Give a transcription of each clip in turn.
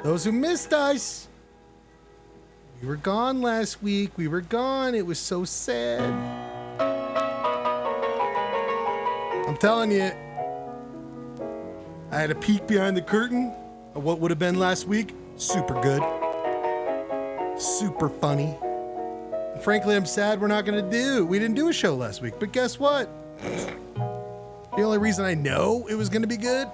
Those who missed us. We were gone last week. We were gone. It was so sad. I'm telling you, I had a peek behind the curtain of what would have been last week. Super good. Super funny. And frankly, I'm sad we didn't do a show last week. But guess what? The only reason I know it was going to be good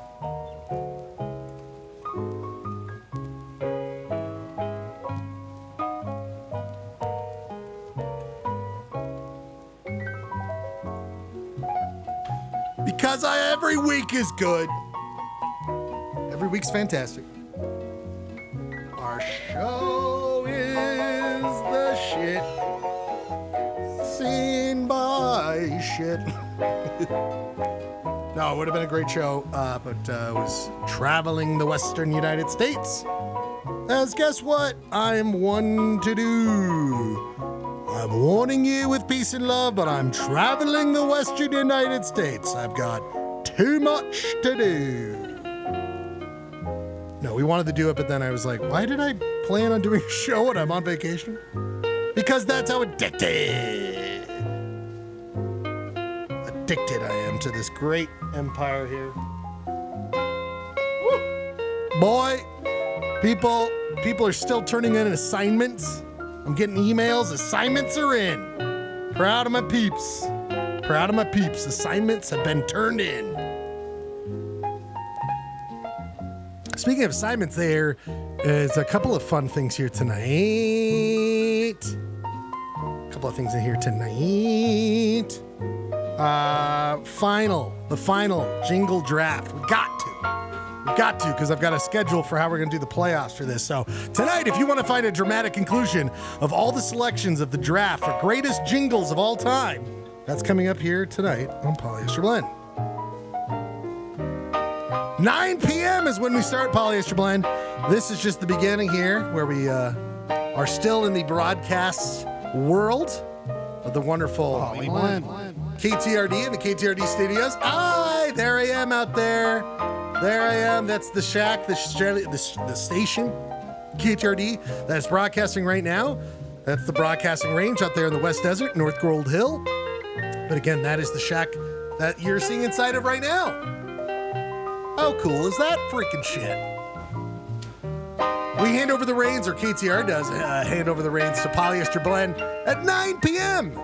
because every week is good. Every week's fantastic. Our show is the shit. Seen by shit. No, it would have been a great show, but I was traveling the western United States. As guess what? I'm one to do. I'm warning you with peace and love, but I'm traveling the western United States. I've got too much to do. No, we wanted to do it, but then I was like, why did I plan on doing a show when I'm on vacation? Because that's how addicted I am to this great empire here. Woo. Boy, people are still turning in assignments. I'm getting emails. Assignments are in. Proud of my peeps. Proud of my peeps. Assignments have been turned in. Speaking of assignments, there is a couple of fun things here tonight. A couple of things in here tonight. The final jingle draft. We've got to, because I've got a schedule for how we're going to do the playoffs for this. So tonight, if you want to find a dramatic conclusion of all the selections of the draft for greatest jingles of all time, that's coming up here tonight on Polyester Blend. 9 p.m. is when we start Polyester Blend. This is just the beginning here, where we are still in the broadcast world of the wonderful KTRD and the KTRD studios. Hi, there I am out there. There I am. That's the shack, the station, KTRD, that's broadcasting right now. That's the broadcasting range out there in the West Desert, North Gold Hill. But again, that is the shack that you're seeing inside of right now. How cool is that freaking shit? We hand over the reins, or KTR does hand over the reins to Polyester Blend at 9 p.m.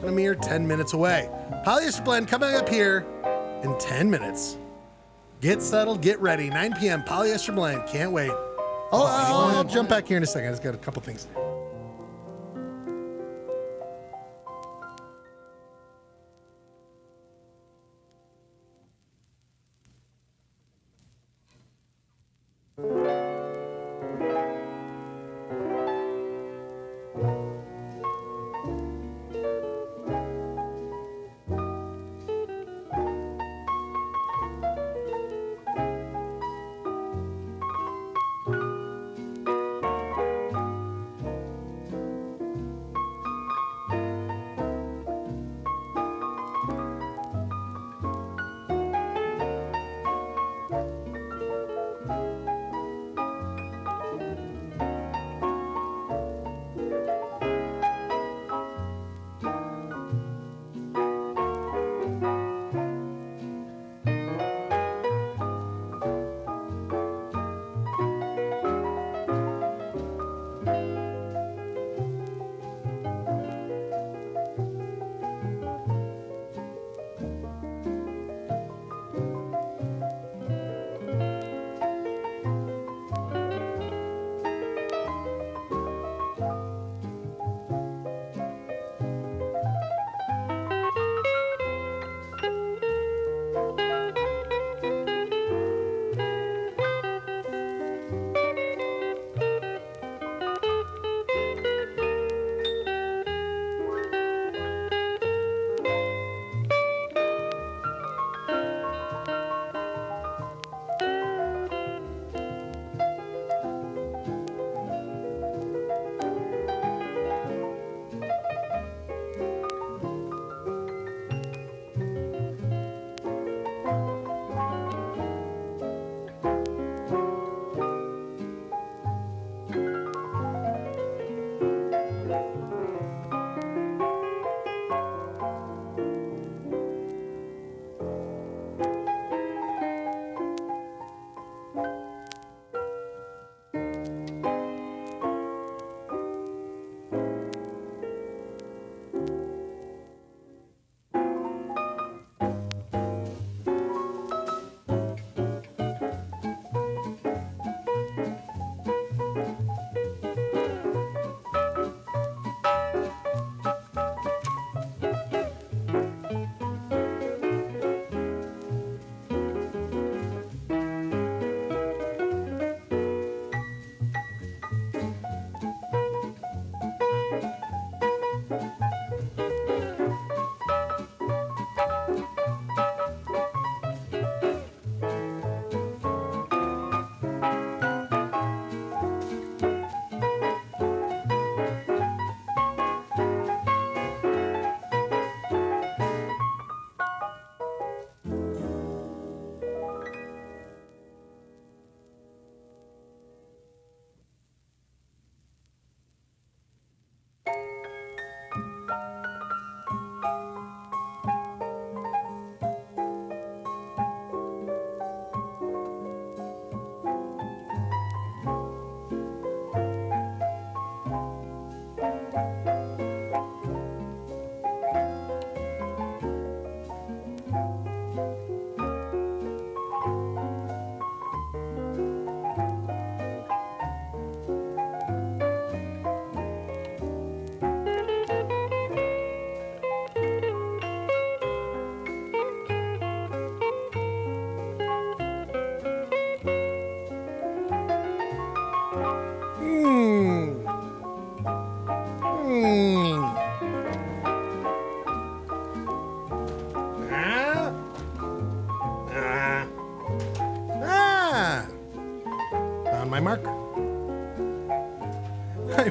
And a mere 10 minutes away. Polyester Blend coming up here in 10 minutes. Get settled, get ready. 9 p.m. Polyester Blend. Can't wait. I'll jump back here in a second. I just got a couple things to do.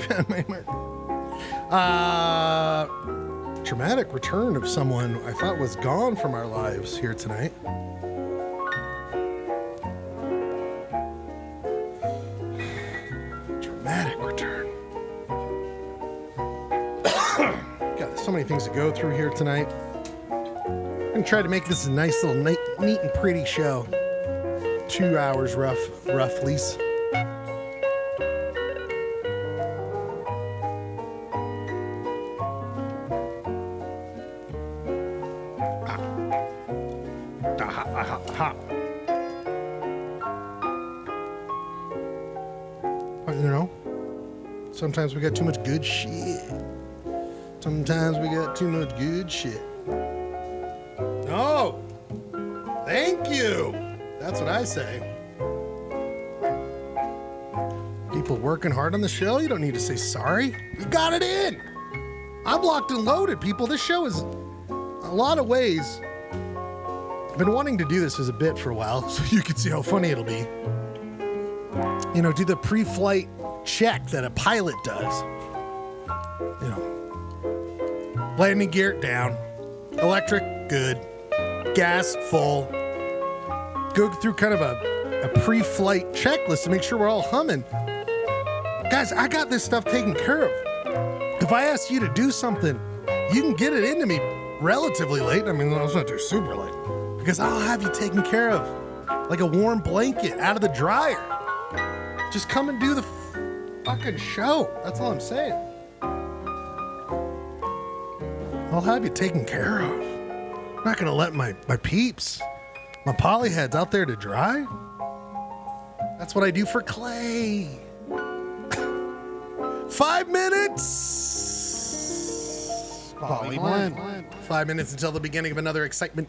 found my mark. Dramatic return of someone I thought was gone from our lives here tonight. Dramatic return. Got so many things to go through here tonight. I'm gonna try to make this a nice little neat and pretty show. 2 hours roughly. You know, sometimes we got too much good shit. Sometimes we got too much good shit. No! Thank you! That's what I say. People working hard on the show, you don't need to say sorry. You got it in! I'm locked and loaded, people. This show is, a lot of ways, I've been wanting to do this as a bit for a while, so you can see how funny it'll be. You know, do the pre-flight check that a pilot does. You know, landing gear down, electric, good, gas, full. Go through kind of a pre-flight checklist to make sure we're all humming. Guys, I got this stuff taken care of. If I ask you to do something, you can get it into me relatively late. I mean, let's not do super late. Because I'll have you taken care of. Like a warm blanket out of the dryer. Just come and do the fucking show. That's all I'm saying. I'll have you taken care of. I'm not gonna let my peeps, my polyheads out there to dry. That's what I do for Clay. 5 minutes. Polyblend. 5 minutes until the beginning of another exciting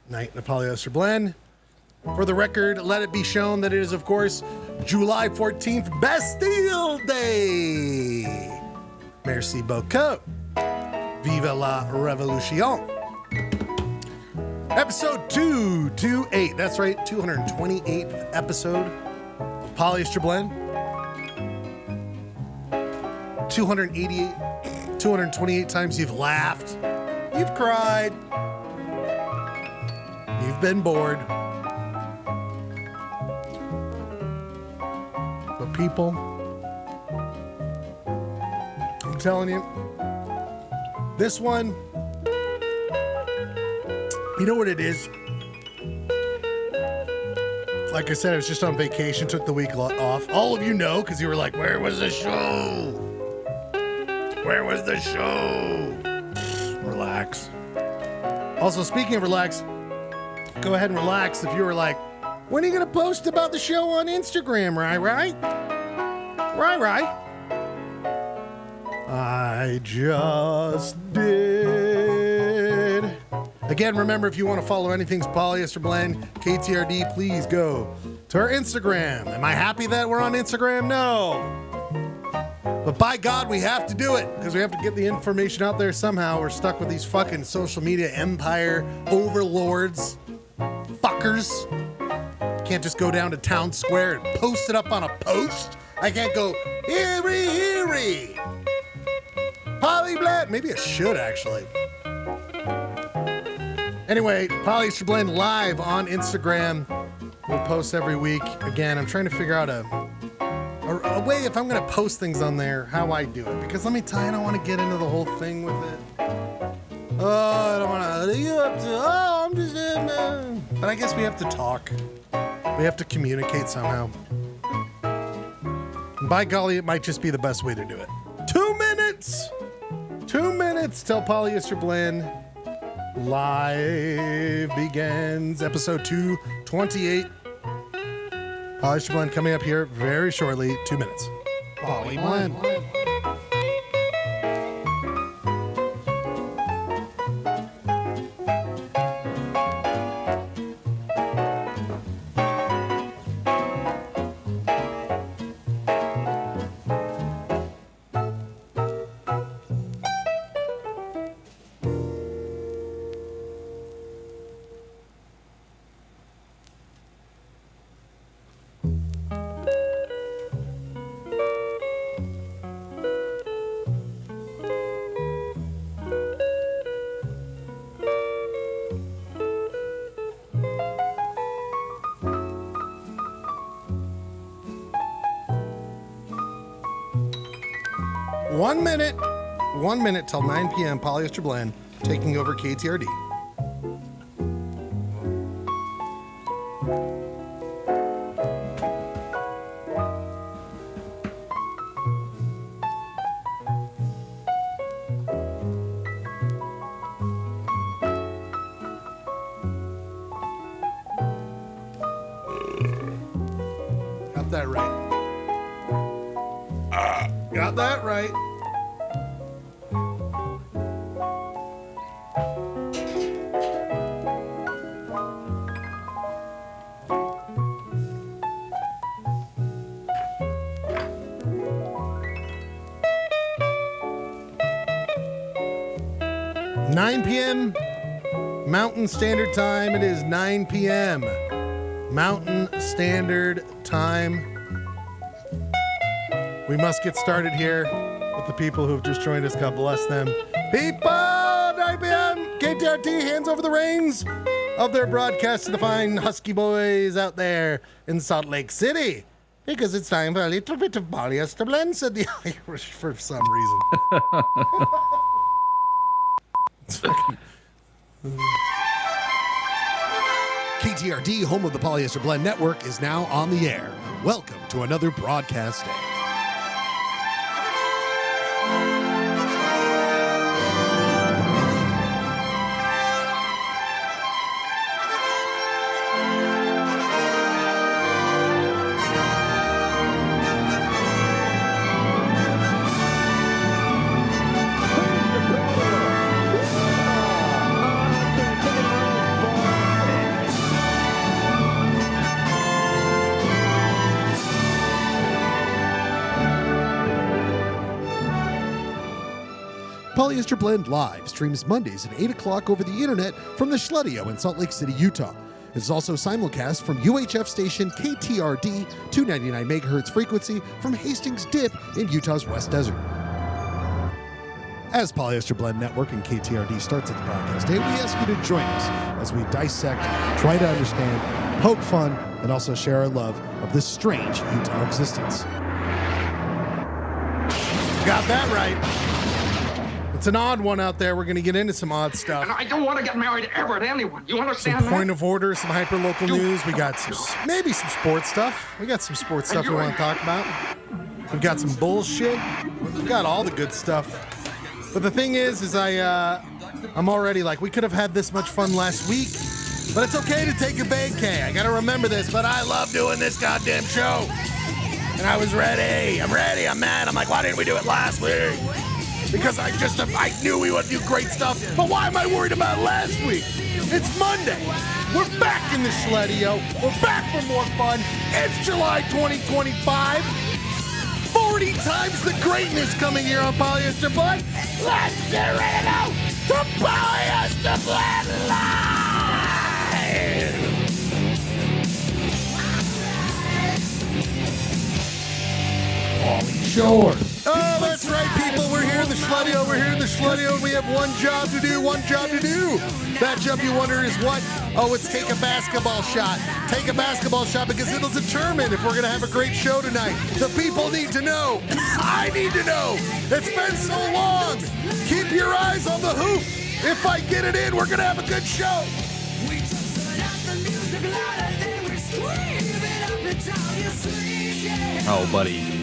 night in the Polyester Blend. For the record, let it be shown that it is, of course, July 14th, Bastille Day. Merci beaucoup. Vive la Revolution. Episode 228. That's right, 228th episode of Polyester Blend. 228 times you've laughed. You've cried. You've been bored. But people, I'm telling you, this one, you know what it is? Like I said, I was just on vacation, took the week off. All of you know, because you were like, where was the show? Where was the show? Relax. Also, speaking of relax, go ahead and relax if you were like, when are you going to post about the show on Instagram, right? I just did. Again, remember, if you want to follow anything's Polyester Blend, KTRD, please go to our Instagram. Am I happy that we're on Instagram? No. But by God, we have to do it because we have to get the information out there somehow. We're stuck with these fucking social media empire overlords. Fuckers. Can't just go down to town square and post it up on a post. I can't go, here. Polyblend. Maybe I should, actually. Anyway, Polyester Blend live on Instagram. We'll post every week. Again, I'm trying to figure out a way, if I'm going to post things on there, how I do it. Because let me tell you, I don't want to get into the whole thing with it. Oh, I don't want to. I'm just. But I guess we have to talk. We have to communicate somehow. And by golly, it might just be the best way to do it. 2 minutes! 2 minutes till Polyester Blend live begins. Episode 228. Polyester Blend coming up here very shortly. 2 minutes. Poly Blend. 1 minute till 9 p.m. Polyester Blend taking over KTRD. Got that right. Got that right. p.m. Mountain Standard Time. It is 9 p.m. Mountain Standard Time. We must get started here with the people who have just joined us. God bless them. People, 9 p.m. KTRD hands over the reins of their broadcast to the fine Husky boys out there in Salt Lake City. Because it's time for a little bit of Polyester Blend, said the Irish for some reason. KTRD, home of the Polyester Blend Network, is now on the air. Welcome to another broadcast day. Polyester Blend Live streams Mondays at 8 o'clock over the internet from the Schledio in Salt Lake City, Utah. It is also simulcast from UHF station KTRD, 299 megahertz frequency from Hastings Dip in Utah's West Desert. As Polyester Blend Network and KTRD starts its broadcast day, we ask you to join us as we dissect, try to understand, poke fun, and also share our love of this strange Utah existence. Got that right. It's an odd one out there. We're going to get into some odd stuff. And I don't want to get married ever to anyone. You understand some that? Point of order, some hyper-local news. We got maybe some sports stuff. We got some sports stuff we want to talk about. We've got some bullshit. We've got all the good stuff. But the thing is I'm already like, we could have had this much fun last week. But it's okay to take a vacay. I got to remember this. But I love doing this goddamn show. And I was ready. I'm ready. I'm mad. I'm like, why didn't we do it last week? Because I knew we would do great stuff, but why am I worried about last week? It's Monday. We're back in the Schledio. We're back for more fun. It's July 2025. 40 times the greatness coming here on Polyester Blend. Let's get ready to Polyester Blend Live! Pauly Shore. Oh, that's right, people. We're here in the Schledio. And we have one job to do. That job, you wonder, is what? Oh, it's take a basketball shot. Take a basketball shot because it'll determine if we're going to have a great show tonight. The people need to know. I need to know. It's been so long. Keep your eyes on the hoop. If I get it in, we're going to have a good show. Oh, buddy.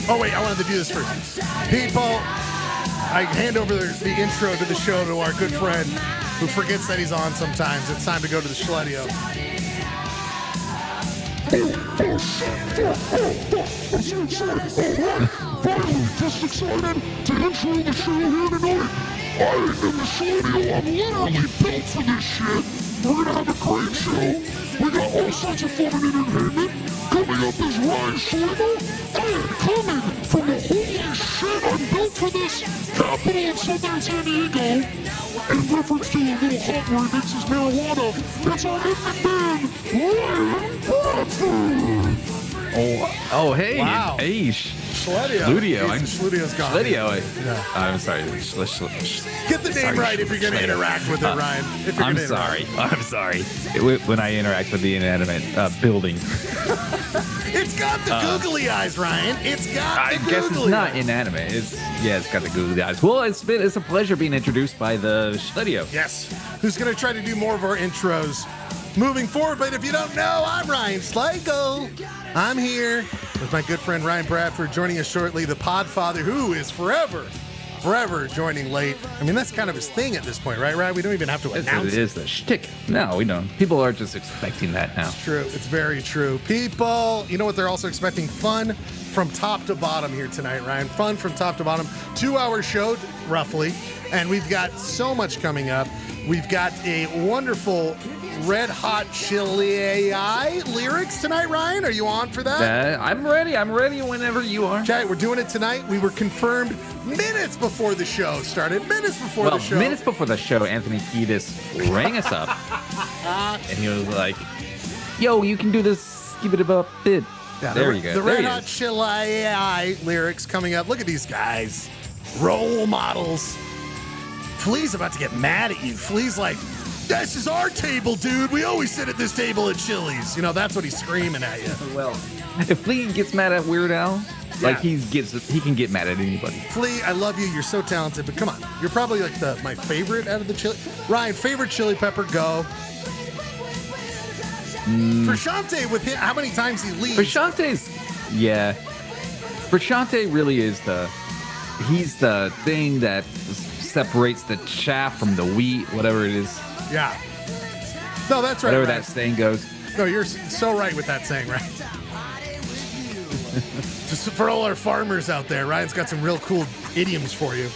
Oh, wait, I wanted to do this first. People, I hand over the intro to the show to our good friend who forgets that he's on sometimes. It's time to go to the Schledio. Finally, just excited to intro the show here tonight. I am the Schledio. I'm literally built for this shit. We're gonna have a great show. We got all sorts of fun and entertainment. Coming up is Ryan Schledio, and coming from the holy shit, I'm built for this capital of Southern San Diego. In reference to a little hut where he mixes marijuana, it's our infant man, Ryan Bradford. Oh, hey. Wow. Hey. Schludio. Schludio's gone. Schludio. Yeah. I'm sorry. Get the name right if you're going to interact with it, Ryan. If you're I'm gonna sorry. I'm sorry. When I interact with the inanimate building. It's got the googly eyes, Ryan. It's got the I googly guess it's not eyes. inanimate. It's got the googly eyes. Well, it's a pleasure being introduced by the Schludio. Yes. Who's going to try to do more of our intros moving forward. But if you don't know, I'm Ryan Schlegel. I'm here with my good friend Ryan Bradford, joining us shortly, the Podfather, who is forever joining late. I mean, that's kind of his thing at this point, right, Ryan? We don't even have to announce it. It is the shtick. No, we don't. People are just expecting that now. It's true. It's very true. People, you know what they're also expecting? Fun from top to bottom here tonight, Ryan. Fun from top to bottom. 2-hour show, roughly. And we've got so much coming up. We've got a wonderful red hot ChilAI lyrics tonight, Ryan. Are you on for that? I'm ready. I'm ready whenever you are. Okay, we're doing it tonight. We were confirmed minutes before the show started. Minutes before the show, Anthony Kiedis rang us up. And he was like, yo, you can do this. Give it a bit. Yeah, there you go. The red hot ChilAI lyrics coming up. Look at these guys. Role models. Flea's about to get mad at you. Flea's like, this is our table, dude. We always sit at this table at Chili's. You know, that's what he's screaming at you. Well, if Flea gets mad at Weird Al, like he can get mad at anybody. Flea, I love you. You're so talented, but come on. You're probably like my favorite out of the chili. Ryan, favorite chili pepper, go. Frashante with him, how many times he leaves? Frashante's really is he's the thing that separates the chaff from the wheat, whatever it is. Yeah. No, that's right. Whatever Ryan. that saying goes. No, you're so right with that saying, right? Just for all our farmers out there, Ryan's got some real cool idioms for you.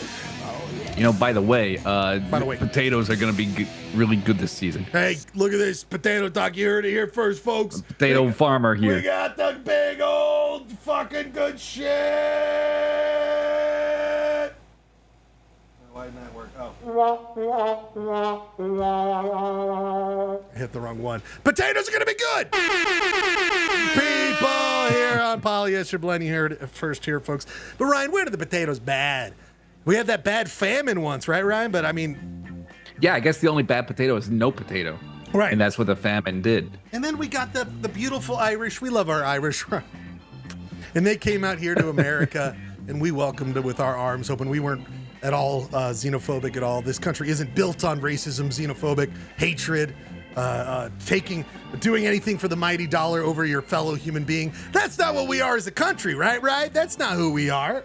You know, by the way, potatoes are going to be really good this season. Hey, look at this potato talk. You heard it here first, folks. Potato farmer here. We got the big old fucking good shit. Why didn't that work? Oh. I hit the wrong one. Potatoes are going to be good. People here on Polyester Blend. You heard it first here, folks. But Ryan, where are the potatoes bad? We had that bad famine once, right, Ryan? But I mean... Yeah, I guess the only bad potato is no potato. Right. And that's what the famine did. And then we got the beautiful Irish. We love our Irish. And they came out here to America, and we welcomed them with our arms open. We weren't at all xenophobic at all. This country isn't built on racism, xenophobic, hatred, doing anything for the mighty dollar over your fellow human being. That's not what we are as a country, right? That's not who we are.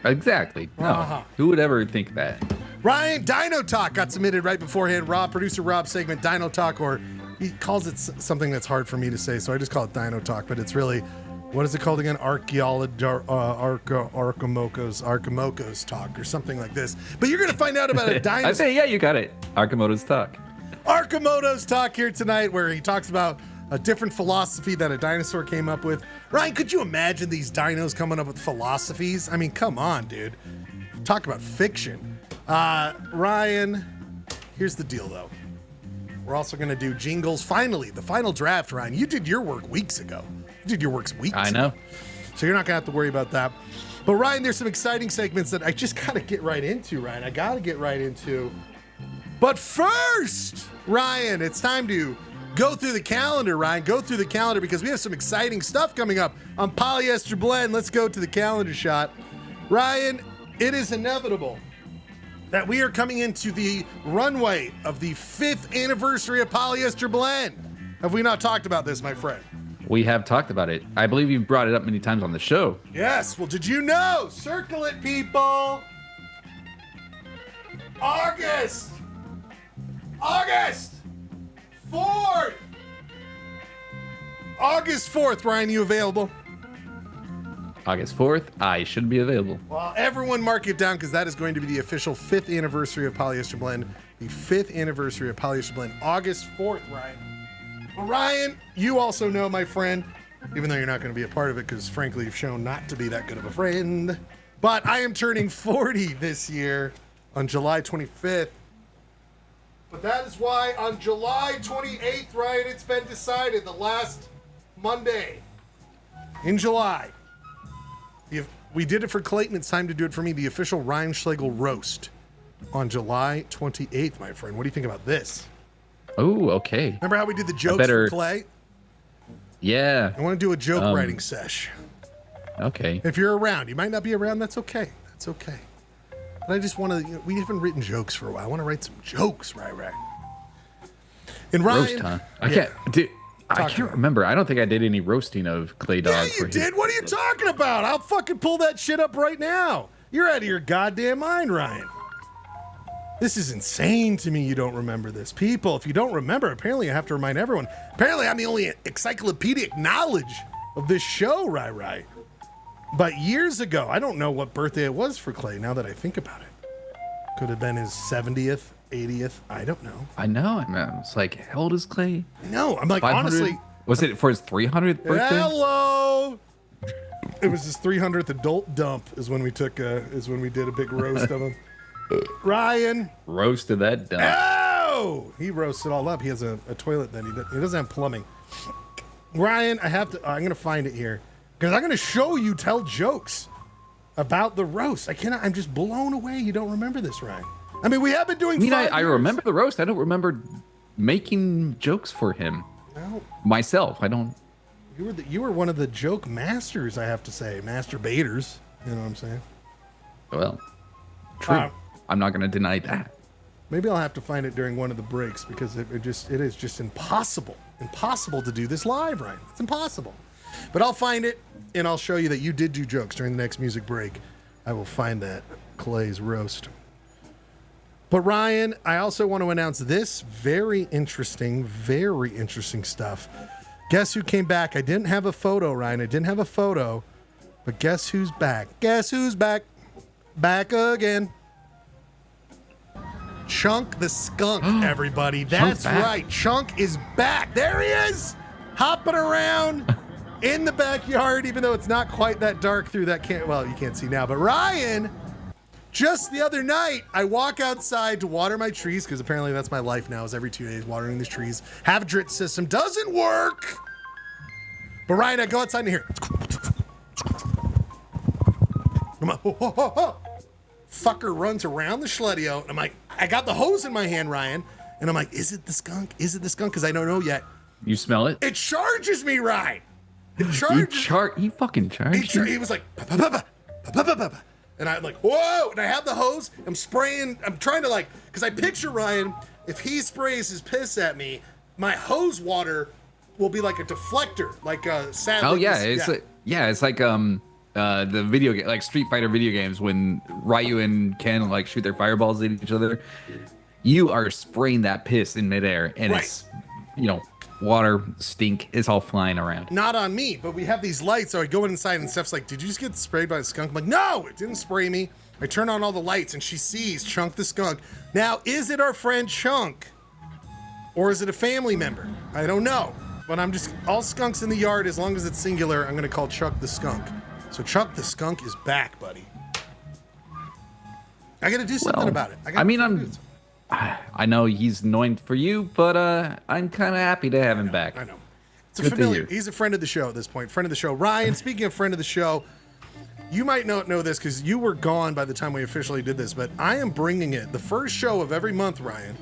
Exactly. No. Who would ever think that? Ryan, Dino Talk got submitted right beforehand. Producer Rob segment, Dino Talk, or he calls it something that's hard for me to say, so I just call it Dino Talk, but it's really, what is it called again? Archimokos Talk or something like this. But you're going to find out about a dinosaur. I say, yeah, you got it. Archimoto's Talk. Archimoto's Talk here tonight, where he talks about a different philosophy that a dinosaur came up with. Ryan, could you imagine these dinos coming up with philosophies? I mean, come on, dude. Talk about fiction. Ryan, here's the deal, though. We're also going to do Jingles. Finally, the final draft, Ryan. You did your work weeks ago. You did your work weeks ago. I know. So you're not going to have to worry about that. But, Ryan, there's some exciting segments that I just got to get right into, Ryan. I got to get right into. But first, Ryan, it's time to go through the calendar, Ryan. Go through the calendar because we have some exciting stuff coming up on Polyester Blend. Let's go to the calendar shot. Ryan, it is inevitable that we are coming into the runway of the 5th anniversary of Polyester Blend. Have we not talked about this, my friend? We have talked about it. I believe you've brought it up many times on the show. Yes. Well, did you know? Circle it, people. August 4th. August 4th, Ryan, you available? August 4th, I should be available. Well, everyone mark it down because that is going to be the official 5th anniversary of Polyester Blend. The 5th anniversary of Polyester Blend, August 4th, Ryan. Well, Ryan, you also know, my friend, even though you're not going to be a part of it because, frankly, you've shown not to be that good of a friend, but I am turning 40 this year on July 25th. But that is why on July 28th, Ryan, it's been decided, the last Monday In July, we did it for Clayton. It's time to do it for me. The official Ryan Schlegel roast on July 28th, my friend. What do you think about this? Oh, okay. Remember how we did the jokes for Clay? Yeah. I want to do a joke writing sesh. Okay. If you're around, you might not be around. That's okay. That's okay. But I just want to. We haven't written jokes for a while. I want to write some jokes, right? And Ryan, roast, huh? I can't remember. I don't think I did any roasting of Clay Dog. Yeah, you did. What are you talking about? I'll fucking pull that shit up right now. You're out of your goddamn mind, Ryan. This is insane to me. You don't remember this, people. If you don't remember, apparently I have to remind everyone. Apparently, I'm the only encyclopedic knowledge of this show, right? But years ago, I don't know what birthday it was for Clay. Now that I think about it, could have been his 70th. 80th, I don't know. I know. It's like, how old is Clay? No, I'm like, honestly. Was it for his 300th birthday? Hello. It was his 300th adult dump is when we did a big roast of him. Ryan. Roasted that dump. Oh! He roasted all up. He has a toilet that he doesn't have plumbing. Ryan, I'm going to find it here because I'm going to show you tell jokes about the roast. I'm just blown away. You don't remember this, Ryan. I mean, we have been doing. I remember the roast. I don't remember making jokes for him. No. Myself, I don't. You were one of the joke masters, I have to say, masturbators. You know what I'm saying? Well, true. I'm not going to deny that. Maybe I'll have to find it during one of the breaks because it is just impossible to do this live, Ryan. It's impossible. But I'll find it and I'll show you that you did do jokes during the next music break. I will find that Clay's roast. But Ryan, I also want to announce this very interesting stuff. Guess who came back? I didn't have a photo, Ryan. I didn't have a photo. But guess who's back? Guess who's back? Back again. Chunk the skunk, everybody. That's right. Chunk is back. There he is. Hopping around in the backyard, even though it's not quite that dark through that you can't see now. But Ryan, just the other night, I walk outside to water my trees, because apparently that's my life now, is every 2 days watering these trees. Have a drip system. Doesn't work. But Ryan, I go outside and hear. I'm like, fucker runs around the Schledio. And I'm like, I got the hose in my hand, Ryan. And I'm like, is it the skunk? Is it the skunk? Because I don't know yet. You smell it? It charges me, Ryan. It charges. He fucking charged you? He was like, and I'm like, whoa! And I have the hose. I'm spraying. I'm trying to because I picture Ryan. If he sprays his piss at me, my hose water will be like a deflector, like a sad. Oh yeah, it's like the video game, like Street Fighter video games, when Ryu and Ken shoot their fireballs at each other. You are spraying that piss in midair, and it's water stink is all flying around. Not on me, but we have these lights. So I go inside and Steph's like, did you just get sprayed by a skunk? I'm like, no, it didn't spray me. I turn on all the lights and she sees Chunk the skunk. Now, is it our friend Chunk? Or is it a family member? I don't know. But I'm just, all skunks in the yard, as long as it's singular, I'm going to call Chuck the skunk. So Chuck the skunk is back, buddy. I got to do something about it. I know he's annoying for you, but I'm kind of happy to have him back. I know. It's a familiar. He's a friend of the show at this point. Friend of the show. Ryan, speaking of friend of the show, you might not know this because you were gone by the time we officially did this, but I am bringing it. The first show of every month, Ryan.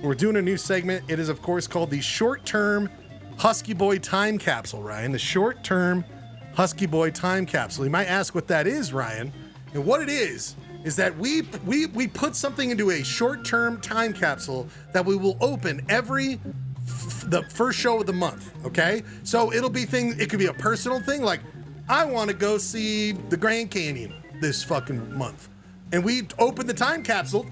We're doing a new segment. It is, of course, called the Short-Term Husky Boy Time Capsule, Ryan. The Short-Term Husky Boy Time Capsule. You might ask what that is, Ryan. And what it is that we put something into a short-term time capsule that we will open every the first show of the month, okay? So it'll be it could be a personal thing, like I want to go see the Grand Canyon this fucking month. And we open the time capsule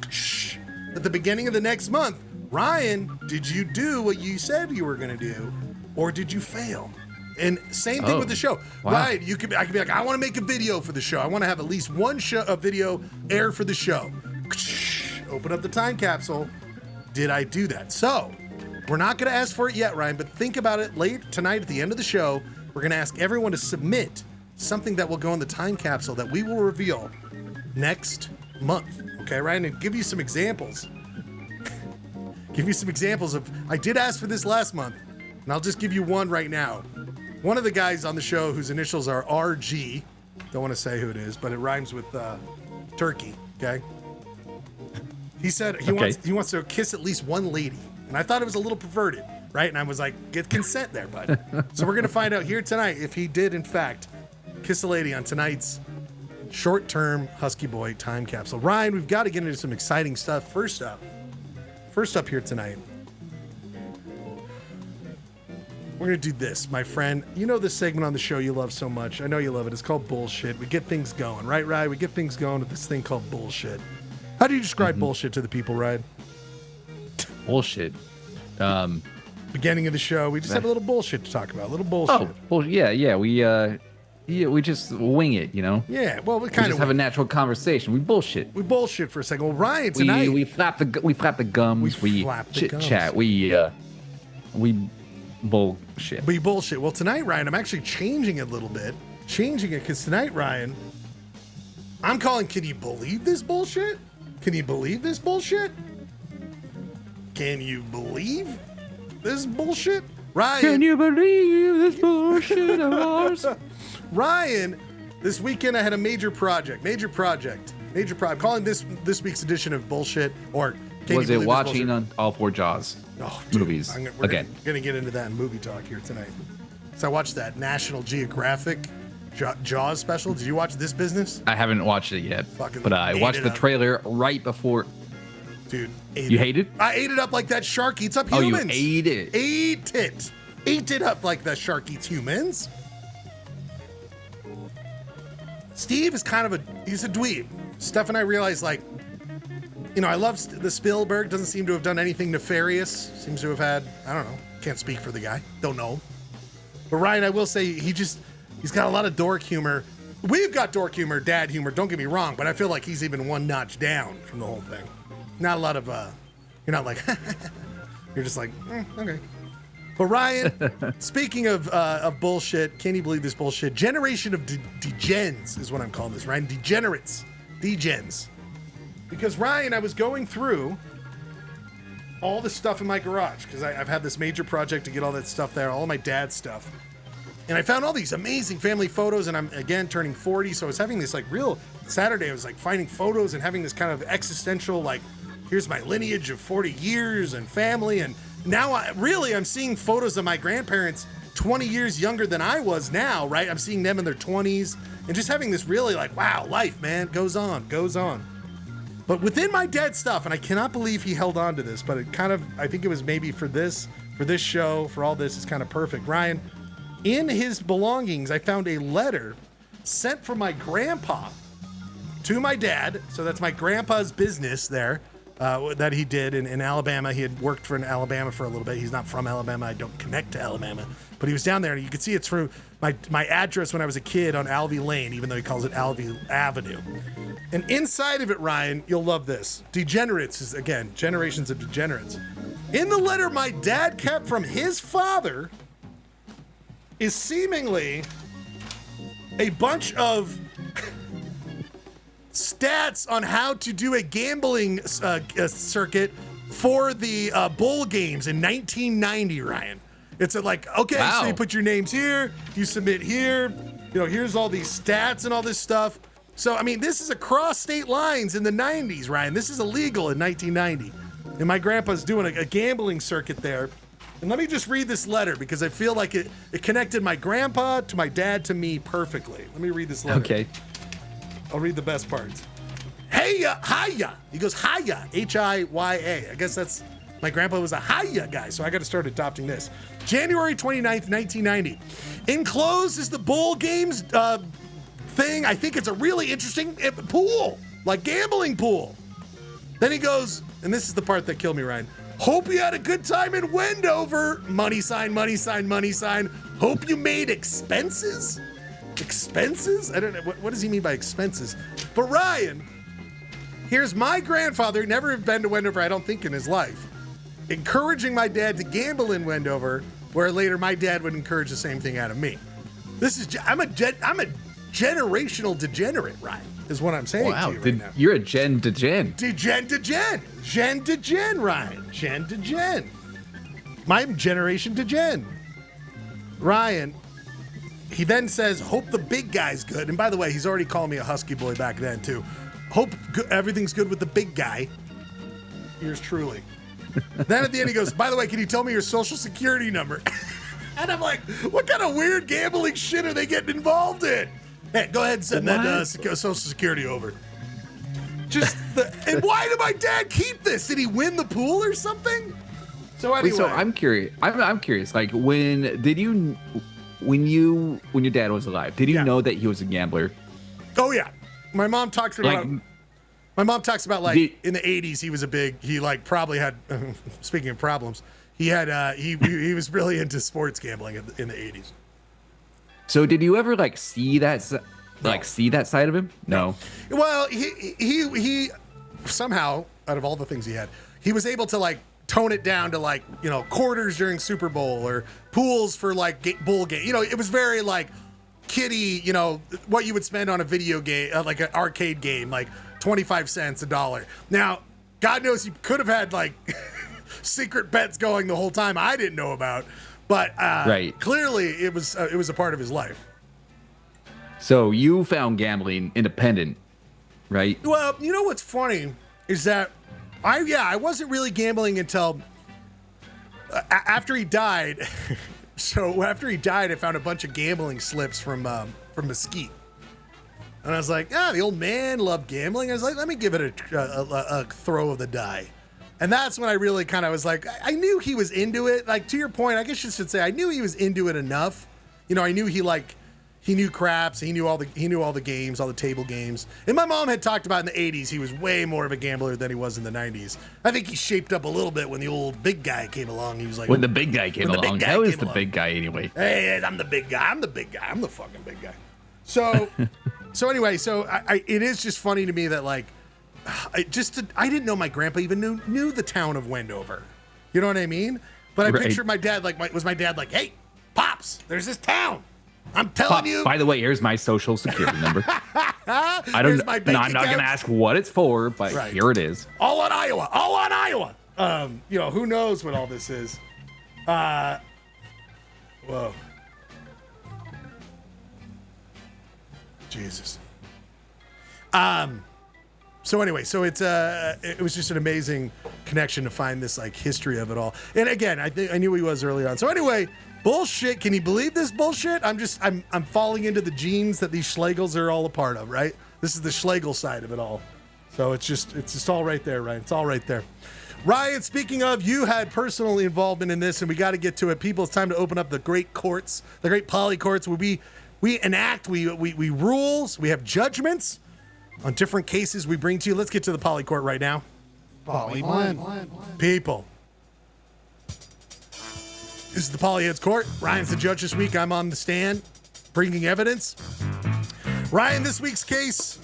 at the beginning of the next month. Ryan, did you do what you said you were going to do, or did you fail? And same thing with the show. Wow. Right, I could be like, I want to make a video for the show. I want to have at least one video air for the show. Open up the time capsule. Did I do that? So, we're not going to ask for it yet, Ryan, but think about it late tonight at the end of the show. We're going to ask everyone to submit something that will go in the time capsule that we will reveal next month. Okay, Ryan? And give you some examples. I did ask for this last month, and I'll just give you one right now. one of the guys on the show whose initials are RG, don't want to say who it is, but it rhymes with turkey, okay? He said he wants to kiss at least one lady. And I thought it was a little perverted, right? And I was like, get consent there, bud. So we're going to find out here tonight if he did, in fact, kiss a lady on tonight's short-term Husky Boy time capsule. Ryan, we've got to get into some exciting stuff. First up here tonight, we're going to do this, my friend. You know this segment on the show you love so much. I know you love it. It's called Bullshit. We get things going, right, Ryan? We get things going with this thing called Bullshit. How do you describe bullshit to the people, Ryan? Bullshit. Beginning of the show, we just have a little bullshit to talk about. A little bullshit. Oh, well, yeah. We just wing it, you know. Yeah, well, we We kind just of have a natural conversation. We bullshit. we bullshit for a second. Well, Ryan, tonight We flap the gums. We We flap the chit gums. chat. We bullshit. we bullshit. Well, tonight, Ryan, I'm actually changing it a little bit. Because tonight, Ryan, I'm calling. Can you believe this bullshit? Can you believe this bullshit? Can you believe this bullshit? Ryan. Can you believe this bullshit of ours? Ryan, this weekend I had a major project. I'm calling this week's edition of Bullshit, or can Was you it believe watching this on all four Jaws movies we're again? Gonna get into that in movie talk here tonight. So I watched that National Geographic Jaws special. Did you watch this business? I haven't watched it yet, Fucking but I ate watched it the up. trailer right before. Dude, You hate it? I ate it up like that shark eats up Oh, you humans. ate it. Ate it up like that shark eats humans. Steve is he's a dweeb. Steph and I realized, like, you know, I love the Spielberg. Doesn't seem to have done anything nefarious. Seems to have had, I don't know. Can't speak for the guy. Don't know. But Ryan, I will say, he's got a lot of dork humor. We've got dork humor, dad humor. Don't get me wrong, but I feel like he's even one notch down from the whole thing. Not a lot of, you're not like, you're just like, okay. But Ryan, speaking of bullshit, can you believe this bullshit? Generation of degens is what I'm calling this, Ryan. Degenerates. Degens. Because Ryan, I was going through all the stuff in my garage because I've had this major project to get all that stuff there, all of my dad's stuff. And I found all these amazing family photos, and I'm, again, turning 40, so I was having this, like, real Saturday. I was, like, finding photos and having this kind of existential, like, here's my lineage of 40 years and family, and now I'm seeing photos of my grandparents 20 years younger than I was now, right? I'm seeing them in their 20s, and just having this really, like, wow, life, man, goes on. But within my dad's stuff, and I cannot believe he held on to this, but it kind of, I think it was maybe for this show, for all this, it's kind of perfect. Ryan, in his belongings, I found a letter sent from my grandpa to my dad. So that's my grandpa's business there that he did in Alabama. He had worked for Alabama for a little bit. He's not from Alabama. I don't connect to Alabama. But he was down there, and you can see it's through my address when I was a kid on Alvey Lane, even though he calls it Alvey Avenue. And inside of it, Ryan, you'll love this. Degenerates is, again, generations of degenerates. In the letter my dad kept from his father is seemingly a bunch of stats on how to do a gambling circuit for the bowl games in 1990, Ryan. It's like, okay, wow. So you put your names here, you submit here, you know, here's all these stats and all this stuff. So, I mean, this is across state lines in the 90s, Ryan. This is illegal in 1990. And my grandpa's doing a gambling circuit there. And let me just read this letter because I feel like it connected my grandpa to my dad to me perfectly. Let me read this letter. Okay. I'll read the best parts. Heya, hiya. He goes, hiya, H-I-Y-A. I guess that's, my grandpa was a hiya guy, so I got to start adopting this. January 29th, 1990. Enclosed is the bowl games thing. I think it's a really interesting pool, like gambling pool. Then he goes, and this is the part that killed me, Ryan. Hope you had a good time in Wendover. Money sign, money sign, money sign. Hope you made expenses. Expenses? I don't know. What does he mean by expenses? But Ryan, here's my grandfather, never have been to Wendover, I don't think, in his life, encouraging my dad to gamble in Wendover, where later my dad would encourage the same thing out of me. I'm a generational degenerate, Ryan, is what I'm saying to you right now. You're a gen to gen. Gen to gen, Ryan. Gen to gen. My generation to gen. Ryan, he then says, hope the big guy's good. And by the way, he's already called me a husky boy back then too. Hope everything's good with the big guy. Yours truly. Then at the end he goes, by the way, can you tell me your social security number? And I'm like, what kind of weird gambling shit are they getting involved in? Hey, go ahead and send that social security over. And why did my dad keep this? Did he win the pool or something? So anyway. Wait, so I'm curious. I'm curious. Like, when your dad was alive, did you know that he was a gambler? Oh yeah. My mom talks about in the 80s he like probably had speaking of problems, he was really into sports gambling in the 80s. So did you ever like see that side of him? No. Well, he somehow, out of all the things he had, he was able to like tone it down to like, quarters during Super Bowl or pools for like bull game. It was very like kiddie, what you would spend on a video game, like an arcade game, like 25 cents, $1. Now, God knows he could have had like secret bets going the whole time I didn't know about, but clearly it was a part of his life. So you found gambling independent, right? Well, you know what's funny is that I wasn't really gambling until after he died. So after he died, I found a bunch of gambling slips from Mesquite. And I was like, the old man loved gambling. I was like, let me give it a throw of the die. And that's when I really kind of was like, I knew he was into it. Like, to your point, I guess you should say, I knew he was into it enough. I knew he knew craps. He knew all the games, all the table games. And my mom had talked about in the 80s, he was way more of a gambler than he was in the 90s. I think he shaped up a little bit when the old big guy came along. He was like, when the big guy came along. How is the big guy anyway? Hey, I'm the big guy. I'm the big guy. I'm the fucking big guy. So, anyway, it is just funny to me that like, I didn't know my grandpa even knew the town of Wendover. You know what I mean? But I pictured my dad was my dad like, hey, Pops, there's this town. I'm telling you. By the way, here's my social security number. I'm not going to ask what it's for, but here it is. All on Iowa. Who knows what all this is? Whoa. Jesus. So anyway, it was just an amazing connection to find this like history of it all. And again, I knew he was early on. So anyway, bullshit. Can you believe this bullshit? I'm falling into the genes that these Schlegels are all a part of, right? This is the Schlegel side of it all. So it's just all right there, Ryan. It's all right there. Ryan, speaking of, you had personal involvement in this, and we got to get to it. People, it's time to open up the great courts, the great poly courts, where we enact, we rules, we have judgments on different cases we bring to you. Let's get to the poly court right now. Poly Blend. People. This is the Polyheads Court. Ryan's the judge this week. I'm on the stand bringing evidence. Ryan, this week's case,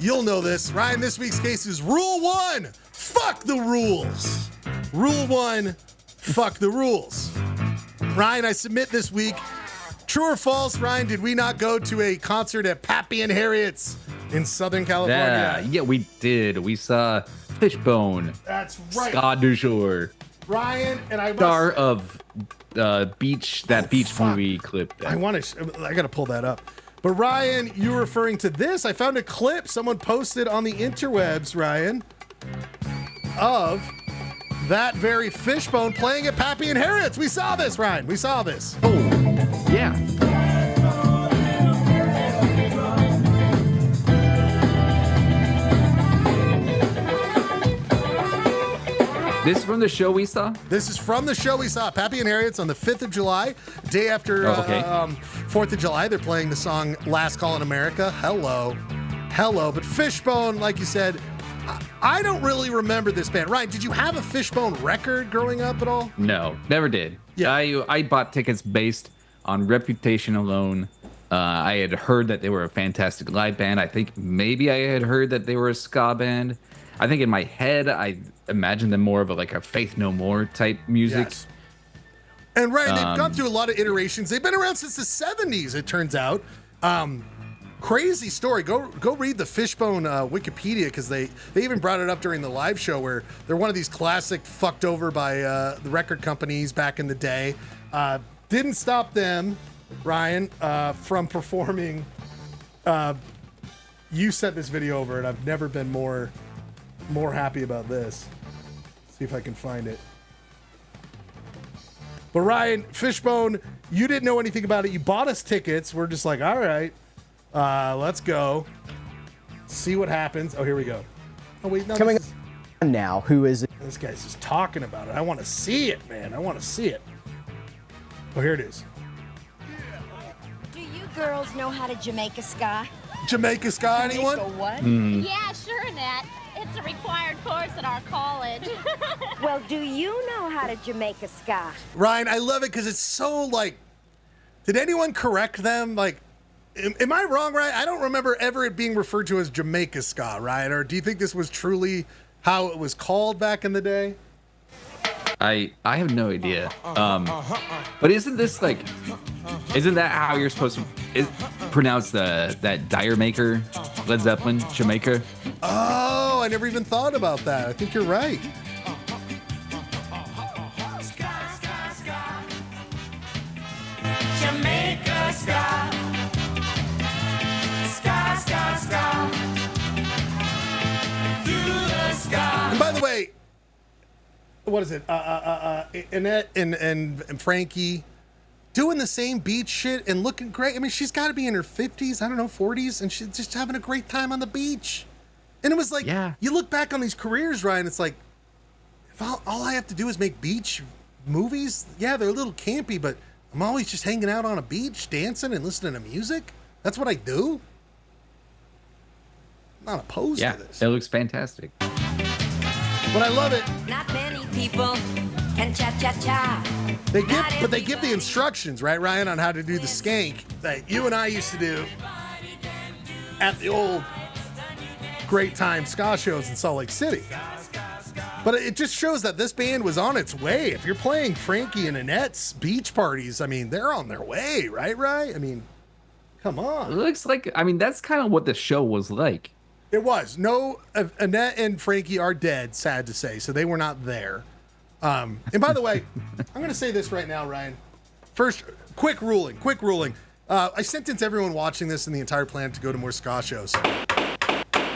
you'll know this. Ryan, this week's case is Rule 1. Fuck the rules. Rule 1. Fuck the rules. Ryan, I submit this week. True or false, Ryan, did we not go to a concert at Pappy and Harriet's in Southern California? Yeah, we did. We saw Fishbone. That's right. Ska du jour. Ryan, and I star of beach movie clip. I gotta pull that up. But Ryan, you were referring to this. I found a clip someone posted on the interwebs, Ryan, of that very Fishbone playing at Pappy and Harriet's. We saw this, Ryan. We saw this. Oh, yeah. This is from the show we saw? This is from the show we saw. Pappy and Harriet's on the 5th of July, day after 4th of July. They're playing the song Last Call in America. Hello. But Fishbone, like you said, I don't really remember this band. Ryan, did you have a Fishbone record growing up at all? No, never did. Yeah. I bought tickets based on reputation alone. I had heard that they were a fantastic live band. I think maybe I had heard that they were a ska band. I think in my head, I imagined them more of a Faith No More type music. Yes. And Ryan, they've gone through a lot of iterations. They've been around since the 70s, it turns out. Crazy story. Go read the Fishbone Wikipedia, because they even brought it up during the live show, where they're one of these classic fucked over by the record companies back in the day. Didn't stop them. Ryan, from performing. You sent this video over, and I've never been more happy about this. See if I can find it. But Ryan, Fishbone, you didn't know anything about it. You bought us tickets. We're just like, all right, let's go. See what happens. Oh, here we go. Oh, wait, no. Coming on now, who is... This guy's just talking about it. I want to see it, man. I want to see it. Oh, here it is. Do you girls know how to Jamaica ska? Jamaica ska, anyone? What? Yeah, sure, Nat. It's a required course at our college. Well, do you know how to Jamaica ska? Ryan, I love it because it's so like, did anyone correct them? Like, am I wrong, Ryan? I don't remember ever it being referred to as Jamaica ska, Ryan. Or do you think this was truly how it was called back in the day? I have no idea. But isn't this like, isn't that how you're supposed to pronounce that Dire Maker, Led Zeppelin, Jamaica? Oh, I never even thought about that. I think you're right. Jamaica ska. Ska, ska, ska. Do the ska. And by the way, what is it? Annette and Frankie doing the same beach shit and looking great. I mean, she's got to be in her 50s, I don't know, 40s, and she's just having a great time on the beach. And it was like, you look back on these careers, Ryan, it's like, if all I have to do is make beach movies, yeah, they're a little campy, but I'm always just hanging out on a beach, dancing and listening to music. That's what I do. I'm not opposed to this. It looks fantastic. But I love it. Not many people can cha-cha-cha. They give the instructions, right, Ryan, on how to do the skank that you and I used to do at the old Great Time ska shows in Salt Lake City. But it just shows that this band was on its way. If you're playing Frankie and Annette's beach parties, I mean, they're on their way, right? I mean, come on. It looks like, I mean, that's kind of what the show was like. It was. No, Annette and Frankie are dead, sad to say, so they were not there. And by the way, I'm going to say this right now, Ryan. First, quick ruling. I sentence everyone watching this and the entire planet to go to more ska shows.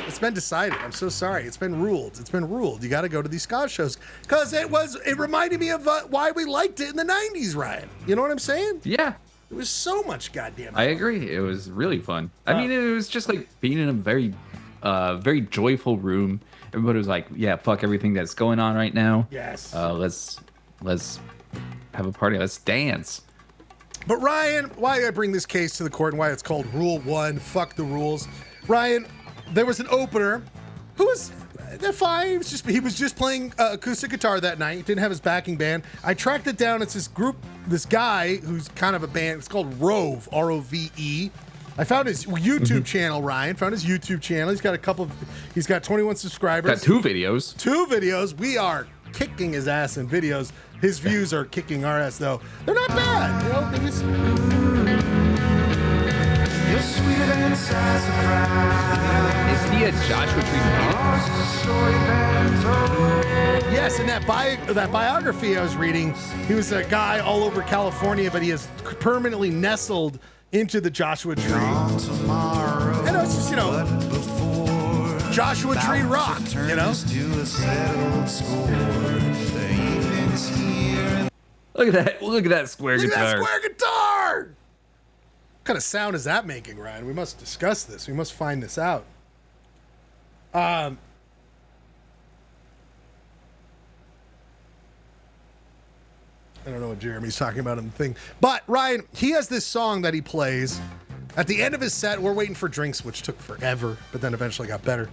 It's been decided. I'm so sorry. It's been ruled. You got to go to these ska shows because it reminded me of why we liked it in the 90s, Ryan. You know what I'm saying? Yeah. It was so much goddamn fun. I agree. It was really fun. I mean, it was just like being in a very joyful room. Everybody was like, yeah, fuck everything that's going on right now. Yes. Let's have a party. Let's dance. But Ryan, why I bring this case to the court and why it's called Rule 1, fuck the rules. Ryan, there was an opener who was fine. He was just playing acoustic guitar that night. He didn't have his backing band. I tracked it down. It's this guy who's kind of a band. It's called Rove, R-O-V-E. I found his YouTube channel, Ryan. Found his YouTube channel. He's got 21 subscribers. Got 2 videos. 2 videos. We are kicking his ass in videos. His views are kicking our ass, though. They're not bad. You know, they're just... Is he a Joshua Tree fan? Yes, in that biography I was reading, he was a guy all over California, but he is permanently nestled into the Joshua Tree. And it's just, Joshua Tree rock, you know? Look at that square guitar. Look at that square guitar! What kind of sound is that making, Ryan? We must discuss this. We must find this out. I don't know what Jeremy's talking about in the thing. But, Ryan, he has this song that he plays. At the end of his set, we're waiting for drinks, which took forever, but then eventually got better.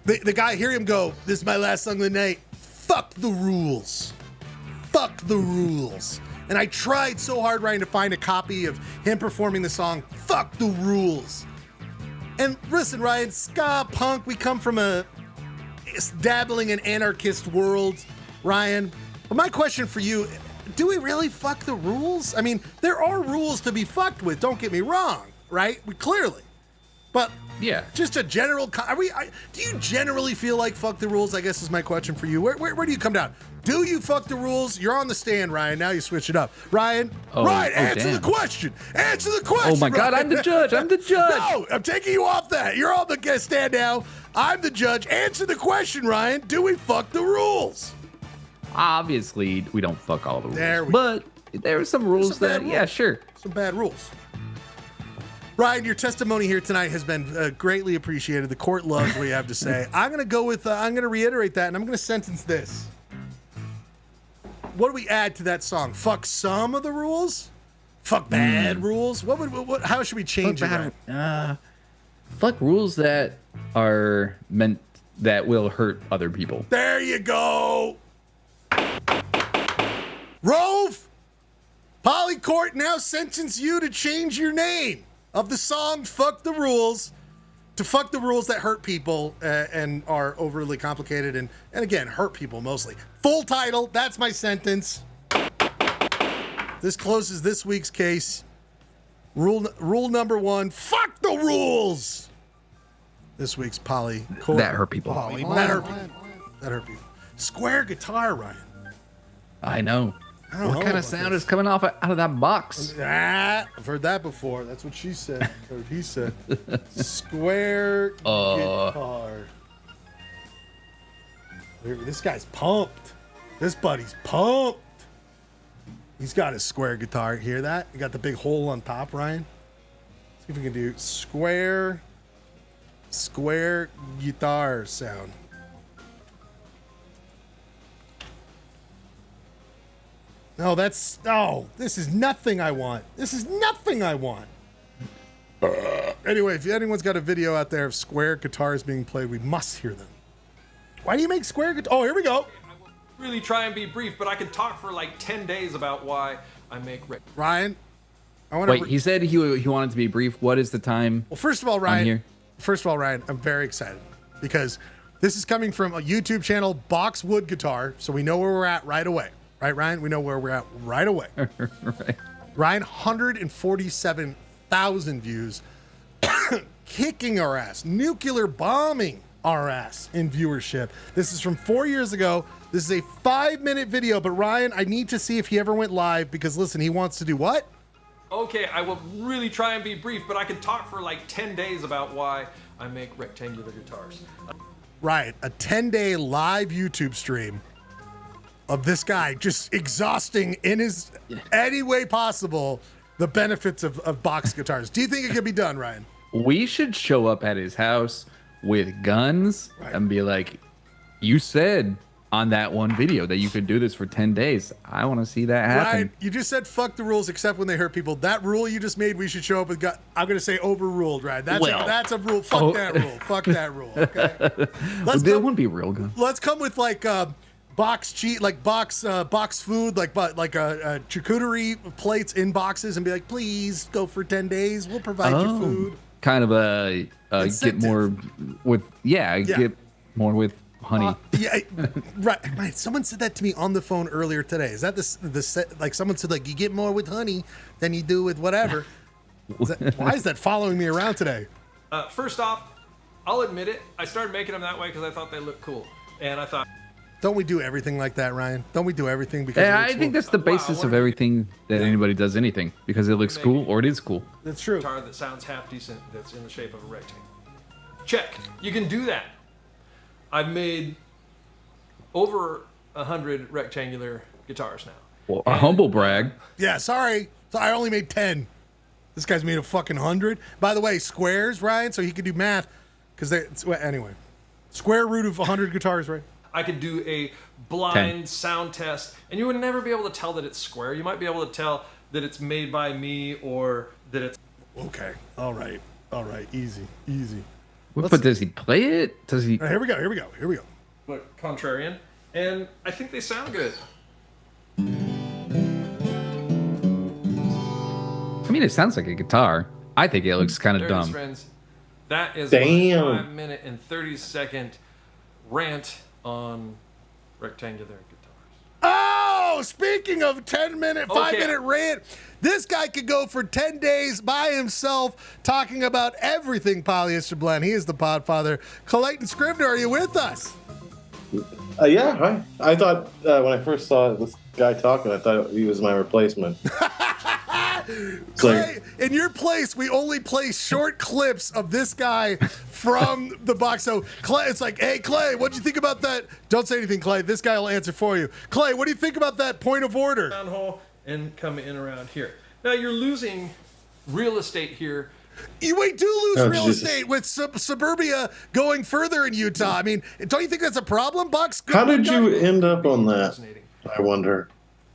The guy, hear him go, this is my last song of the night. Fuck the rules. Fuck the rules. And I tried so hard, Ryan, to find a copy of him performing the song, Fuck the Rules. And listen, Ryan, ska, punk, we come from a dabbling in anarchist world, Ryan. But my question for you, do we really fuck the rules? I mean, there are rules to be fucked with, don't get me wrong, right? Clearly. But Yeah. just a general. Do you generally feel like fuck the rules? I guess is my question for you. Where do you come down? Do you fuck the rules? You're on the stand, Ryan. Now you switch it up, Ryan. Ryan, answer the question. Answer the question. Oh my God, Ryan. I'm the judge. I'm the judge. No, I'm taking you off that. You're on the stand now. I'm the judge. Answer the question, Ryan. Do we fuck the rules? Obviously, we don't fuck all the rules. There we but there are some rules some bad that, yeah, rules. sure. Some bad rules. Ryan, your testimony here tonight has been greatly appreciated. The court loves what you have to say. I'm going to go with, I'm going to reiterate that, and I'm going to sentence this. What do we add to that song? Fuck some of the rules? Fuck bad rules? How should we change it? Ryan? Fuck rules that are meant that will hurt other people. There you go. Rove, Polycourt now sentence you to change your name of the song Fuck the Rules to Fuck the Rules that hurt people and are overly complicated and again, hurt people mostly. Full title, that's my sentence. This closes this week's case. Rule number 1, fuck the rules. This week's Polycourt. That hurt people. That hurt people. Square guitar, Ryan. I know. What kind of sound is coming out of that box? I've heard that before. That's what she said. Or he said. Square guitar. This guy's pumped. This buddy's pumped. He's got his square guitar. Hear that? You got the big hole on top, Ryan. See if we can do square guitar sound. No, this is nothing I want. This is nothing I want. Anyway, if anyone's got a video out there of square guitars being played, we must hear them. Why do you make square guitar? Oh, here we go. I will really try and be brief, but I could talk for like 10 days about why I make Ryan, I want to. Wait, he said he wanted to be brief. What is the time? Well, first of all, Ryan. Here? First of all, Ryan, I'm very excited because this is coming from a YouTube channel, Boxwood Guitar, so we know where we're at right away. Right, Ryan? We know where we're at right away. Right. Ryan, 147,000 views, kicking our ass, nuclear bombing our ass in viewership. This is from 4 years ago. This is a 5-minute video, but Ryan, I need to see if he ever went live because listen, he wants to do what? Okay, I will really try and be brief, but I could talk for like 10 days about why I make rectangular guitars. Right, a 10-day live YouTube stream of this guy just exhausting in his any way possible the benefits of box guitars. Do you think it could be done, Ryan? We should show up at his house with guns and be like, you said on that one video that you could do this for 10 days. I want to see that happen. Ryan, you just said fuck the rules except when they hurt people. That rule you just made, we should show up with guns. I'm going to say overruled, Ryan. That's a rule. Fuck that rule. Fuck that rule. Okay. There wouldn't be real guns. Let's come with like box food, like charcuterie plates in boxes and be like, please go for 10 days. We'll provide you food. Kind of a get more with get more with honey. Right. Someone said that to me on the phone earlier today. Is that like someone said like you get more with honey than you do with whatever? Why is that following me around today? First off, I'll admit it. I started making them that way because I thought they looked cool, and I thought. Don't we do everything like that, Ryan? Don't we do everything because? Yeah, I think that's the basis of everything that anybody does anything because it looks cool or it is cool. That's true. Guitar that sounds half decent that's in the shape of a rectangle. Check. You can do that. I've made over 100 rectangular guitars now. Well, a humble brag. Yeah, sorry. I only made 10. This guy's made a fucking 100. By the way, squares, Ryan, so he can do math. Anyway, square root of 100 guitars, right? I could do a blind sound test, and you would never be able to tell that it's square. You might be able to tell that it's made by me or that it's... Okay. All right. Easy. But does he play it? Does he? Here we go. Look, contrarian. And I think they sound good. I mean, it sounds like a guitar. I think it looks kind of There it is, dumb. friends. That is my 5-minute and 30-second rant on rectangular guitars. Oh, speaking of 5-minute rant, This guy could go for 10 days by himself talking about everything Polyester Blend. He is the Podfather. Clayton Scrivener, are you with us? Yeah, hi. I thought when I first saw this guy talking, I thought he was my replacement. Clay, in your place, we only play short clips of this guy from the box. So Clay, it's like, hey, Clay, what'd you think about that? Don't say anything, Clay. This guy will answer for you. Clay, what do you think about that point of order? Downhole and come in around here. Now you're losing real estate here. You do lose real estate with suburbia going further in Utah. I mean, don't you think that's a problem, Bucks? How did you end up on that? I wonder.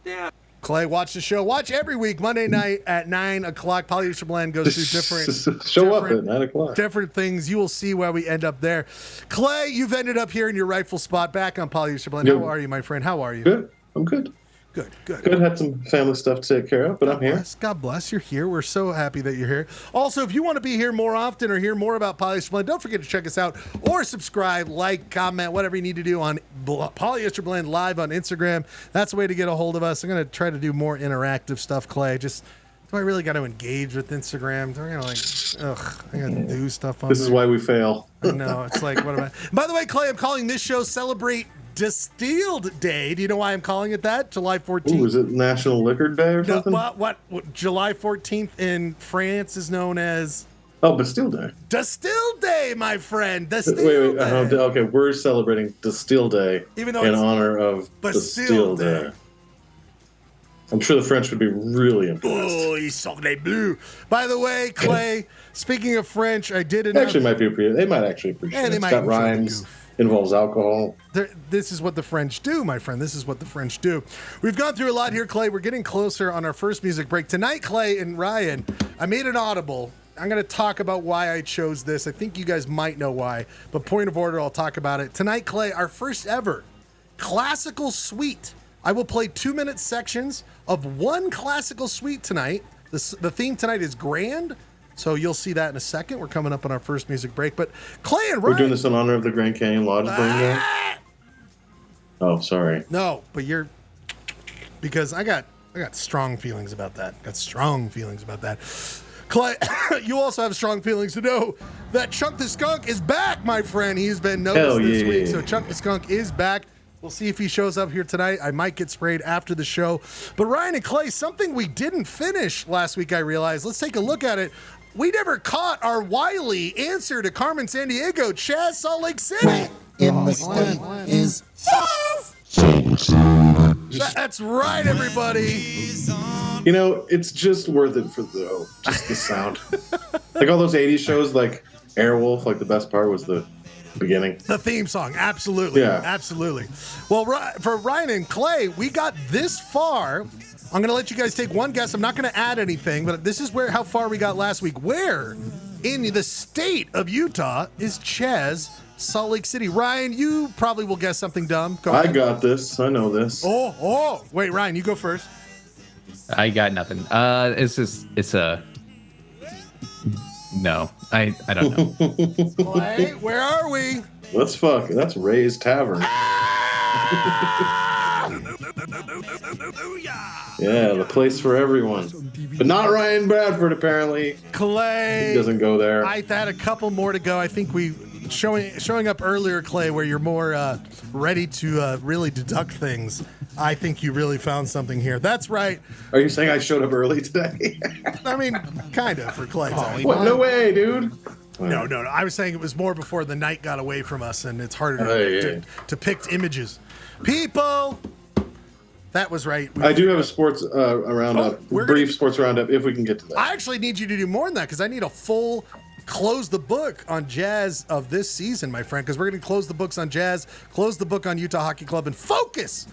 Yeah. Clay, watch the show. Watch every week, Monday night at 9 o'clock. Polyester Blend goes through Show up at 9 o'clock. Different things. You will see where we end up there. Clay, you've ended up here in your rightful spot back on Polyester Blend. How are you, my friend? How are you? Good. I'm good. Good. Had some family stuff to take care of, but I'm here. God bless. You're here. We're so happy that you're here. Also, if you want to be here more often or hear more about Polyester Blend, don't forget to check us out or subscribe, like, comment, whatever you need to do on Polyester Blend Live on Instagram. That's the way to get a hold of us. I'm going to try to do more interactive stuff, Clay. Do I really got to engage with Instagram? Do I got to do stuff on This is why we fail. I know. It's like, what am I? By the way, Clay, I'm calling this show Celebrate Distilled Day. Do you know why I'm calling it that? July 14th. Ooh, is it National Liquor Day or something? What? July 14th in France is known as... Oh, Bastille Day. Distilled Day, my friend. Wait. Day. Okay, we're celebrating Distille Day in honor of Bastille Day. I'm sure the French would be really impressed. Oh, ils sont les bleus. By the way, Clay, speaking of French, I did it. They might actually appreciate it. It's got rhymes. Involves alcohol. This is what the French do, my friend. This is what the French do. We've gone through a lot here, Clay. We're getting closer on our first music break. Tonight, Clay and Ryan, I made an audible. I'm going to talk about why I chose this. I think you guys might know why, but point of order, I'll talk about it. Tonight, Clay, our first ever classical suite. I will play 2-minute sections of one classical suite tonight. The theme tonight is grand. So you'll see that in a second. We're coming up on our first music break. But Clay and Ryan... We're doing this in honor of the Grand Canyon Lodge burning down? Oh, sorry. No, but you're... Because I got strong feelings about that. Clay, you also have strong feelings to know that Chunk the Skunk is back, my friend. He's been noticed this week. So Chunk the Skunk is back. We'll see if he shows up here tonight. I might get sprayed after the show. But Ryan and Clay, something we didn't finish last week, I realized. Let's take a look at it. We never caught our wily answer to Carmen Sandiego, Chaz, Salt Lake City. In the state is That's right, everybody. You know, it's just worth it for just the sound. Like all those 80s shows, like Airwolf, like the best part was the beginning. The theme song, absolutely. Yeah. Absolutely. Well, for Ryan and Clay, we got this far. I'm going to let you guys take one guess. I'm not going to add anything, but this is how far we got last week. Where in the state of Utah is Chaz, Salt Lake City? Ryan, you probably will guess something dumb. Go ahead. I got this. I know this. Oh. Wait, Ryan, you go first. I got nothing. No, I don't know. Clay, where are we? That's Ray's Tavern. Yeah, the place for everyone. But not Ryan Bradford, apparently. Clay. He doesn't go there. I had a couple more to go. I think we showing up earlier, Clay, where you're more ready to really deduct things. I think you really found something here. That's right. Are you saying I showed up early today? I mean, kind of for Clay. What? No way, dude. No. I was saying it was more before the night got away from us, and it's harder to pick images. People. That was right. I do have a sports roundup, brief sports roundup, if we can get to that. I actually need you to do more than that because I need a full close the book on Jazz of this season, my friend, because we're going to close the books on Jazz, close the book on Utah Hockey Club, and focus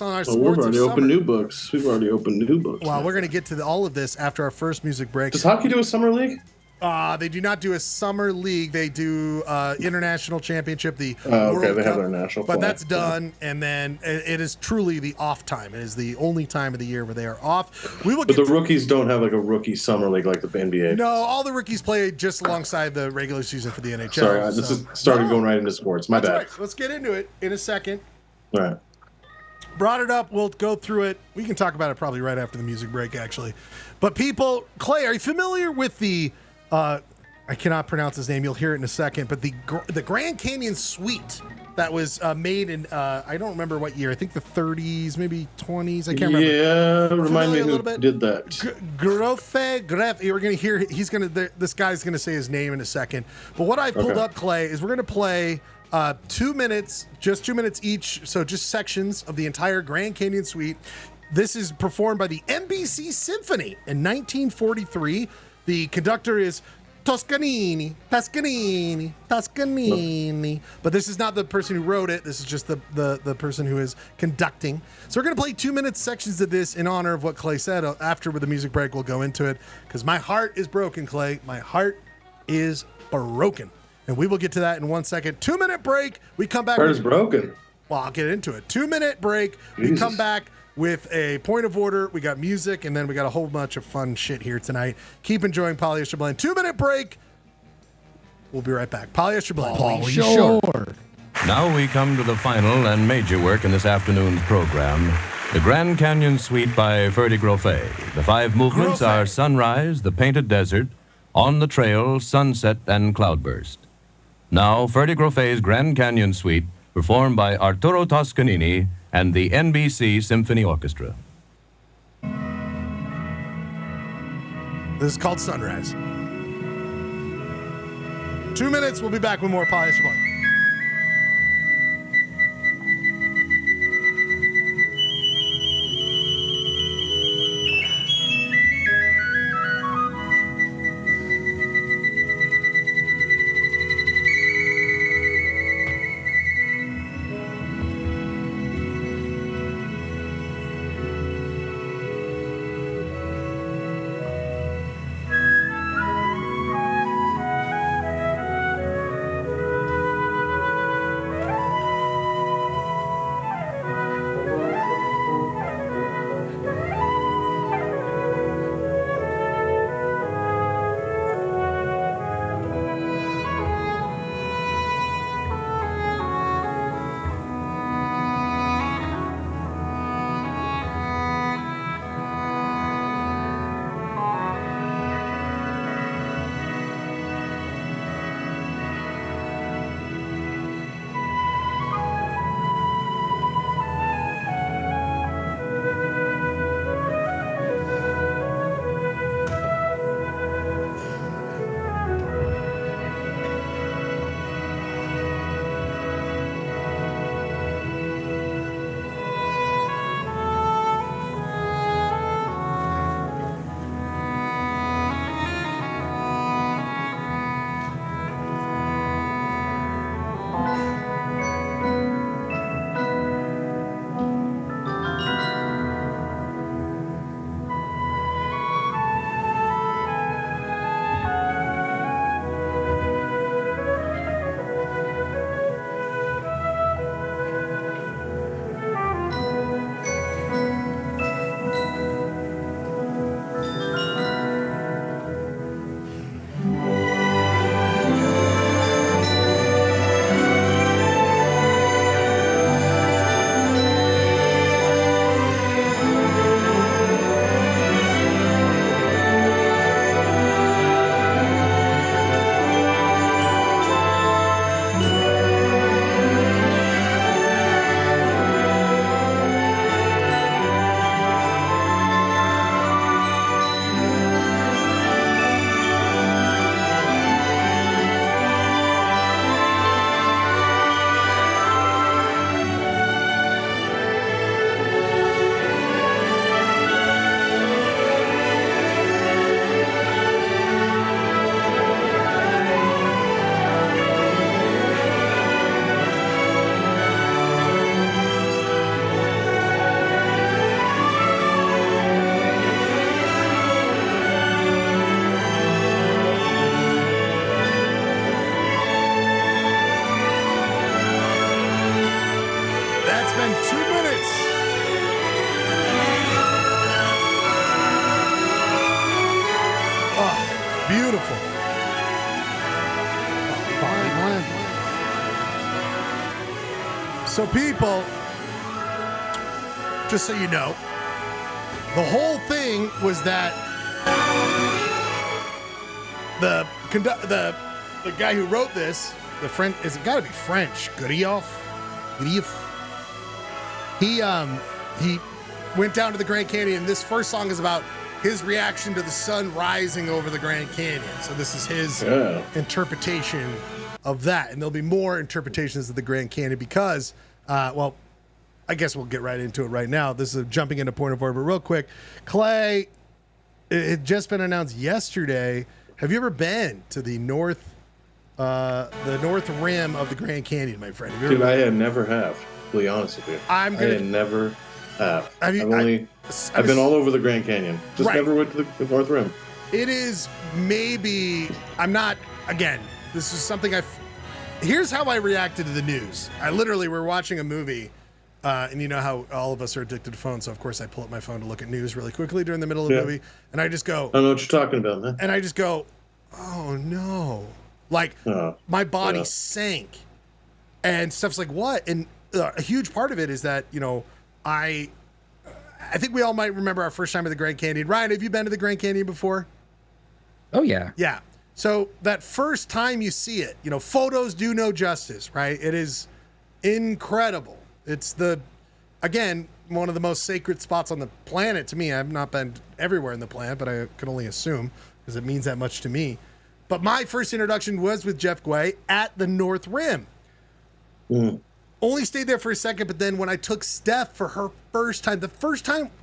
on our sports. We've already opened new books. Well, we're going to get to all of this after our first music break. Does hockey do a summer league? They do not do a summer league. They do international championship. The World World they Cup, have their national. But that's done, and then it is truly the off time. It is the only time of the year where they are off. But the rookies don't have like a rookie summer league like the NBA. No, all the rookies play just alongside the regular season for the NHL. Sorry, this is started going right into sports. My bad. Right. Let's get into it in a second. All right. brought it up. We'll go through it. We can talk about it probably right after the music break, actually. But people, Clay, are you familiar with the, I cannot pronounce his name. You'll hear it in a second. But the Grand Canyon Suite that was made in, I don't remember what year. I think the 30s, maybe 20s. I can't remember. Yeah, remind me who did that. Grofé. You're going to hear, this guy's going to say his name in a second. But what I pulled up, Clay, is we're going to play 2 minutes, just 2 minutes each. So just sections of the entire Grand Canyon Suite. This is performed by the NBC Symphony in 1943. The conductor is Toscanini. But this is not the person who wrote it. This is just the person who is conducting. So we're going to play 2 minute sections of this in honor of what Clay said. After with the music break, we'll go into it because my heart is broken, Clay. My heart is broken. And we will get to that in 1 second. 2 minute break. We come back. Heart is broken. Well, I'll get into it. 2 minute break. Jesus. We come back with a point of order. We got music, and then we got a whole bunch of fun shit here tonight. Keep enjoying Polyester Blend. 2 minute break. We'll be right back. Polyester Blend. Sure. Now we come to the final and major work in this afternoon's program, the Grand Canyon Suite by Ferdy Grofé. The 5 movements are Sunrise, The Painted Desert, On the Trail, Sunset, and Cloudburst. Now, Ferdy Grofé's Grand Canyon Suite, performed by Arturo Toscanini and the NBC Symphony Orchestra. This is called Sunrise. 2 minutes. We'll be back with more Polyester Blend. Beautiful. So people, just so you know. The whole thing was that the guy who wrote this, the French, it's got to be French, Grief. He went down to the Grand Canyon, and this first song is about his reaction to the sun rising over the Grand Canyon. So this is his interpretation of that, and there'll be more interpretations of the Grand Canyon because, well, I guess we'll get right into it right now. This is jumping into point of order, but real quick, Clay, it had just been announced yesterday. Have you ever been to the north rim of the Grand Canyon, my friend? Dude, I never have. To be honest with you, I never have. I've been all over the Grand Canyon, just never went to the North Rim. It is maybe. I'm not. Again, this is something Here's how I reacted to the news. I literally were watching a movie. And you know how all of us are addicted to phones, so of course I pull up my phone to look at news really quickly during the middle of the movie, and I just go, I don't know what you're talking about, man. And I just go, oh no. Like, my body sank. And stuff's like, what? And a huge part of it is that, you know, I think we all might remember our first time at the Grand Canyon. Ryan, have you been to the Grand Canyon before? Oh, yeah. Yeah. So that first time you see it, you know, photos do no justice, right? It is incredible. It's again, one of the most sacred spots on the planet to me. I've not been everywhere in the planet, but I can only assume because it means that much to me. But my first introduction was with Jeff Guay at the North Rim. Only stayed there for a second, but then when I took Steph for her first time,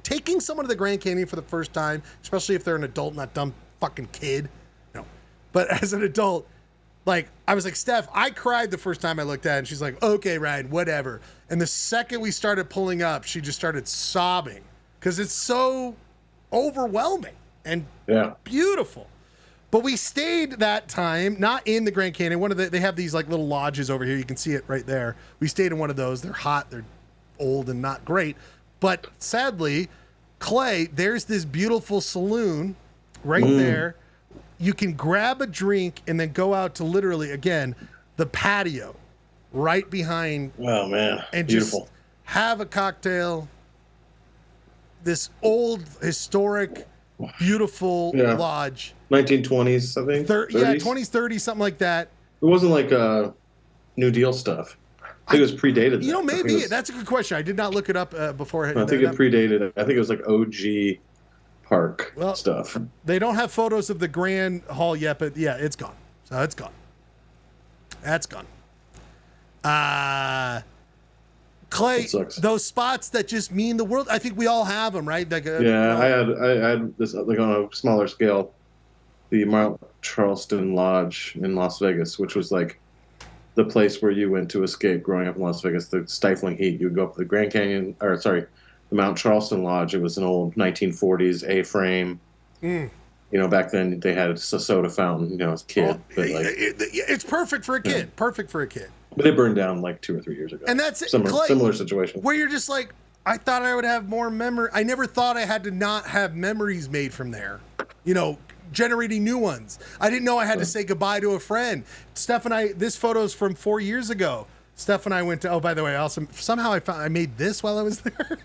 taking someone to the Grand Canyon for the first time, especially if they're an adult, not dumb fucking kid. No. But as an adult, like, I was like, Steph, I cried the first time I looked at it. And she's like, okay, Ryan, whatever. And the second we started pulling up, she just started sobbing because it's so overwhelming and beautiful. But we stayed that time, not in the Grand Canyon. They have these like little lodges over here. You can see it right there. We stayed in one of those. They're hot. They're old and not great. But sadly, Clay, there's this beautiful saloon right there. You can grab a drink and then go out to literally, again, the patio right behind. Oh, man. And beautiful. Just have a cocktail. This old, historic, beautiful lodge. 1920s, I think. 20s, 30s, something like that. It wasn't like New Deal stuff. I think it was predated. You know, maybe. That's a good question. I did not look it up before. I think it predated. I think it was like OG Park stuff. They don't have photos of the Grand Hall yet, but yeah, it's gone. So it's gone. That's gone. Clay, those spots that just mean the world. I think we all have them, right? Like, I had this like on a smaller scale, the Mount Charleston Lodge in Las Vegas, which was like the place where you went to escape growing up in Las Vegas. The stifling heat. You would go up to the Grand Canyon, the Mount Charleston Lodge. It was an old 1940s A-frame. You know, back then they had a soda fountain. You know, as a kid, but like it's perfect for a kid. Perfect for a kid. But it burned down like 2 or 3 years ago. And that's similar situation. Where you're just like, I thought I would have more memory. I never thought I had to not have memories made from there. You know, generating new ones. I didn't know I had to say goodbye to a friend. Steph and I, this photo's from 4 years ago. Steph and I went to, oh, by the way, somehow I made this while I was there.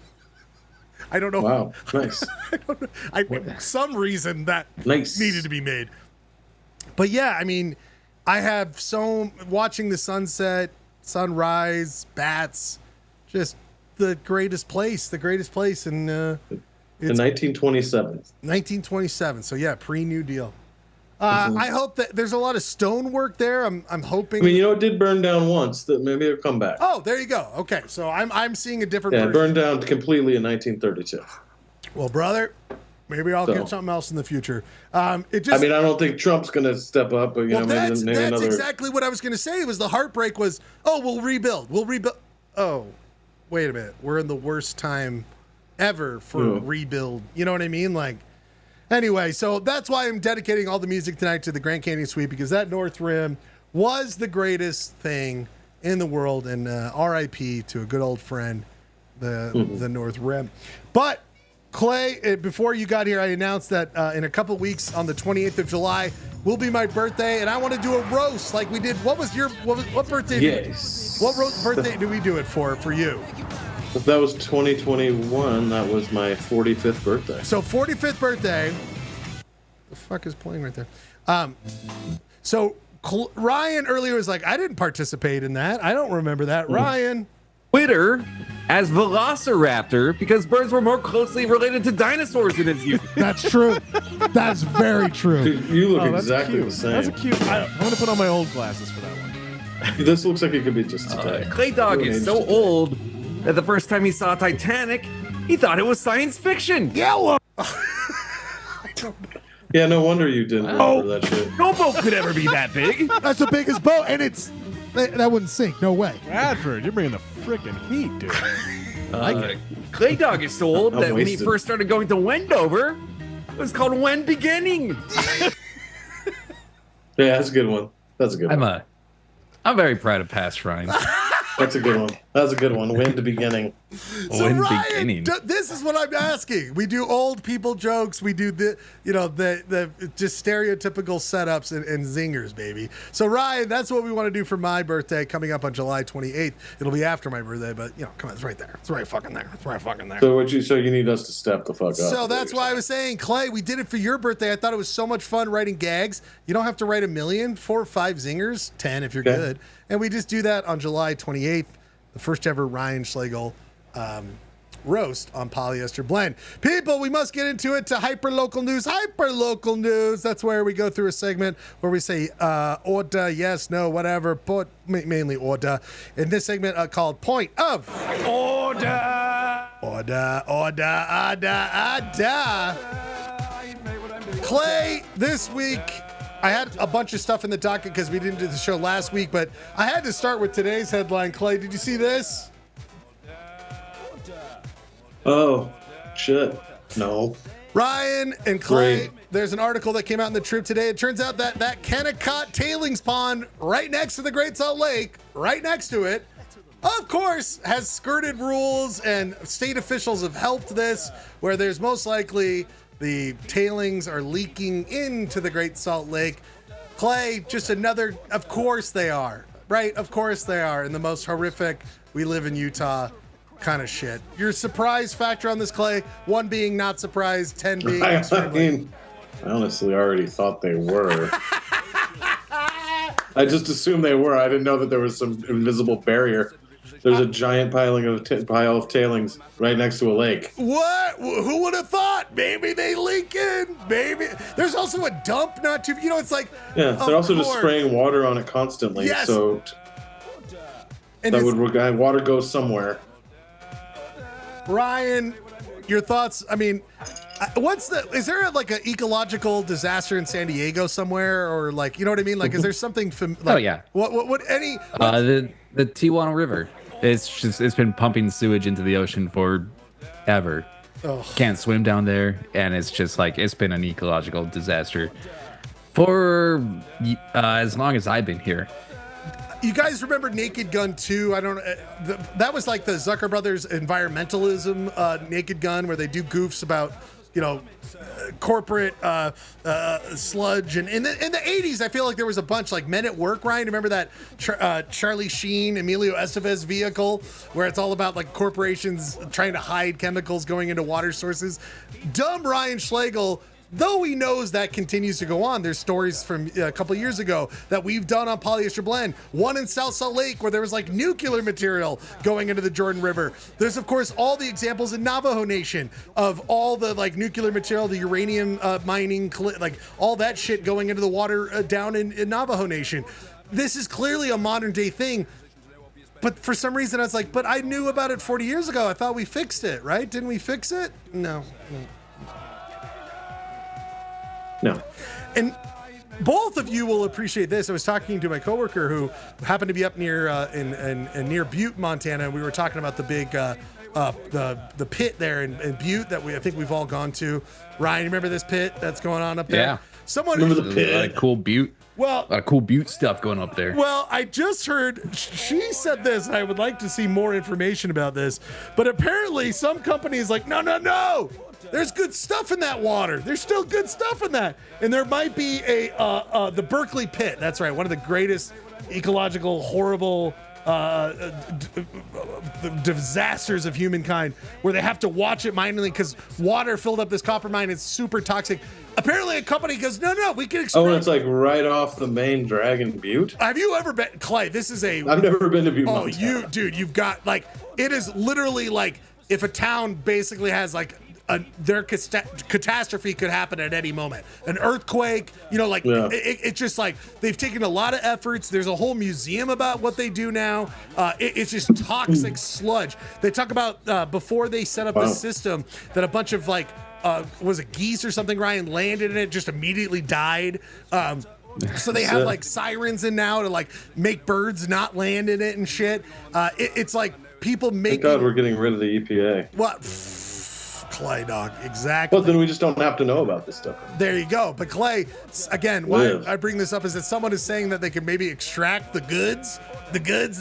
I don't know. Wow, nice. I don't know. Some reason that needed to be made. But yeah, I mean, I have watching the sunset, sunrise, bats, just the greatest place. And the 1927. 1927. So yeah, pre-New Deal. I hope that there's a lot of stonework there. I'm hoping. I mean, you know, it did burn down once. That maybe it'll come back. Oh, there you go. Okay, so I'm seeing a different. Yeah, version. It burned down completely in 1932. Well, brother, maybe I'll get something else in the future. I mean, I don't think Trump's going to step up, but maybe that's another. Exactly what I was going to say. Was the heartbreak was, oh, we'll rebuild. Oh, wait a minute, we're in the worst time ever for rebuild. You know what I mean? Like. Anyway, so that's why I'm dedicating all the music tonight to the Grand Canyon Suite, because that North Rim was the greatest thing in the world, and RIP to a good old friend, the North Rim. But Clay, before you got here, I announced that in a couple weeks on the 28th of July will be my birthday, and I want to do a roast like we did. What birthday? Yes. What birthday do we do it for you? If that was 2021, that was my 45th birthday. So 45th birthday. The fuck is playing right there? So Ryan earlier was like, I didn't participate in that. I don't remember that. Ryan. Twitter as Velociraptor because birds were more closely related to dinosaurs in its youth. That's true. That's very true. You look exactly the same. That's a cute. I'm going to put on my old glasses for that one. This looks like it could be just today. Clay Dog is so old that the first time he saw Titanic, he thought it was science fiction. Yellow. Yeah, no wonder you didn't remember that shit. No boat could ever be that big. That's the biggest boat, and that wouldn't sink. No way. Bradford, you're bringing the freaking heat, dude. Clay Dog is so old that when he wasted. first started going to Wendover, it was called When Beginning. Yeah, that's a good one. That's a good one. I'm very proud of past Ryan. That's a good one. That's a good one. Win the beginning. So When Ryan, beginning. this is what I'm asking. We do old people jokes. We do the just stereotypical setups and zingers, baby. So Ryan, that's what we want to do for my birthday coming up on July 28th. It'll be after my birthday, but come on, it's right there. It's right fucking there. It's right fucking there. So you need us to step the fuck up. So that's why I was saying, Clay, we did it for your birthday. I thought it was so much fun writing gags. You don't have to write 1,000,000, 4 or 5 zingers, 10 if you're good. And we just do that on July 28th, the first ever Ryan Schlegel roast on Polyester Blend. People, we must get into it to hyperlocal news. Hyperlocal news. That's where we go through a segment where we say Ordah, yes, no, whatever, but mainly Ordah. In this segment called Point of Ordah. Ordah, Ordah, Ordah, Ordah. Clay, this week, I had a bunch of stuff in the docket because we didn't do the show last week, but I had to start with today's headline. Clay, did you see this? Oh, shit. No. Ryan and Clay, Great. There's an article that came out in the Trib today. It turns out that Kennecott tailings pond right next to the Great Salt Lake, right next to it, of course, has skirted rules, and state officials have helped this, where there's most likely the tailings are leaking into the Great Salt Lake. Clay, just another, of course they are, right? Of course they are. And the most horrific, we live in Utah kind of shit. Your surprise factor on this, Clay? 1 being not surprised, 10 being extremely. I honestly already thought they were. I just assumed they were. I didn't know that there was some invisible barrier. There's a giant pile of tailings right next to a lake. What? Who would have thought? Maybe they leak in. Maybe. There's also a dump not too. It's like. Yeah, they're also just spraying water on it constantly. Yes. So And that would water goes somewhere. Ryan, your thoughts? I mean, is there like an ecological disaster in San Diego somewhere, or like, you know what I mean? Like, is there something? Oh yeah. What any? The Tijuana River. It's been pumping sewage into the ocean forever. Ugh. Can't swim down there, and it's just like it's been an ecological disaster for as long as I've been here. You guys remember Naked Gun 2? I don't know. That was like the Zucker Brothers environmentalism Naked Gun, where they do goofs about, corporate sludge. And in the 80s, I feel like there was a bunch like Men at Work, Ryan. Remember that Charlie Sheen, Emilio Estevez vehicle, where it's all about like corporations trying to hide chemicals going into water sources? Dumb Ryan Schlegel, though he knows that continues to go on. There's stories from a couple of years ago that we've done on Polyester Blend. One in South Salt Lake where there was like nuclear material going into the Jordan River. There's of course all the examples in Navajo Nation of all the like nuclear material, the uranium mining, like all that shit going into the water down in Navajo Nation. This is clearly a modern day thing. But for some reason I was like, but I knew about it 40 years ago. I thought we fixed it, right? Didn't we fix it? No. And both of you will appreciate this. I was talking to my coworker who happened to be up near in near Butte, Montana, and we were talking about the big the pit there in Butte that I think we've all gone to. Ryan, you remember this pit that's going on up there? Yeah. Someone remember the pit? A lot of cool Butte. Well, a lot of cool Butte stuff going up there. Well, I just heard she said this, and I would like to see more information about this. But apparently, some companies like no. There's good stuff in that water. There's still good stuff in that. And there might be the Berkeley pit. That's right. One of the greatest ecological, horrible the disasters of humankind, where they have to watch it miningly because water filled up this copper mine. It's super toxic. Apparently, a company goes, no, we can extract. Oh, it's like right off the main Dragon Butte. Have you ever been, Clay? This is a. I've never been to Butte. Oh, Montana. you've got like, it is literally like if a town basically has like their catastrophe could happen at any moment. An earthquake, it's just like they've taken a lot of efforts. There's a whole museum about what they do now. It's just toxic sludge. They talk about before they set up this system that a bunch of like, was it geese or something, Ryan, landed in it, just immediately died. So they have like sirens in now to like make birds not land in it and shit. It's like people making. Thank God we're getting rid of the EPA. What? Clay, dog, exactly. Well, then we just don't have to know about this stuff. There you go. But Clay, again, why I bring this up is that someone is saying that they can maybe extract the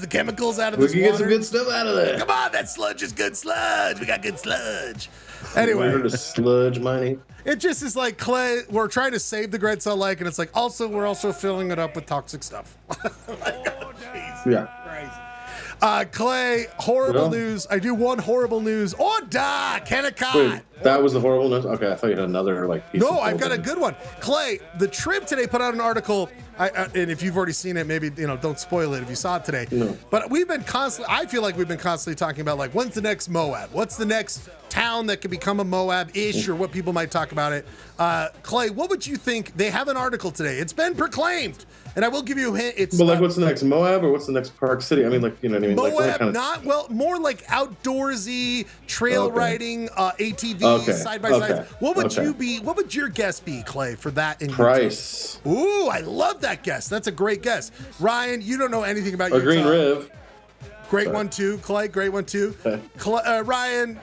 chemicals out of this water. We can get some good stuff out of there. Come on, that sludge is good sludge. We got good sludge. Anyway. We heard of sludge mining. It just is like, Clay, we're trying to save the Great Salt Lake, and it's like, we're also filling it up with toxic stuff. Yeah. Clay, horrible news. I do one horrible news. Ordah, Kennecott. Wait, that was the horrible news? Okay, I thought you had another piece No, I've got a good one. Clay, the Trib today put out an article, and if you've already seen it, maybe don't spoil it if you saw it today. No. But I feel like we've been constantly talking about like, when's the next Moab? What's the next town that could become a Moab-ish, or what people might talk about it? Clay, what would you think? They have an article today. It's been proclaimed. And I will give you a hint. It's what's the next Moab, or what's the next Park City? I mean, you know what I mean? Moab, more like outdoorsy trail riding, ATVs, side by side. What would your guess be, Clay, for that in Price? Ooh, I love that guess. That's a great guess. Ryan, you don't know anything about Utah. Green Riv. Great one too, Clay. Great one too. Ryan,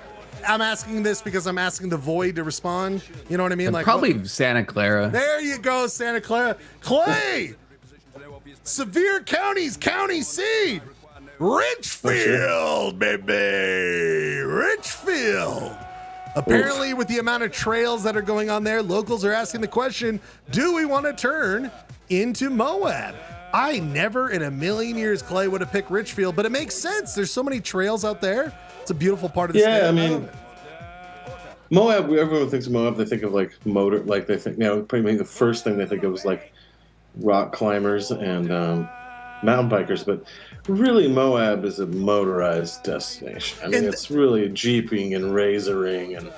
I'm asking this because I'm asking the void to respond. You know what I mean? Like probably Santa Clara. There you go, Santa Clara. Clay. Sevier County's county seat. Richfield, baby. Richfield. Apparently, with the amount of trails that are going on there, locals are asking the question, do we want to turn into Moab? I never in a million years, Clay, would have picked Richfield, but it makes sense. There's so many trails out there. It's a beautiful part of the state. Yeah, I mean, Moab, everyone thinks of Moab, they think of like motor, like they think, probably the first thing they think of is like rock climbers and mountain bikers, but really Moab is a motorized destination. I mean, it's really jeeping and razoring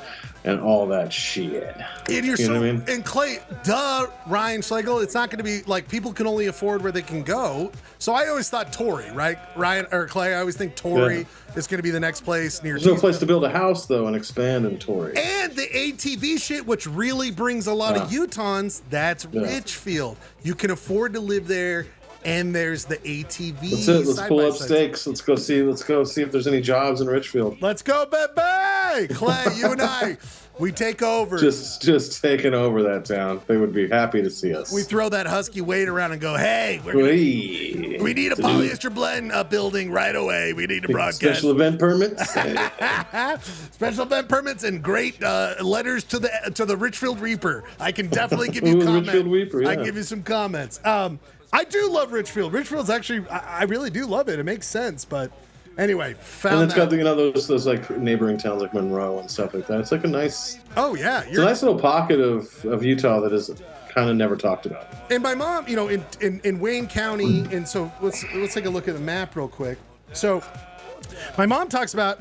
and all that shit. And you know what I mean? And Clay, Ryan Schlegel, it's not going to be like people can only afford where they can go. So I always thought Torrey, right? Ryan or Clay, I always think Torrey is going to be the next place near. There's no place to build a house though and expand in Torrey. And the ATV shit, which really brings a lot of Utahns, that's Richfield. You can afford to live there. And there's the ATV. That's it. Let's pull up stakes. Let's go see if there's any jobs in Richfield. Let's go, baby! Clay, you and I, we take over. Just taking over that town. They would be happy to see us. We throw that husky weight around and go, hey, we need a polyester blend building right away. We need to broadcast. Special event permits. Special event permits and great letters to the Richfield Reaper. I can definitely give you comments. Richfield Reaper, yeah. I can give you some comments. I do love Richfield. Richfield's actually, I really do love it. It makes sense, but anyway, and it's got those like neighboring towns like Monroe and stuff like that. It's like a nice. Oh yeah, it's a nice little pocket of Utah that is kind of never talked about. And my mom, in Wayne County, and so let's take a look at the map real quick. So my mom talks about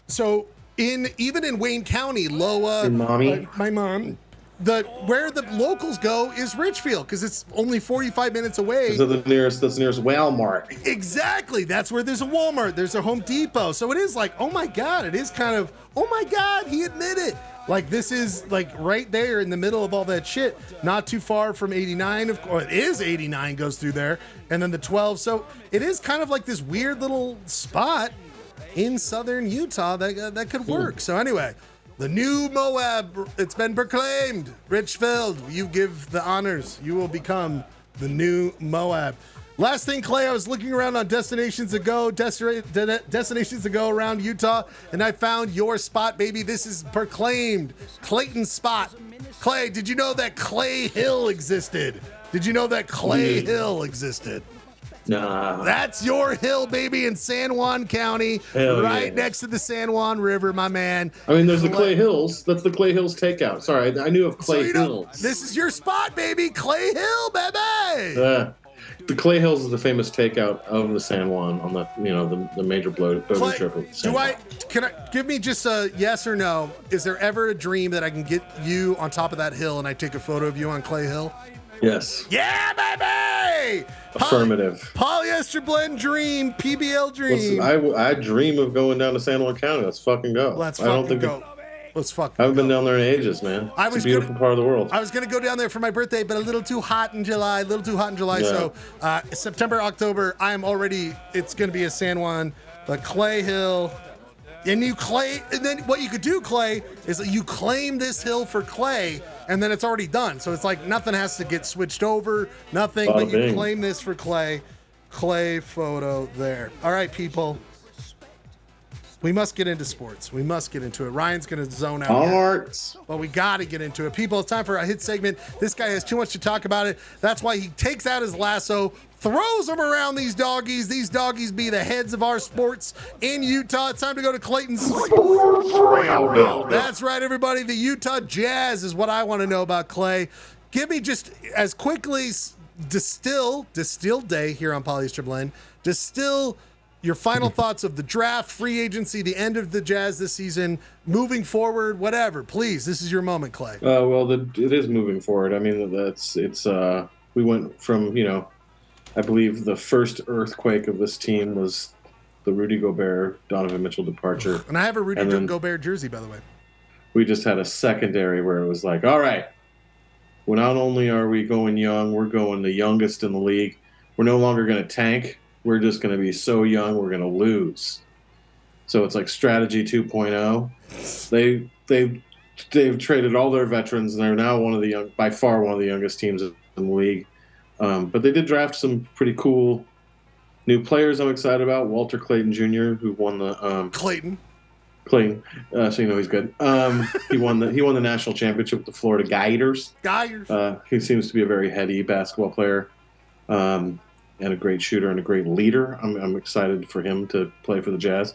so even in Wayne County, Loa, my mom. Where the locals go is Richfield because it's only 45 minutes away. So that's the nearest Walmart. Exactly. That's where there's a Walmart. There's a Home Depot. So it is like, oh my God, it is kind of, oh my God, he admitted. Like this is like right there in the middle of all that shit. Not too far from 89. Of course, it is 89 goes through there. And then the 12. So it is kind of like this weird little spot in southern Utah that could work. So anyway. The new Moab, it's been proclaimed. Richfield, you give the honors. You will become the new Moab. Last thing, Clay, I was looking around on destinations to go around Utah, and I found your spot, baby. This is proclaimed. Clayton's spot. Clay, did you know that Clay Hill existed? Nah. That's your hill, baby, in San Juan County, Hell right yeah. next to the San Juan River, my man. I mean, there's the Clay Hills. That's the Clay Hills takeout. Sorry, I knew of Clay Hills. This is your spot, baby. Clay Hill, baby. The Clay Hills is the famous takeout of the San Juan on the major boating trip. Can I give me just a yes or no? Is there ever a dream that I can get you on top of that hill and I take a photo of you on Clay Hill? Yes. Yeah, baby. Affirmative. Polyester blend dream, PBL dream. I dream of going down to San Juan County. Let's fucking go. Let's fucking go. Let's fucking I haven't been down there in ages, man. It's a beautiful part of the world. I was going to go down there for my birthday, but a little too hot in July. Yeah. So September, October, it's going to be a San Juan, the Clay Hill. And then what you could do, Clay, is that you claim this hill for Clay, and then it's already done. So it's like nothing has to get switched over, nothing, but you claim this for Clay. Clay photo there. All right, people. We must get into sports. We must get into it. Ryan's going to zone out. Sports. Well, we got to get into it. People, it's time for a hit segment. This guy has too much to talk about it. That's why he takes out his lasso, throws them around these doggies. These doggies be the heads of our sports in Utah. It's time to go to Clayton's Sports Roundup. That's right, everybody. The Utah Jazz is what I want to know about, Clay. Give me just as quickly distilled day here on Polyester Blend. Distill your final thoughts of the draft, free agency, the end of the Jazz this season, moving forward, whatever. Please, this is your moment, Clay. It is moving forward. I mean, we went from, I believe the first earthquake of this team was the Rudy Gobert, Donovan Mitchell departure. And I have a Rudy Gobert jersey, by the way. We just had a secondary where it was like, all right, well, not only are we going young, we're going the youngest in the league. We're no longer going to tank. We're just going to be so young, we're going to lose. So it's like strategy 2.0. They've traded all their veterans, and they're now by far one of the youngest teams in the league. But they did draft some pretty cool new players I'm excited about. Walter Clayton Jr., who won the Clayton, so you know he's good. He won the national championship with the Florida Gators. He seems to be a very heady basketball player. And a great shooter and a great leader. I'm excited for him to play for the Jazz.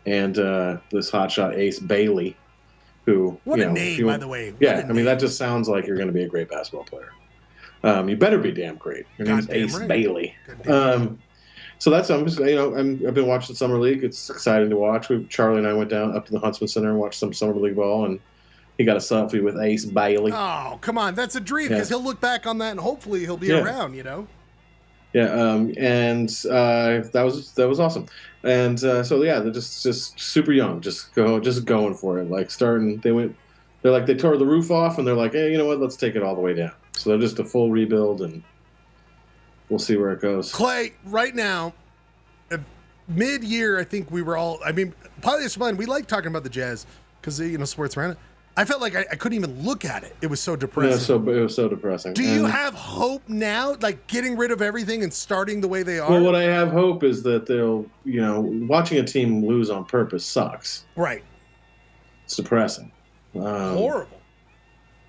And this hotshot Ace Bailey, who what a name, by the way. That just sounds like you're going to be a great basketball player. You better be damn great. Your name's Ace Bailey. So that's I've been watching the summer league. It's exciting to watch. Charlie and I went down up to the Huntsman Center and watched some summer league ball, and he got a selfie with Ace Bailey. Oh, come on, that's a dream because he'll look back on that and hopefully he'll be around. Yeah, and that was awesome. And they're just super young, just going for it. Like they tore the roof off, and they're like, hey, you know what? Let's take it all the way down. So they're just a full rebuild, and we'll see where it goes. Clay, right now, mid-year, I think we were all. I mean, Polyester Blend, we like talking about the Jazz because Sports Roundup. I felt like I couldn't even look at it. It was so depressing. Yeah, it was so depressing. Do you have hope now, like getting rid of everything and starting the way they are? Well, what I have hope is that they'll, watching a team lose on purpose sucks. Right. It's depressing. Horrible.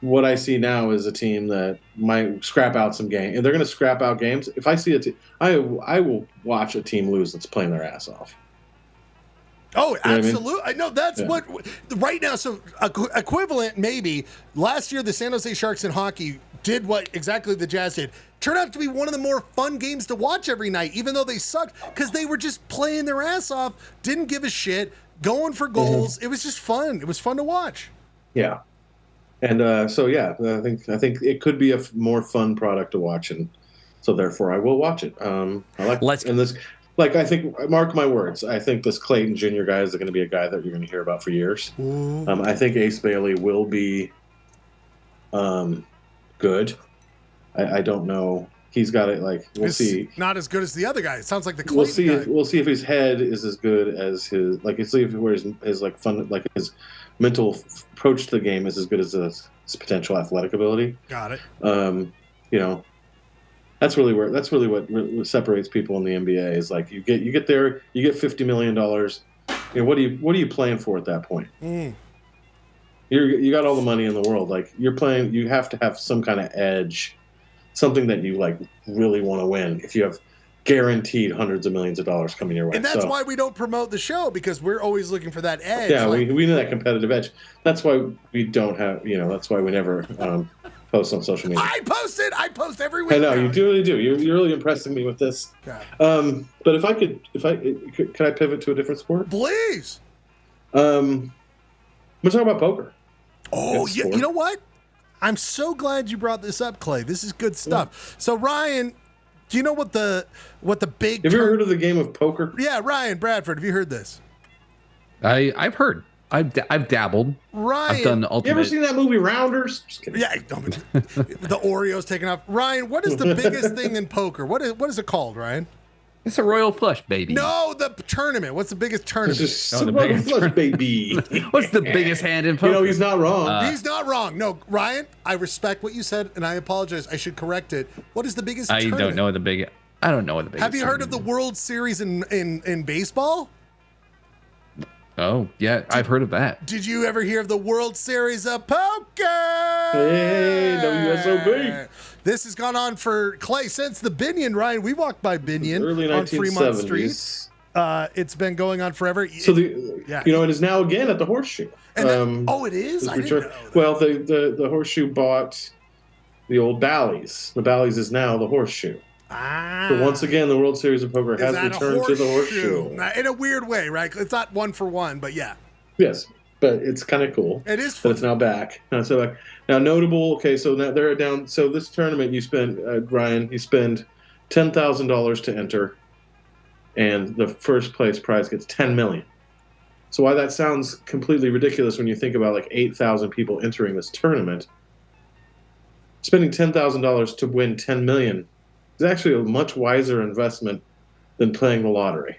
What I see now is a team that might scrap out some games. And they're going to scrap out games. If I see a team, I will watch a team lose that's playing their ass off. Oh, absolutely. I know that's what right now. So equivalent, maybe last year, the San Jose Sharks in hockey did what exactly the Jazz did. Turned out to be one of the more fun games to watch every night, even though they sucked because they were just playing their ass off, didn't give a shit, going for goals. It was just fun. It was fun to watch. Yeah. And I think it could be a more fun product to watch. And so therefore I will watch it. I think, mark my words, I think this Clayton Jr. guy is going to be a guy that you're going to hear about for years. I think Ace Bailey will be good. I don't know. He's got it. We'll see. Not as good as the other guy. It sounds like the Clayton guy. We'll see if his head is as good as his. Let's see if his mental approach to the game is as good as his potential athletic ability. Got it. That's really what separates people in the NBA is like you get there, you get $50 million. What are you playing for at that point? You got all the money in the world. Like you're playing, you have to have some kind of edge, something that you like really want to win. If you have guaranteed hundreds of millions of dollars coming your way. And that's why we don't promote the show, because we're always looking for that edge. Yeah, we need that competitive edge. That's why we don't have, that's why we never post on social media. I post every week. I know, you really do. You're really impressing me with this. God. But can I pivot to a different sport? Please. We're talking about poker. Oh, yeah. You know what? I'm so glad you brought this up, Clay. This is good stuff. Yeah. So, Ryan, do you know what the big... Have you ever heard of the game of poker? Yeah, Ryan Bradford, have you heard this? I've heard. I've dabbled. Ryan, I've done ultimate. You ever seen that movie Rounders? Just kidding. Yeah, the Oreos taking off. Ryan, what is the biggest thing in poker? What is it called, Ryan? It's a royal flush, baby. No, the tournament. What's the biggest tournament? It's just the biggest flush, baby. What's the biggest hand in poker? He's not wrong. He's not wrong. No, Ryan, I respect what you said, and I apologize. I should correct it. What is the biggest tournament? I don't know what the biggest Have you heard of the World Series in baseball? Oh, yeah, I've heard of that. Did you ever hear of the World Series of Poker? Hey, WSOP. This has gone on for, Clay, since the Binion, Ryan. We walked by Binion early on Fremont 1970s. Street. It's been going on forever. So it is now again at the Horseshoe. And it is? I didn't know that. Well, the Horseshoe bought the old Bally's. The Bally's is now the Horseshoe. So once again, the World Series of Poker has returned to the Horseshoe. In a weird way, right? It's not one for one, but yeah. Yes, but it's kind of cool. It is fun. But it's now back. Now notable, okay, so now they're down. So this tournament, you spend, Ryan, you spend $10,000 to enter, and the first place prize gets $10 million. So why that sounds completely ridiculous when you think about like 8,000 people entering this tournament, spending $10,000 to win $10 million is actually a much wiser investment than playing the lottery.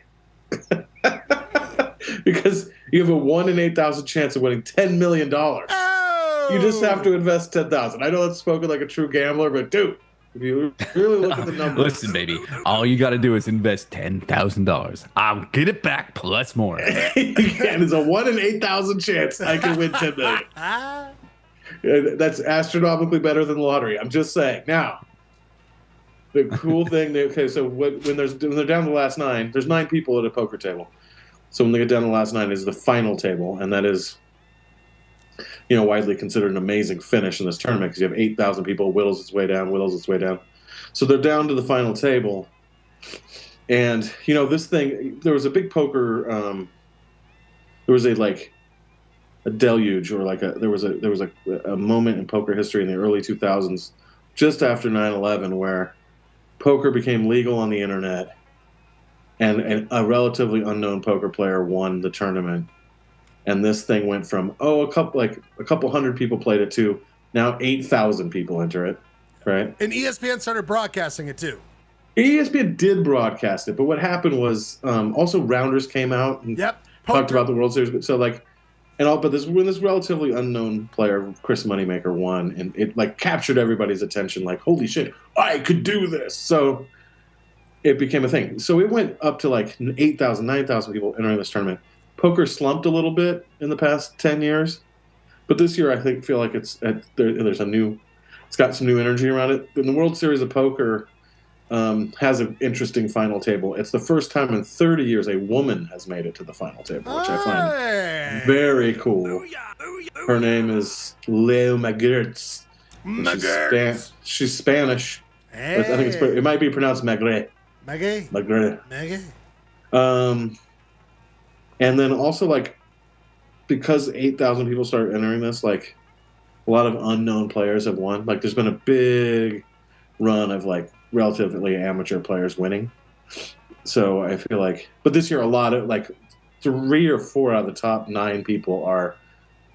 Because you have a 1 in 8,000 chance of winning $10 million. Oh! You just have to invest $10,000. I know that's spoken like a true gambler, but dude, if you really look at the numbers. Listen, baby, all you got to do is invest $10,000. I'll get it back plus more. And it's a 1 in 8,000 chance I can win $10 million. That's astronomically better than the lottery. I'm just saying. Now, the cool thing, so when they're down to the last 9, there's 9 people at a poker table. So when they get down to the last 9 is the final table, and that is, widely considered an amazing finish in this tournament because you have 8,000 people, whittles its way down. So they're down to the final table, and this thing, there was a big poker, there was a deluge, or there was a moment in poker history in the early 2000s, just after 9/11, where poker became legal on the internet, and a relatively unknown poker player won the tournament. And this thing went from a couple hundred people played it to now 8,000 people enter it, right? And ESPN started broadcasting it too. ESPN did broadcast it, but what happened was also Rounders came out and talked about the World Series. But when this relatively unknown player, Chris Moneymaker, won, and it captured everybody's attention. Like, holy shit, I could do this! So it became a thing. So it went up to 8,000, 9,000 people entering this tournament. Poker slumped a little bit in the past 10 years, but this year I feel like it's got some new energy around it. And the World Series of Poker has an interesting final table. It's the first time in 30 years a woman has made it to the final table, which I find very cool. Her name is Leo Magritte. She's Spanish. I think it might be pronounced Magritte. Magritte. And then also because 8,000 people started entering this, a lot of unknown players have won. There's been a big run of relatively amateur players winning. So I feel but this year a lot of 3 or 4 out of the top 9 people are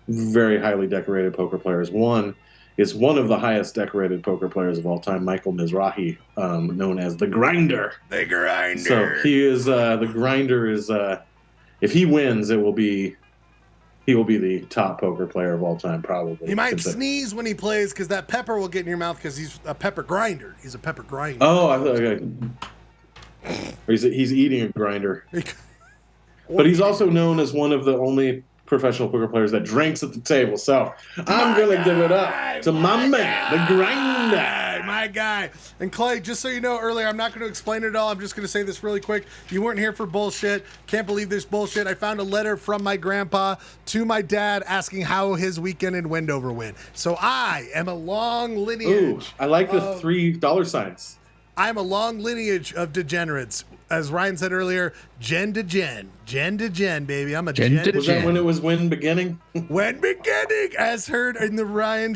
very highly decorated poker players. One is one of the highest decorated poker players of all time, Michael Mizrahi, known as the Grinder. The Grinder. So he is the Grinder is if he wins, he will be the top poker player of all time, probably. He might sneeze when he plays because that pepper will get in your mouth because he's a pepper grinder. He's a pepper grinder. Oh, I thought he's eating a grinder. But he's also known as one of the only professional poker players that drinks at the table. So I'm going to give it up to my man, the Grinder. my guy. And Clay, just so you know, earlier, I'm not going to explain it all. I'm just going to say this really quick. You weren't here for bullshit. Can't believe there's bullshit. I found a letter from my grandpa to my dad asking how his weekend in Wendover went. So I am a long lineage. Ooh, I like the $3 signs. I'm a long lineage of degenerates. As Ryan said earlier, gen to gen, baby. I'm a gen to gen. Was that when it was when beginning? When beginning, as heard in the Ryan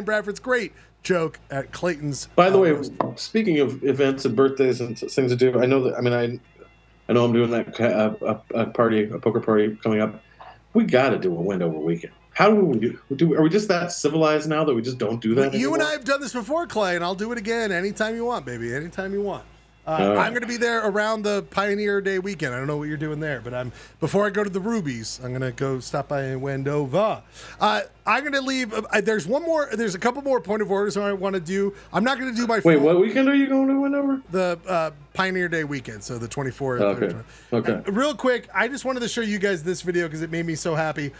Bradford's great joke at Clayton's. By the way, speaking of events and birthdays and things to do, I know that. I mean, I know I'm doing that a poker party coming up. We got to do a Wendover weekend. How do we do? Are we just that civilized now that we just don't do that? You anymore? and I have done this before, Clay, and I'll do it again anytime you want, baby. Anytime you want. Right. I'm going to be there around the Pioneer Day weekend. I don't know what you're doing there, but before I go to the Rubies, I'm going to go stop by Wendover. I'm going to leave. There's a couple more point of orders I want to do. I'm not going to do my. Wait, what weekend are you going to Wendover? The Pioneer Day weekend, so the 24th. Okay. Real quick, I just wanted to show you guys this video because it made me so happy.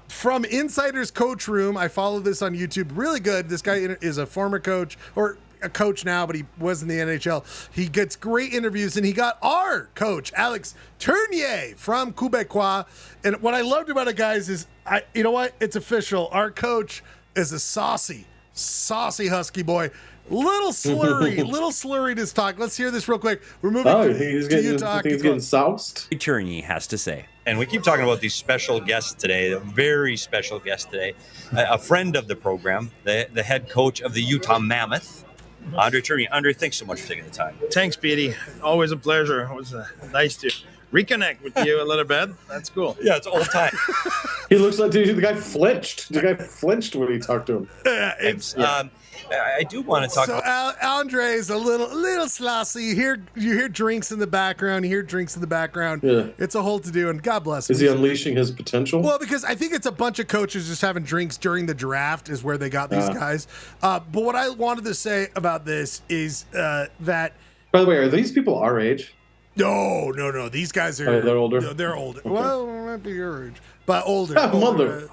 From Insider's Coach Room, I follow this on YouTube. Really good. This guy is a former coach, or a coach now, but he was in the NHL. He gets great interviews, and he got our coach, Alex Tournier from Quebecois. And what I loved about it, guys, is you know what? It's official. Our coach is a saucy husky boy. Little slurry to talk. Let's hear this real quick. We're moving to Utah. He's getting soused. Tournier has to say. And we keep talking about these special guests today, a very special guest today, a friend of the program, the head coach of the Utah Mammoth, Andre Tournier. Andre, thanks so much for taking the time. Thanks, Petey. Always a pleasure. It was nice to reconnect with you a little bit. That's cool. Yeah, it's old time. He looks like the guy flinched. The guy flinched when he talked to him. I do want to talk about. Andre's a little saucy. You hear drinks in the background. Yeah. It's a whole to do, and God bless him. Is he unleashing his potential? Well, because I think it's a bunch of coaches just having drinks during the draft is where they got these guys. But what I wanted to say about this is that. By the way, are these people our age? No. These guys are. They're older. They're older. Okay. Well, might be your age, but older. Mother.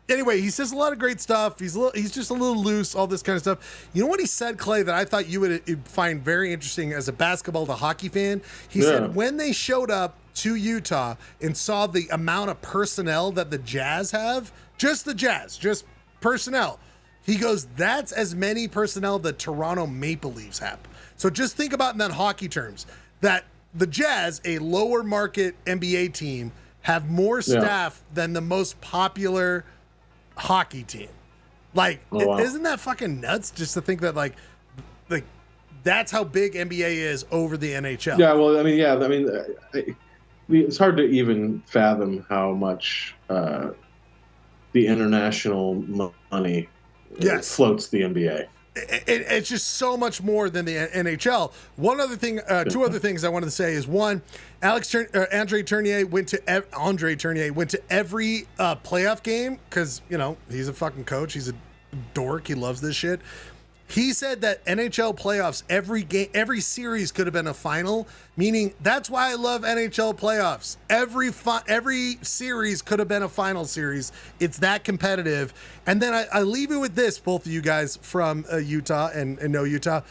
Anyway, he says a lot of great stuff. He's just a little loose, all this kind of stuff. You know what he said, Clay, that I thought you would find very interesting as a basketball to hockey fan? He said when they showed up to Utah and saw the amount of personnel that the Jazz have, just the Jazz, just personnel, he goes, that's as many personnel that Toronto Maple Leafs have. So just think about in that hockey terms, that the Jazz, a lower market NBA team, have more staff than the most popular hockey team. Like, isn't that fucking nuts just to think that like that's how big NBA is over the NHL? Yeah, well, I mean, it's hard to even fathom how much the international money floats the NBA. It's just so much more than the NHL. One other thing, two other things I wanted to say is one, Andre Tournier went to every playoff game because he's a fucking coach. He's a dork. He loves this shit. He said that NHL playoffs, every series could have been a final, meaning that's why I love NHL playoffs. Every series could have been a final series. It's that competitive. And then I leave you with this, both of you guys from Utah and know Utah.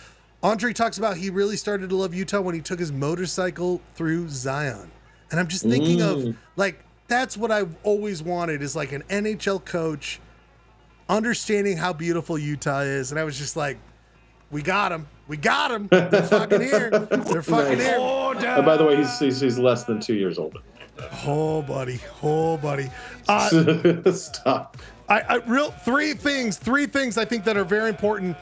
Andre talks about he really started to love Utah when he took his motorcycle through Zion. And I'm just thinking of, like, that's what I've always wanted is like an NHL coach understanding how beautiful Utah is. And I was just like, we got him. They're fucking here. They're fucking here. By the way, he's less than 2 years old. Oh, buddy. Stop. Three things I think that are very important.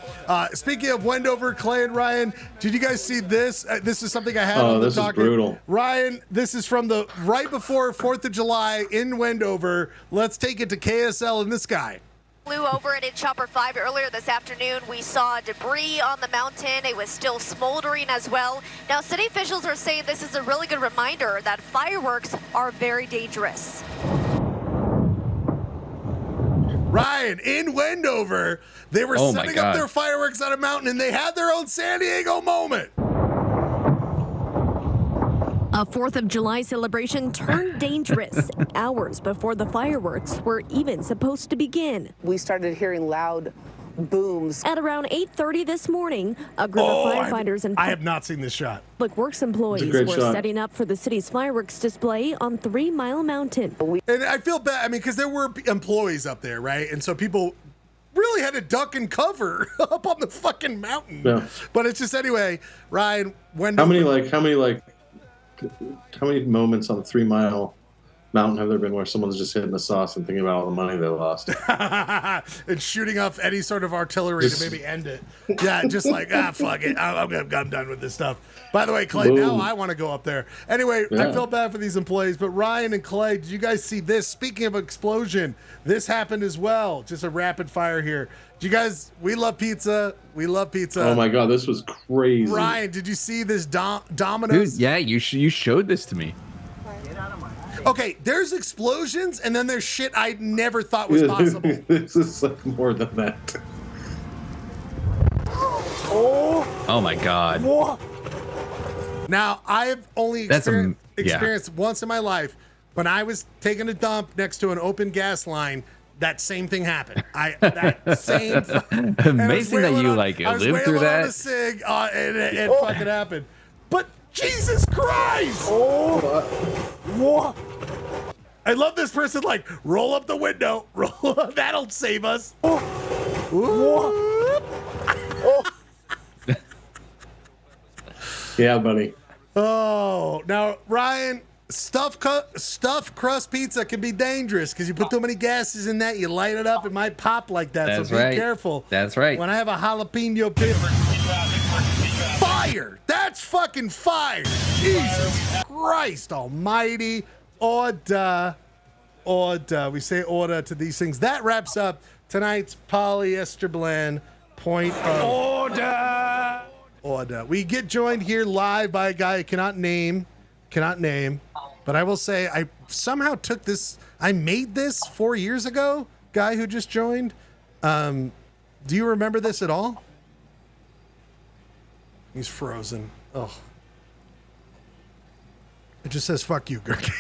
Speaking of Wendover, Clay and Ryan, did you guys see this? This is something I had on the talk. This is brutal. Ryan, this is from the right before 4th of July in Wendover. Let's take it to KSL and this guy. Flew over it in Chopper 5 earlier this afternoon. We saw debris on the mountain. It was still smoldering as well. Now, city officials are saying this is a really good reminder that fireworks are very dangerous. Ryan, in Wendover, they were setting up their fireworks on a mountain and they had their own San Diego moment. A 4th of July celebration turned dangerous hours before the fireworks were even supposed to begin. We started hearing loud booms. At around 8:30 this morning, a group of firefighters and I have not seen this shot. public works employees great were shot. setting up for the city's fireworks display on 3 Mile Mountain. And I feel bad. I mean, because there were employees up there, right? And so people really had to duck and cover up on the fucking mountain. Yeah. But it's just anyway, Ryan. When How many moments on the 3 Mile Mountain have there been where someone's just hitting the sauce and thinking about all the money they lost? and shooting off any sort of artillery Just- to maybe end it. Yeah, just like fuck it. I'm done with this stuff. By the way, Clay, now Boom. I want to go up there. Anyway, I Yeah. feel bad for these employees, but Ryan and Clay, did you guys see this? Speaking of explosion, this happened as well. Just a rapid fire here. Did you guys? We love pizza. We love pizza. Oh my god, this was crazy. Ryan, did you see this Domino's? Dude, yeah, you showed this to me. Okay, there's explosions, and then there's shit I never thought was possible. This is like more than that. Oh my god. Now, I've only That's experienced once in my life when I was taking a dump next to an open gas line. That same thing happened. That same. Amazing that you lived through On a that. cig, and it fucking happened. But Jesus Christ! What? I love this person. Like, roll up the window. Roll. That'll save us. Yeah, buddy. Oh, now Ryan, stuffed crust pizza can be dangerous because you put too many gases in that, you light it up, it might pop like that. That's so be right. careful. That's right. When I have a jalapeno pizza, fire! That's fucking fire! Jesus Christ Almighty! Ordah, Ordah. We say Ordah to these things. That wraps up tonight's Polyester Blend Point of Ordah. Ordah. We get joined here live by a guy I cannot name, but I will say I somehow took this. I made this 4 years ago. Guy who just joined. Do you remember this at all? He's frozen. Oh. It just says "fuck you, Gurky."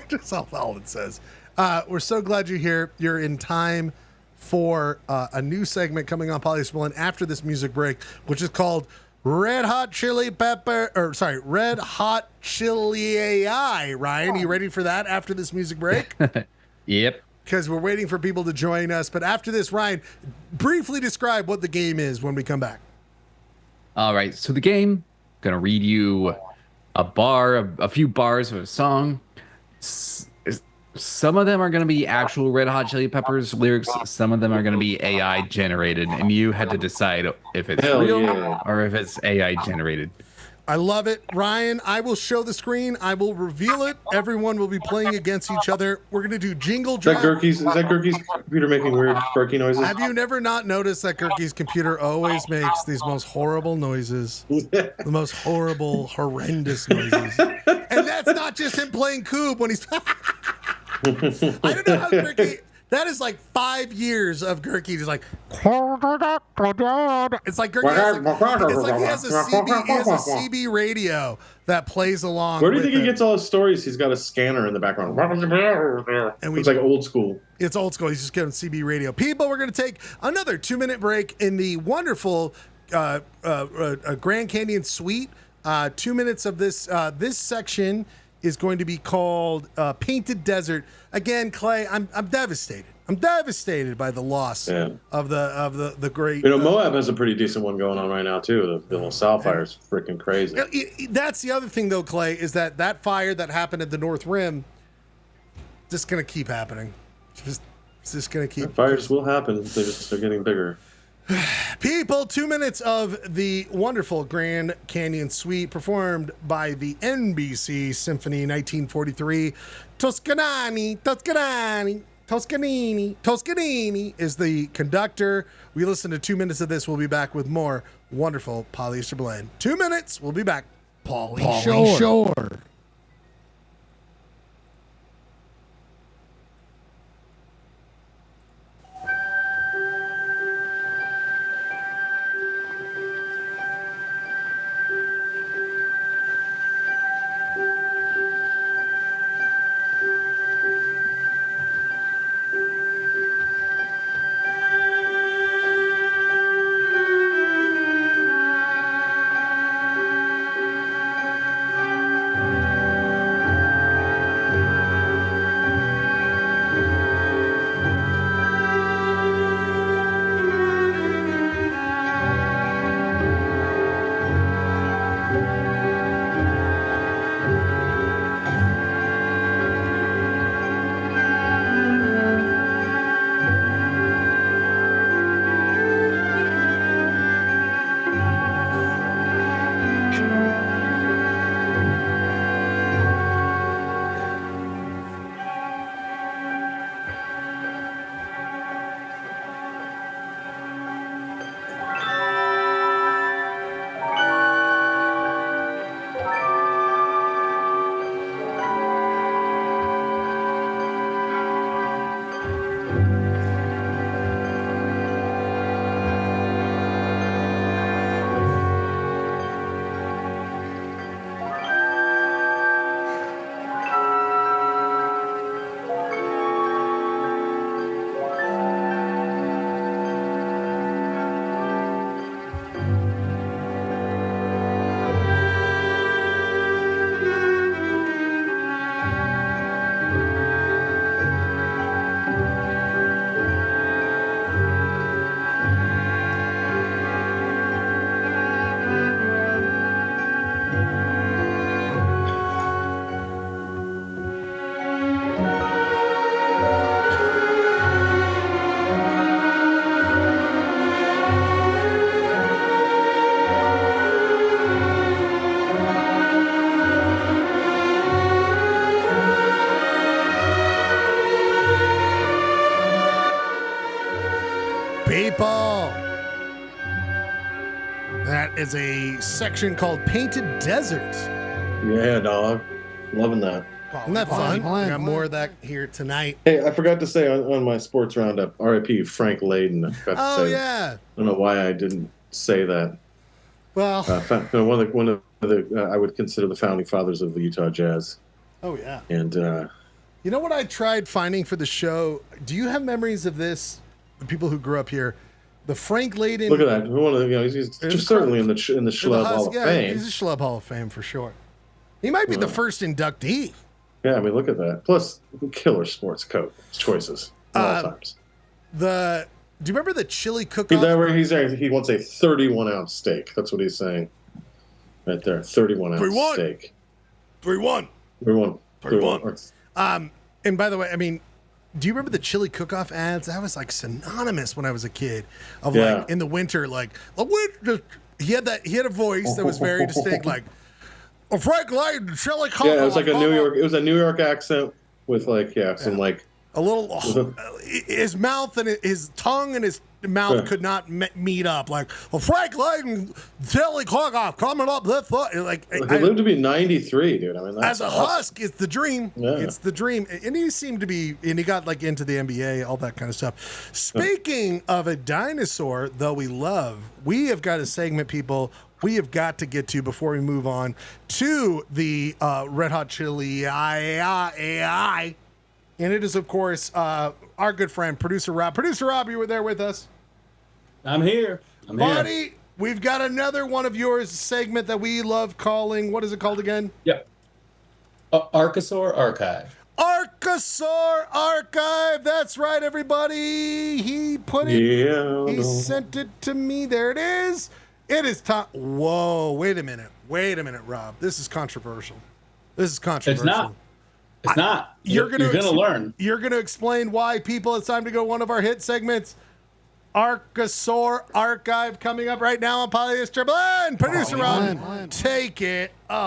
That's all it says. We're so glad you're here. You're in time for a new segment coming on Polyester Blend after this music break, which is called Red Hot ChilAI. Ryan, are you ready for that after this music break? Yep. Because we're waiting for people to join us. But after this, Ryan, briefly describe what the game is when we come back. All right. So the game, gonna read you a few bars of a song. Some of them are going to be actual Red Hot Chili Peppers lyrics. Some of them are going to be AI generated, and you had to decide if it's real or if it's AI generated. I love it. Ryan, I will show the screen. I will reveal it. Everyone will be playing against each other. We're going to do jingle draft. Is that Gurky's computer making weird barky noises? Have you never not noticed that Gurky's computer always makes these most horrible noises? The most horrible, horrendous noises. And that's not just him playing Coob when he's... I don't know how Gurky... That is like 5 years of Gurky just like... It's like Gurky has a CB radio that plays along. Where do you with think he it. gets all his stories? He's got a scanner in the background. And It's like old school. It's old school. He's just getting CB radio. People, we're going to take another 2-minute break in the wonderful Grand Canyon Suite. 2 minutes of this. This section is going to be called Painted Desert. Again, Clay, I'm devastated. I'm devastated by the loss of the great. You know, Moab has a pretty decent one going on right now too. The little Sapphire is freaking crazy. That's the other thing, though, Clay, is that fire that happened at the North Rim just going to keep happening. It's just going to keep. Fires will happen. They're getting bigger. People, 2 minutes of the wonderful Grand Canyon Suite performed by the NBC Symphony 1943. Toscanini is the conductor. We listen to 2 minutes of this. We'll be back with more wonderful Polyester Blend. 2 minutes. We'll be back. Pauly Shore. people. That is a section called Painted Desert. Yeah, dog. Loving that. Isn't that fun? We got more of that here tonight. Hey, I forgot to say on my sports roundup, R.I.P. Frank Layden. I forgot to say. Yeah. I don't know why I didn't say that. Well, one of the I would consider the founding fathers of the Utah Jazz. Oh yeah. And you know what I tried finding for the show? Do you have memories of this? The people who grew up here, the Frank Layden. Look at that. He's just certainly in the Schlub Hall of Fame. He's a Schlub Hall of Fame for sure. He might be the first inductee. Yeah, I mean, look at that. Plus, killer sports coat choices at all times. Do you remember the chili cook-off? He wants a 31-ounce steak. That's what he's saying. Right there, 31-ounce steak. 3-1. 3-1. And by the way, I mean, do you remember the chili cook-off ads? That was like synonymous when I was a kid. Of like in the winter, like he had a voice that was very distinct, like Frank Layden chili cook-off. Yeah, it was like a New York accent with some like a little. His mouth and his tongue and his mouth could not meet up. Like Frank Layden chili cook-off coming up. That he lived to be 93, dude. I mean, that's as a awesome. Husk, it's the dream. Yeah. It's the dream. And he seemed to be, and he got like into the NBA, all that kind of stuff. Speaking of a dinosaur, though we have got a segment, people, we have got to get to before we move on to the Red Hot Chili AI. And it is, of course, our good friend, Producer Rob. Producer Rob, you were there with us. I'm here. Buddy, we've got another one of yours segment that we love calling, what is it called again? Yep. Archosaur Archive. Archosaur Archive. That's right, everybody. He put it. Yeah. He sent it to me. There it is. It is time. Whoa! Wait a minute, Rob. This is controversial. It's not. It's not. You're gonna learn. You're gonna explain why, people. It's time to go one of our hit segments. Archosaur Archive coming up right now on Polyester Blend. Producer Rob, take it away.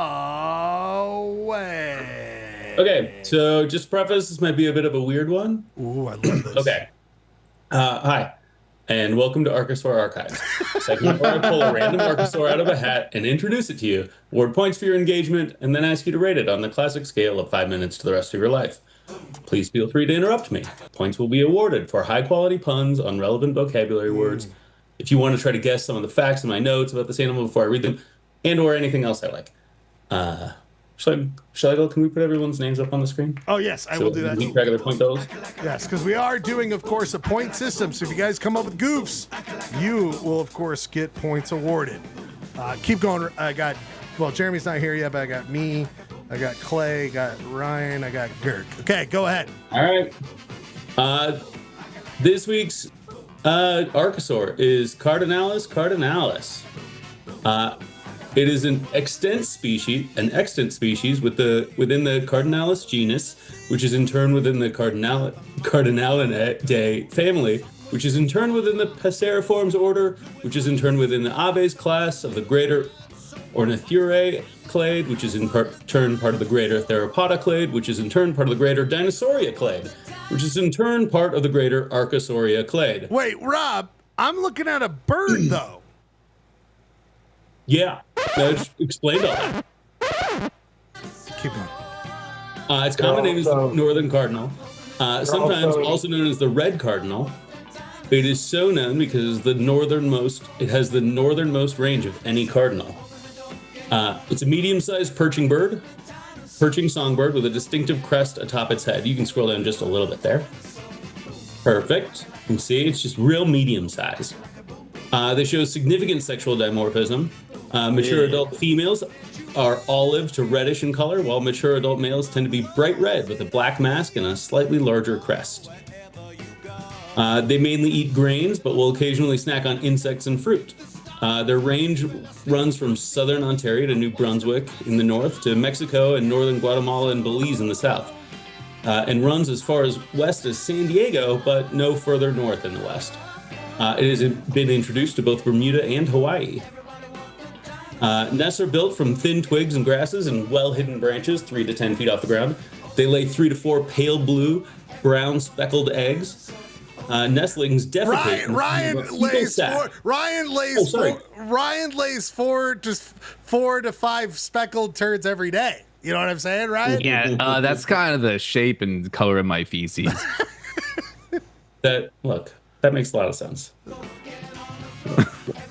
Okay, so just preface, this might be a bit of a weird one. Ooh, I love this. Okay. Hi, and welcome to Archosaur Archives. Segment where I pull a random Archosaur out of a hat and introduce it to you, award points for your engagement, and then ask you to rate it on the classic scale of 5 minutes to the rest of your life. Please feel free to interrupt me. Points will be awarded for high-quality puns on relevant vocabulary words. If you want to try to guess some of the facts in my notes about this animal before I read them, and or anything else I like. Shall I go? Can we put everyone's names up on the screen? Oh, yes, I will do that. Keep track of their point totals? Yes, because we are doing, of course, a point system. So if you guys come up with goofs, you will, of course, get points awarded. Keep going. Jeremy's not here yet, but I got me. I got Clay, I got Ryan, I got Girk. Okay, go ahead. All right. This week's Archosaur is Cardinalis cardinalis. It is an extant species within the Cardinalis genus, which is in turn within the Cardinalidae family, which is in turn within the Passeriformes order, which is in turn within the Aves class of the greater Ornithurae clade, which is in turn part of the greater Theropoda clade, which is in turn part of the greater Dinosauria clade, which is in turn part of the greater Archosauria clade. Wait, Rob, I'm looking at a bird, though. Yeah, I just explained all that. Keep going. Its common name is northern cardinal, sometimes also known as the red cardinal. It is so known because it has the northernmost range of any cardinal. It's a medium-sized perching songbird with a distinctive crest atop its head. You can scroll down just a little bit there. Perfect. You can see it's just real medium-sized. They show significant sexual dimorphism. Mature adult females are olive to reddish in color, while mature adult males tend to be bright red with a black mask and a slightly larger crest. They mainly eat grains, but will occasionally snack on insects and fruit. Their range runs from southern Ontario to New Brunswick in the north to Mexico and northern Guatemala and Belize in the south, and runs as far as west as San Diego, but no further north in the west. It has been introduced to both Bermuda and Hawaii. Nests are built from thin twigs and grasses and well-hidden branches 3 to 10 feet off the ground. They lay 3 to 4 pale blue, brown speckled eggs. nestlings defecate. Ryan lays 4 to 5 speckled turds every day. You know what I'm saying, Ryan? Yeah, that's kind of the shape and color of my feces. That makes a lot of sense.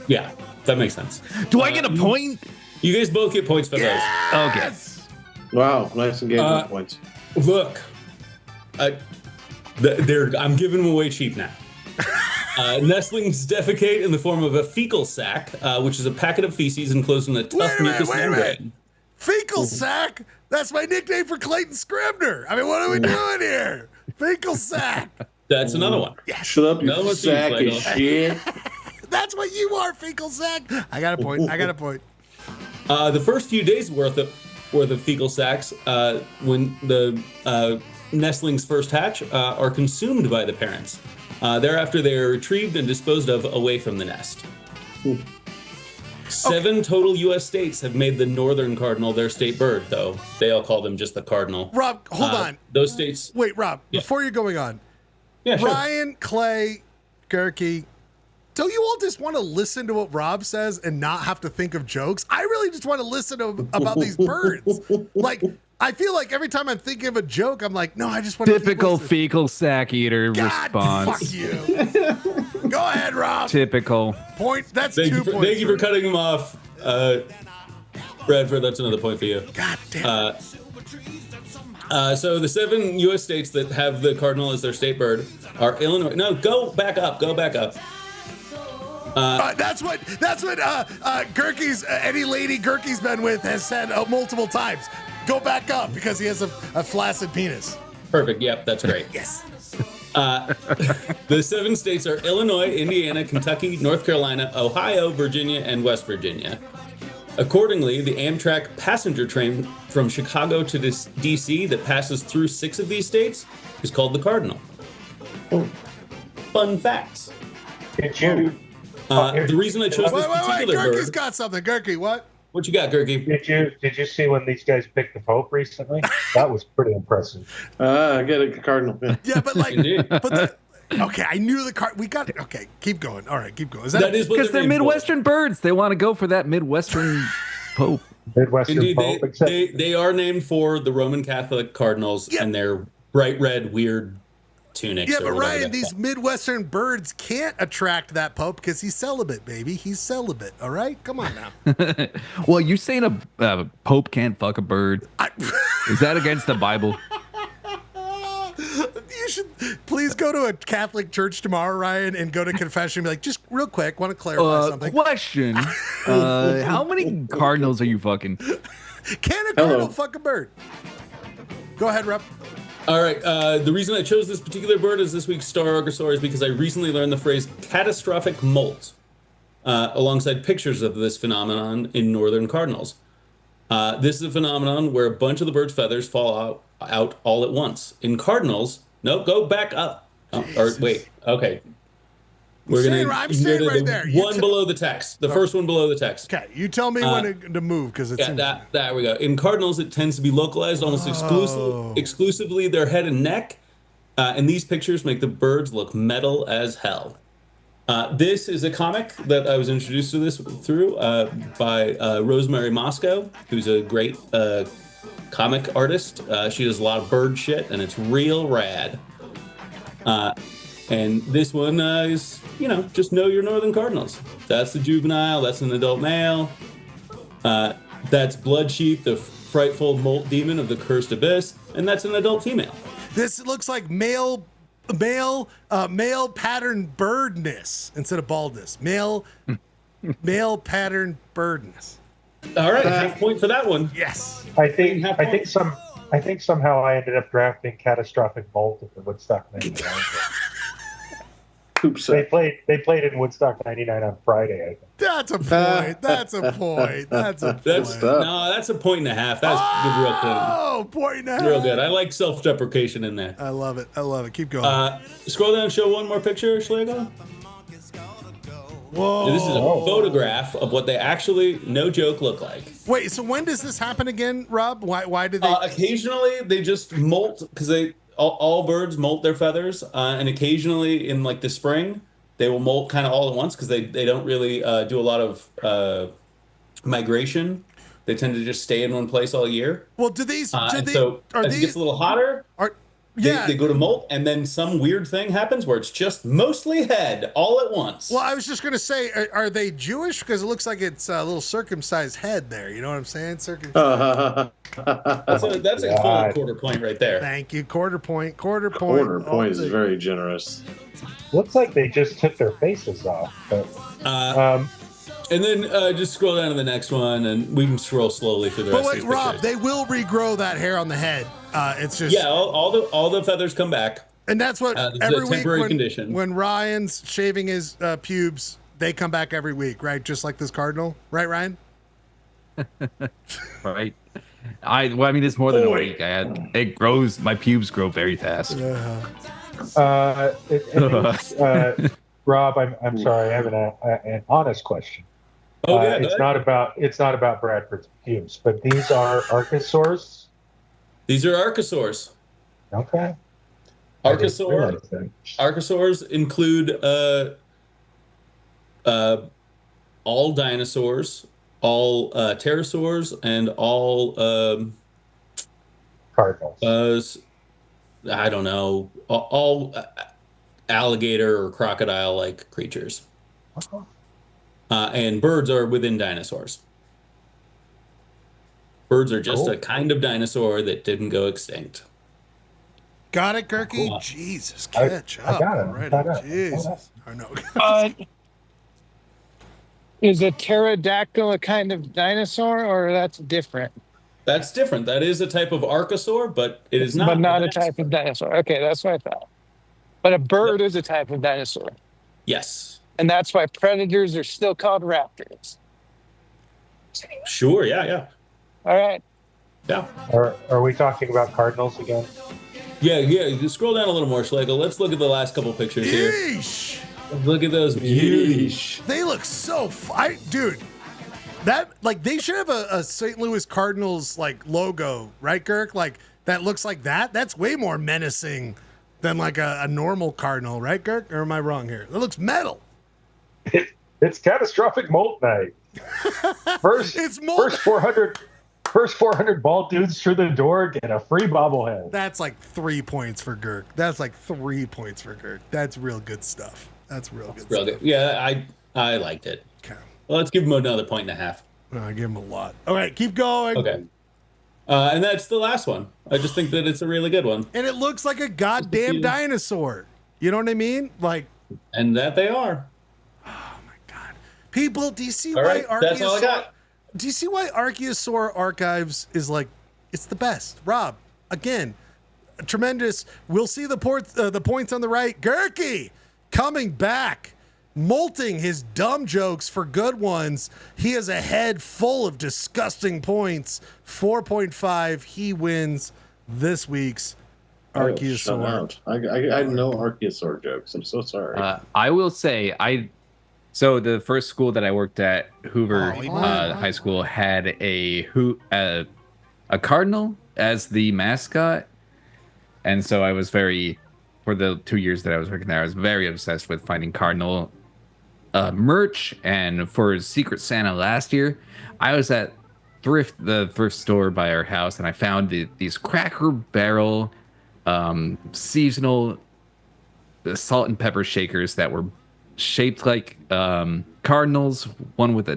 Yeah, that makes sense. Do I get a point? You guys both get points for those. Okay. Wow, nice engagement points. Look, I'm giving them away cheap now. Nestlings defecate in the form of a fecal sac, which is a packet of feces enclosed in a tough mucus membrane. Fecal sac? That's my nickname for Clayton Scribner. I mean, what are we doing here? Fecal sac. That's another one. Yeah. Shut up, you sack of shit. That's what you are, fecal sac. I got a point. The first few days worth of fecal sacs, when the nestlings first hatch, are consumed by the parents. Thereafter, they are retrieved and disposed of away from the nest. 7 total U.S. states have made the northern cardinal their state bird, though. They all call them just the cardinal. Rob, hold on. Those states... Wait, Rob, before you're going on. Yeah, sure. Ryan, Clay, Gerke, don't you all just want to listen to what Rob says and not have to think of jokes? I really just want to listen to about these birds. Like, I feel like every time I'm thinking of a joke, I'm like, no, I just want to Typical fecal sack eater response. Fuck you. Go ahead, Rob. Typical. Point. That's Thank 2 you points. Thank you for cutting him off. Bradford, that's another point for you. God damn it. So the 7 U.S. states that have the cardinal as their state bird are Illinois. No, go back up. That's what Gerke's any lady Gerke's been with has said multiple times. Go back up because he has a flaccid penis. Perfect. Yep, that's great. Yes. The 7 states are Illinois, Indiana, Kentucky, North Carolina, Ohio, Virginia, and West Virginia. Accordingly, the Amtrak passenger train from Chicago to D.C. that passes through 6 of these states is called the Cardinal. Fun facts. The reason I chose this particular bird... Gerke's got something. Gerke, what? What you got, Gerke? Did you see when these guys picked the Pope recently? That was pretty impressive. I get a cardinal. Yeah, but like, okay, I knew the card. We got it. Okay, keep going. All right, keep going. That is because they're Midwestern birds. They want to go for that Midwestern Pope. Midwestern Pope. They are named for the Roman Catholic cardinals and their bright red, weird tunics. Yeah, but Ryan, these Midwestern birds can't attract that Pope because he's celibate, baby. He's celibate. All right, come on now. Well, you saying a Pope can't fuck a bird? Is that against the Bible? You should please go to a Catholic church tomorrow, Ryan, and go to confession and be like, just real quick, want to clarify something. Question. How many cardinals are you fucking? Can a cardinal fuck a bird? Go ahead, Rep. All right. The reason I chose this particular bird as this week's star Archosaur is because I recently learned the phrase catastrophic molt alongside pictures of this phenomenon in northern cardinals. This is a phenomenon where a bunch of the bird's feathers fall out all at once. In cardinals, no, go back up. Wait, okay. We're going to I'm staying right there. One below the text. The first one below the text. Okay, you tell me when to move because it's there we go. In cardinals, it tends to be localized almost exclusively their head and neck, and these pictures make the birds look metal as hell. This is a comic that I was introduced to this through by Rosemary Moscow, who's a great comic artist. She does a lot of bird shit, and it's real rad. And this one is, just know your northern cardinals. That's the juvenile. That's an adult male. That's Bloodsheep, the frightful molt demon of the cursed abyss, and that's an adult female. This looks like male pattern birdness instead of baldness. Male pattern birdness. All right, half point for that one. Yes. I think somehow I ended up drafting Catastrophic Bolt at the Woodstock 99. Oops. They played in Woodstock 99 on Friday, I think. That's a point. That's a point. That's a point. That's a point and a half. That's real good. Oh, point and a half. Real good. I like self-deprecation in there. I love it. Keep going. Scroll down and show one more picture, Schlegel. Whoa. This is a photograph of what they actually, no joke, look like. Wait, so when does this happen again, Rob? Why did they? Occasionally, they just molt because they all birds molt their feathers, and occasionally in like the spring, they will molt kind of all at once because they don't really do a lot of migration. They tend to just stay in one place all year. Well, do these? So as it gets a little hotter, they go to molt, and then some weird thing happens where it's just mostly head all at once. Well, I was just gonna say, are they Jewish? Because it looks like it's a little circumcised head there. You know what I'm saying? That's a full quarter point right there. Thank you. Quarter point. Quarter point is very generous. Looks like they just took their faces off. But, and then just scroll down to the next one, and we can scroll slowly through the rest of these Rob, pictures. they will regrow that hair on the head. It's just all the feathers come back, and that's what it's every a week temporary condition. when Ryan's shaving his pubes, they come back every week, right? Just like this cardinal, right, Ryan? Right. I mean, it's more than a week. It grows. My pubes grow very fast. Rob, I'm sorry. I have an honest question. It's not about Bradford's pubes, but these are archosaurs. These are archosaurs. Okay. Archosaurs include all dinosaurs, all pterosaurs, and all cardinals. I don't know, all alligator or crocodile-like creatures. And birds are within dinosaurs. Birds are just a kind of dinosaur that didn't go extinct. Got it, Kirky? Cool. Jesus, catch up. I got it. Already. Jesus. I know. Is a pterodactyl a kind of dinosaur, or that's different? That's different. That is a type of archosaur, but it is not. But not a type of dinosaur. Okay, that's what I thought. But a bird is a type of dinosaur. Yes. And that's why predators are still called raptors. Sure, yeah. All right. Yeah. Are we talking about cardinals again? Yeah. Just scroll down a little more, Schlegel. Let's look at the last couple pictures here. Yeesh. Look at those beauties. They look so dude. That they should have a St. Louis Cardinals logo, right, Kirk? That looks like that. That's way more menacing than a normal Cardinal, right, Kirk? Or am I wrong here? It looks metal. It's catastrophic molt night. First 400 bald dudes through the door get a free bobblehead. That's 3 points for Girk. That's 3 points for Girk. That's real good stuff. That's real good stuff. Yeah, I liked it. Okay. Well, let's give him another 1.5 points. I give him a lot. All right, keep going. Okay. And that's the last one. I just think that it's a really good one. And it looks like a goddamn dinosaur. You know what I mean? And that they are. People, do you see All why right, that's all I got. Do you see why Archosaur Archives is it's the best? Rob, again, tremendous. We'll see the points on the right. Gerke coming back, molting his dumb jokes for good ones. He has a head full of disgusting points. 4.5. He wins this week's Archosaur. I had no Archosaur jokes. I'm so sorry. I will say So the first school that I worked at, Hoover High School, had a cardinal as the mascot, and so I was for the 2 years that I was working there, I was very obsessed with finding cardinal merch. And for Secret Santa last year, I was at the thrift store by our house, and I found these Cracker Barrel seasonal salt and pepper shakers that were shaped like cardinals, one with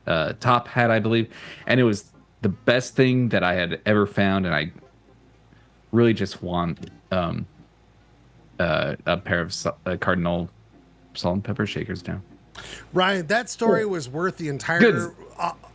a top hat, I believe, and it was the best thing that I had ever found, and I really just want a pair of cardinal salt and pepper shakers now. Ryan, that story was worth the entire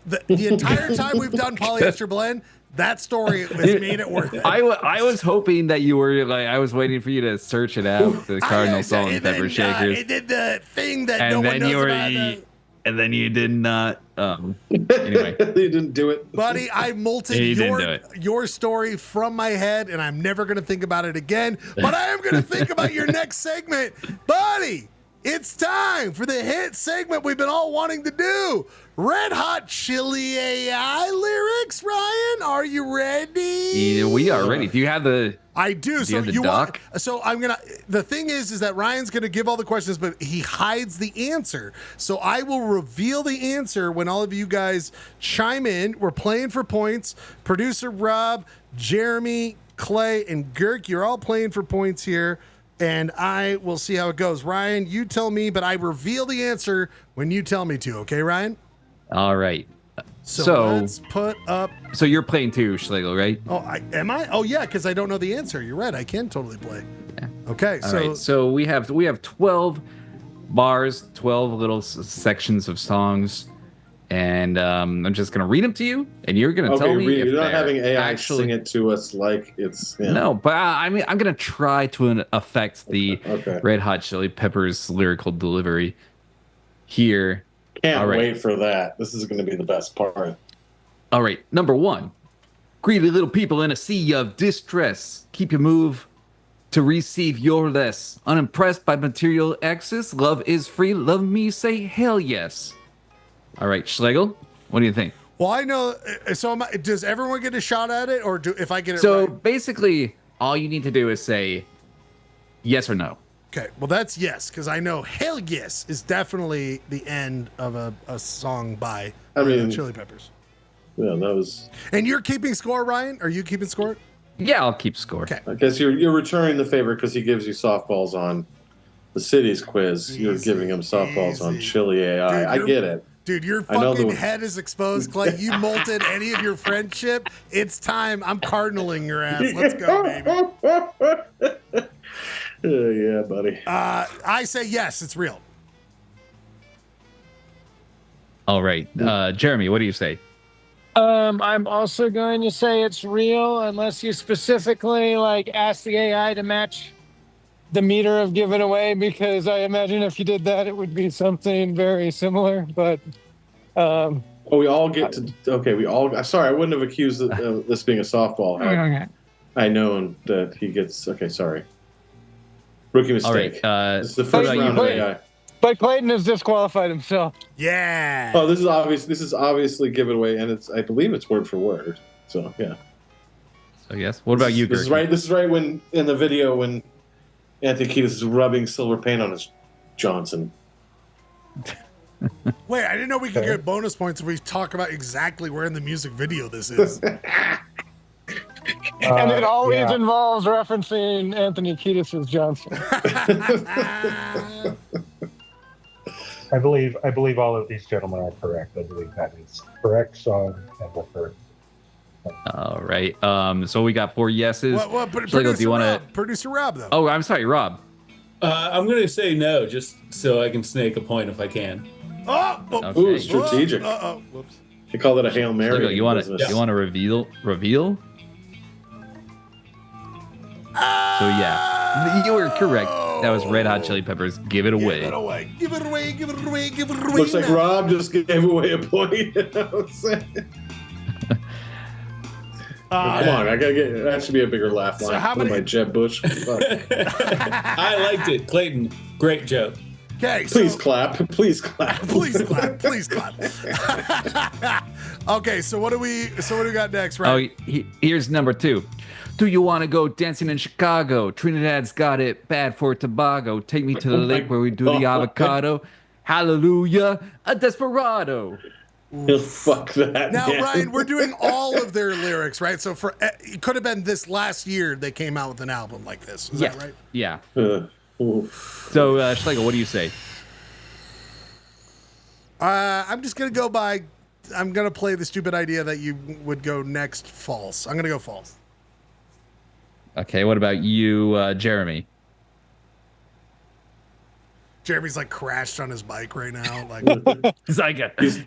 the entire time we've done Polyester Blend. That story has made it worth it. I was hoping that you were I was waiting for you to search it out, the cardinal salt and pepper shakers. It did the thing that no one knows about. And then you did not. Anyway, you didn't do it, buddy. I molted your story from my head, and I'm never gonna think about it again. But I am gonna think about your next segment, buddy. It's time for the hit segment we've been all wanting to do. Red Hot ChilAI lyrics, Ryan. Are you ready? Yeah, we are ready. Do you have the? I do. So you doc? So I'm gonna. The thing is that Ryan's gonna give all the questions, but he hides the answer. So I will reveal the answer when all of you guys chime in. We're playing for points. Producer Rob, Jeremy, Clay, and Girk, you're all playing for points here. And I will see how it goes. Ryan, you tell me, but I reveal the answer when you tell me to. Okay, Ryan? All right. So let's put up. So you're playing too, Schlegel, right? Oh, am I? Oh, yeah, because I don't know the answer. You're right. I can totally play. Yeah. Okay. All right. So we have 12 bars, 12 little sections of songs, and I'm just gonna read them to you, and you're gonna tell me if you're not they're having AI actually sing it to us like it's no. But I mean, I'm gonna try to affect the Red Hot Chili Peppers lyrical delivery here. Can't wait for that. This is going to be the best part. All right, number 1. Greedy little people in a sea of distress. Keep your move to receive your less. Unimpressed by material access. Love is free. Love me, say hell yes. All right, Schlegel, what do you think? Well, I know. So does everyone get a shot at it, or if I get it so right? Basically, all you need to do is say yes or no. Okay, well, that's yes, because I know hell yes is definitely the end of a song by Chili Peppers. Yeah, that was. And you're keeping score, Ryan? Are you keeping score? Yeah, I'll keep score. Okay. I guess you're returning the favor because he gives you softballs on the city's quiz. You're giving him softballs on ChilAI. Dude, I get it. Dude, your fucking head is exposed, Clay. You molted any of your friendship. It's time. I'm cardinaling your ass. Let's go, baby. Yeah, buddy. I say yes, it's real. All right. Jeremy, what do you say? I'm also going to say it's real unless you specifically ask the AI to match the meter of Give It Away, because I imagine if you did that, it would be something very similar. But we all get to. Okay, we all. Sorry, I wouldn't have accused this being a softball. Okay. I know that he gets. Okay, sorry. Rookie mistake. All right. This is the first round of AI. But Clayton has disqualified himself. Yeah. Oh, this is obvious. This is obviously Give It Away, and it's. I believe it's word for word. So yeah. So yes. What about you, This is right. This is right when in the video when Anthony Kiedis is rubbing silver paint on his Johnson. Wait, I didn't know we could get bonus points if we talk about exactly where in the music video this is. And it always involves referencing Anthony Kiedis' Johnson. I believe all of these gentlemen are correct. I believe that is correct song and the correct. All right. So we got 4 yeses. What, Schlegel, do you want to? Producer Rob, though. Oh, I'm sorry, Rob. I'm going to say no, just so I can snake a point if I can. Okay. Ooh, strategic. Whoops. They call it a Hail Mary. Schlegel, you want to reveal? So yeah, you were correct. That was Red Hot Chili Peppers. Give It Away. Give it away. Give it away. Give it away. Give it away. Looks like Rob just gave away a point. Come on, I gotta get. That should be a bigger laugh line. So how many? My Jeb Bush. I liked it. Clayton, great joke. Okay, please clap. Please clap. Please clap. Please clap. Okay, so what do we got next, right? Oh, here's number 2. Do you want to go dancing in Chicago? Trinidad's got it bad for Tobago. Take me to the lake where we do the avocado. Hallelujah, a desperado. Fuck that. Now, man. Ryan, we're doing all of their lyrics, right? So it could have been this last year they came out with an album like this. Is that right? Yeah. So, Schlegel, what do you say? I'm just going to go by, I'm going to play the stupid idea that you would go next false. I'm going to go false. Okay, what about you, Jeremy? Jeremy's crashed on his bike right now. He's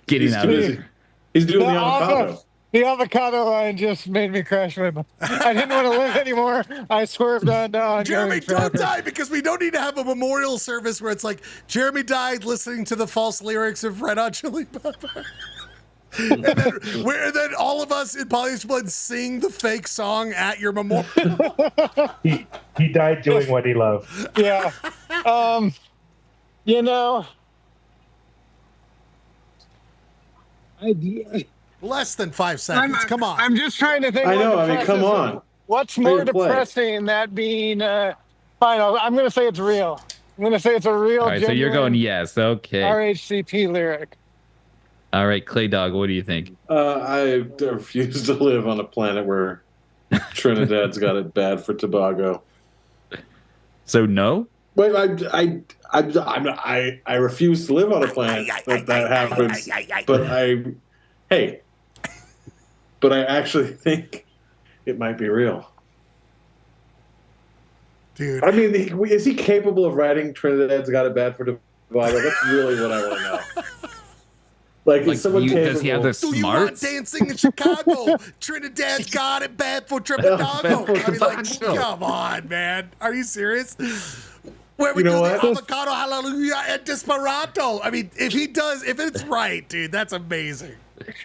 getting out of here. He's doing the avocado. The avocado line just made me crash my bike. I didn't want to live anymore. I swerved on down. Jeremy, don't die, because we don't need to have a memorial service where it's like Jeremy died listening to the false lyrics of Red Hot Chili Peppers. and then all of us in Polyester Blend sing the fake song at your memorial. He died doing what he loved. Yeah. You know, Less than 5 seconds. Come on. I'm just trying to think. I know. I mean, come on. What's more Free to play. depressing, that being final? I'm going to say it's real. I'm going to say it's a real. All right, so you're going yes. Okay. RHCP lyric. All right, Clay Dog, what do you think? I refuse to live on a planet where Trinidad's got it bad for Tobago. So no? Wait, I refuse to live on a planet that happens. But I actually think it might be real. Dude. I mean, is he capable of writing Trinidad's got it bad for Tobago? That's really what I want to know. Like is someone capable? Does he have the Do you want smarts? dancing in Chicago? Trinidad's got it bad for Trinidado. I mean, like, come on, man. Are you serious? Where we You know do the what? avocado hallelujah and desperado. I mean, if it's right, dude, that's amazing.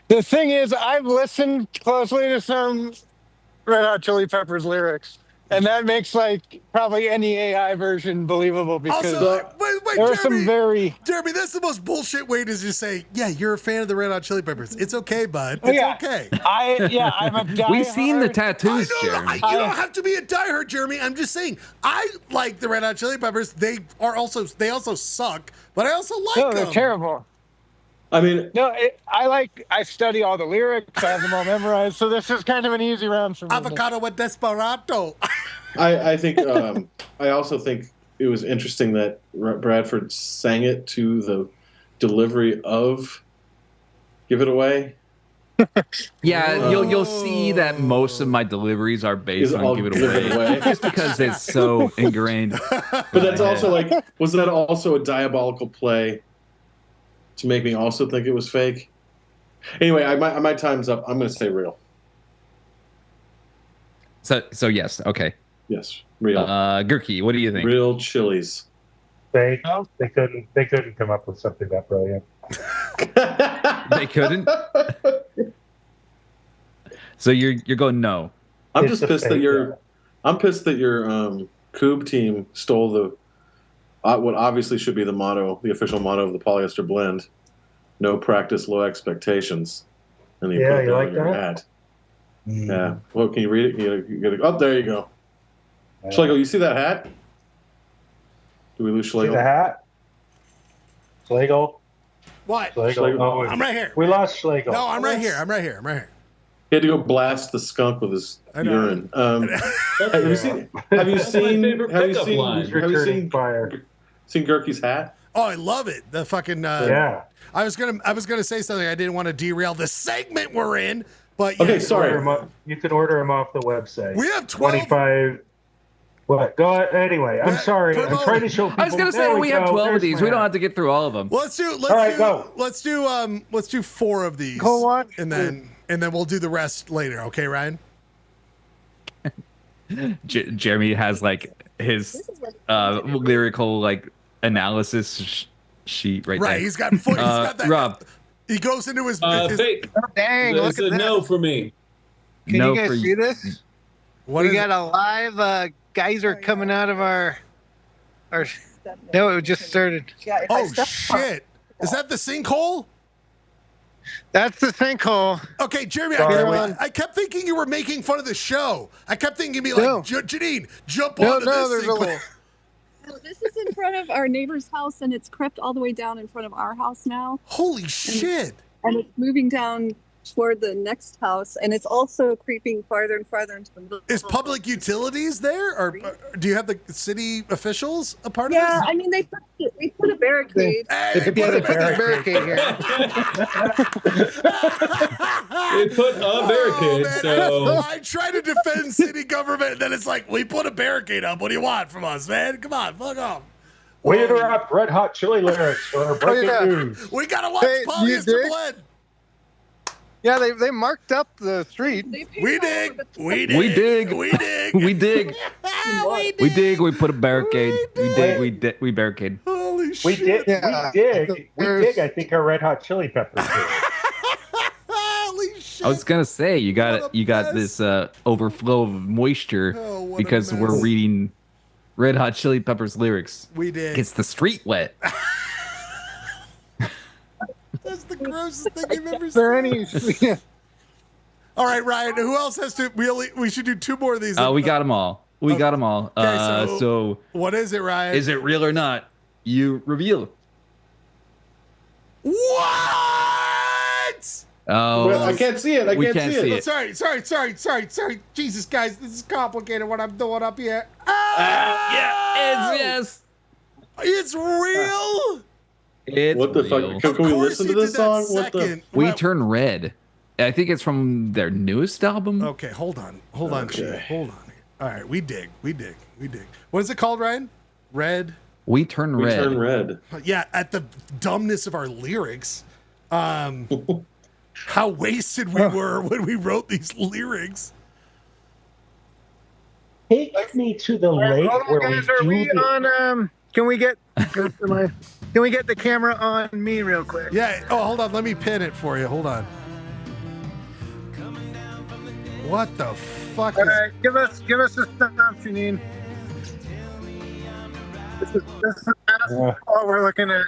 The thing is, I've listened closely to some Red Hot Chili Peppers lyrics, and that makes like probably any AI version believable because Also, wait, there are Jeremy, some very. Jeremy, that's the most bullshit way to just say, yeah, you're a fan of the Red Hot Chili Peppers. It's okay, bud. It's okay. I'm a diehard. We've seen the tattoos, Jeremy. You don't have to be a diehard, Jeremy. I'm just saying, I like the Red Hot Chili Peppers. They also suck, but I also like No, them. they're terrible. I mean, No, I study all the lyrics. I have them all memorized, so this is kind of an easy round for me. Avocado with desperado. I think I also think it was interesting that Bradford sang it to the delivery of "Give It Away." Yeah, you'll see that most of my deliveries are based on "Give It Away," just because it's so ingrained. But that's also like, was that also a diabolical play to make me also think it was fake? Anyway, my time's up. I'm going to say real. So yes, okay. Yes, real. Gurky, what do you think? Real chilies. They couldn't come up with something that brilliant. They couldn't. So you're going no. I'm just pissed that your Coob team stole the what obviously should be the official motto of the polyester blend: no practice, low expectations. And Yeah, put you like on your that? hat. Yeah. Well, can you read it? You gotta, oh, there you go. Schlegel, you see that hat? Do we lose Schlegel? See the hat? Schlegel? What? Schlegel. Oh, I'm right here. We lost Schlegel. No, I'm right here. I'm right here. He had to go blast the skunk with his urine. Have you seen Gurky's hat? Oh, I love it. The fucking yeah. I was gonna say something. I didn't want to derail the segment we're in, but okay, sorry. You can order them off the website. We have 12. 25. What? Go ahead. Anyway, I'm sorry. I'm trying to show people. I was gonna say we have 12 of these. We don't have to get through all of them. Let's do 4 of these. Go on. And then we'll do the rest later. Okay, Ryan? Jeremy has like his lyrical like analysis sheet right there. Right, he's got that. Rob, he goes into his fake. Dang, That's look a at no that. for me. Can No you for guys see you. this? What we is got a live geyser coming out of our. No, it just started. Oh shit! Is that the sinkhole? That's the sinkhole. Okay, Jeremy, Sorry. I kept thinking you were making fun of the show. I kept thinking you'd be like, No. Janine, jump No, onto no, this there's a- sinkhole. No, this is in front of our neighbor's house, and it's crept all the way down in front of our house now. Holy shit! And it's moving down toward the next house, and it's also creeping farther and farther into the middle. Is public utilities there, or do you have the city officials a part Yeah, of this? I mean, they put a barricade. Hey, They put a barricade here. They put a barricade, man. so I try to defend city government, and then it's like, we put a barricade up. What do you want from us, man? Come on, fuck off. We interrupt Red Hot Chili lyrics for our breaking yeah. news. We gotta watch Hey, you Polyester dig? Blend. Yeah, they marked up the street. We dig. We dig. We dig. We dig. We dig. We dig. We put a barricade. We barricade. Holy We shit. dig. We dig. I think our Red Hot Chili Peppers did. Holy shit. I was gonna say you What a got mess. this overflow of moisture Oh, what a because we're mess. reading Red Hot Chili Peppers lyrics. We did. Gets the street wet. is the grossest thing I've ever seen. All right, Ryan. Who else has to? We should do 2 more of these. We got them all. We got them all. Okay, so what is it, Ryan? Is it real or not? You reveal. What? Oh, Well, I can't see it. I we can't see it. Sorry. Jesus, guys, this is complicated. What I'm doing up here. Yeah, yes. It's real. It's What the real. fuck? Can we listen to this song? What the? We Turn Red. I think it's from their newest album. Okay, hold on, Chief. Hold on. All right, we dig. What is it called, Ryan? Red. We Turn Red. We Turn Red. Yeah, at the dumbness of our lyrics. How wasted we were when we wrote these lyrics. Take me to the lake where Guys, we do the- can we get the camera on me real quick? Yeah. Oh, hold on. Let me pin it for you. Hold on. What the fuck? All right, give us the stuff, Janine. This is what we're looking at.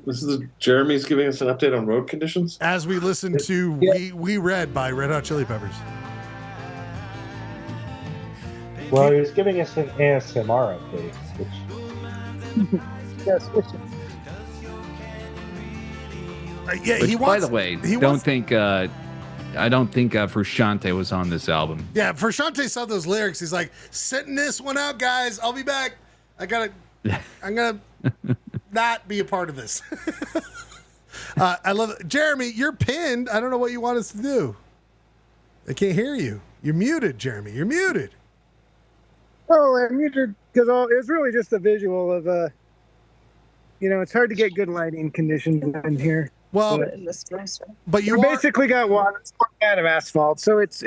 This is Jeremy's giving us an update on road conditions. As we listen to We Red by Red Hot Chili Peppers. Well, he was giving us an ASMR update, which Yes. Yeah, Which, he by wants, the way, he don't wants, think I don't think Frusciante was on this album. Yeah, Frusciante saw those lyrics. He's like, sitting this one out, guys. I'll be back. I'm gonna not be a part of this. I love it. Jeremy, you're pinned. I don't know what you want us to do. I can't hear you. You're muted, Jeremy. You're muted. Oh, I'm muted because it's really just a visual of it's hard to get good lighting conditions in here. Well, but you basically got water out of asphalt, so it's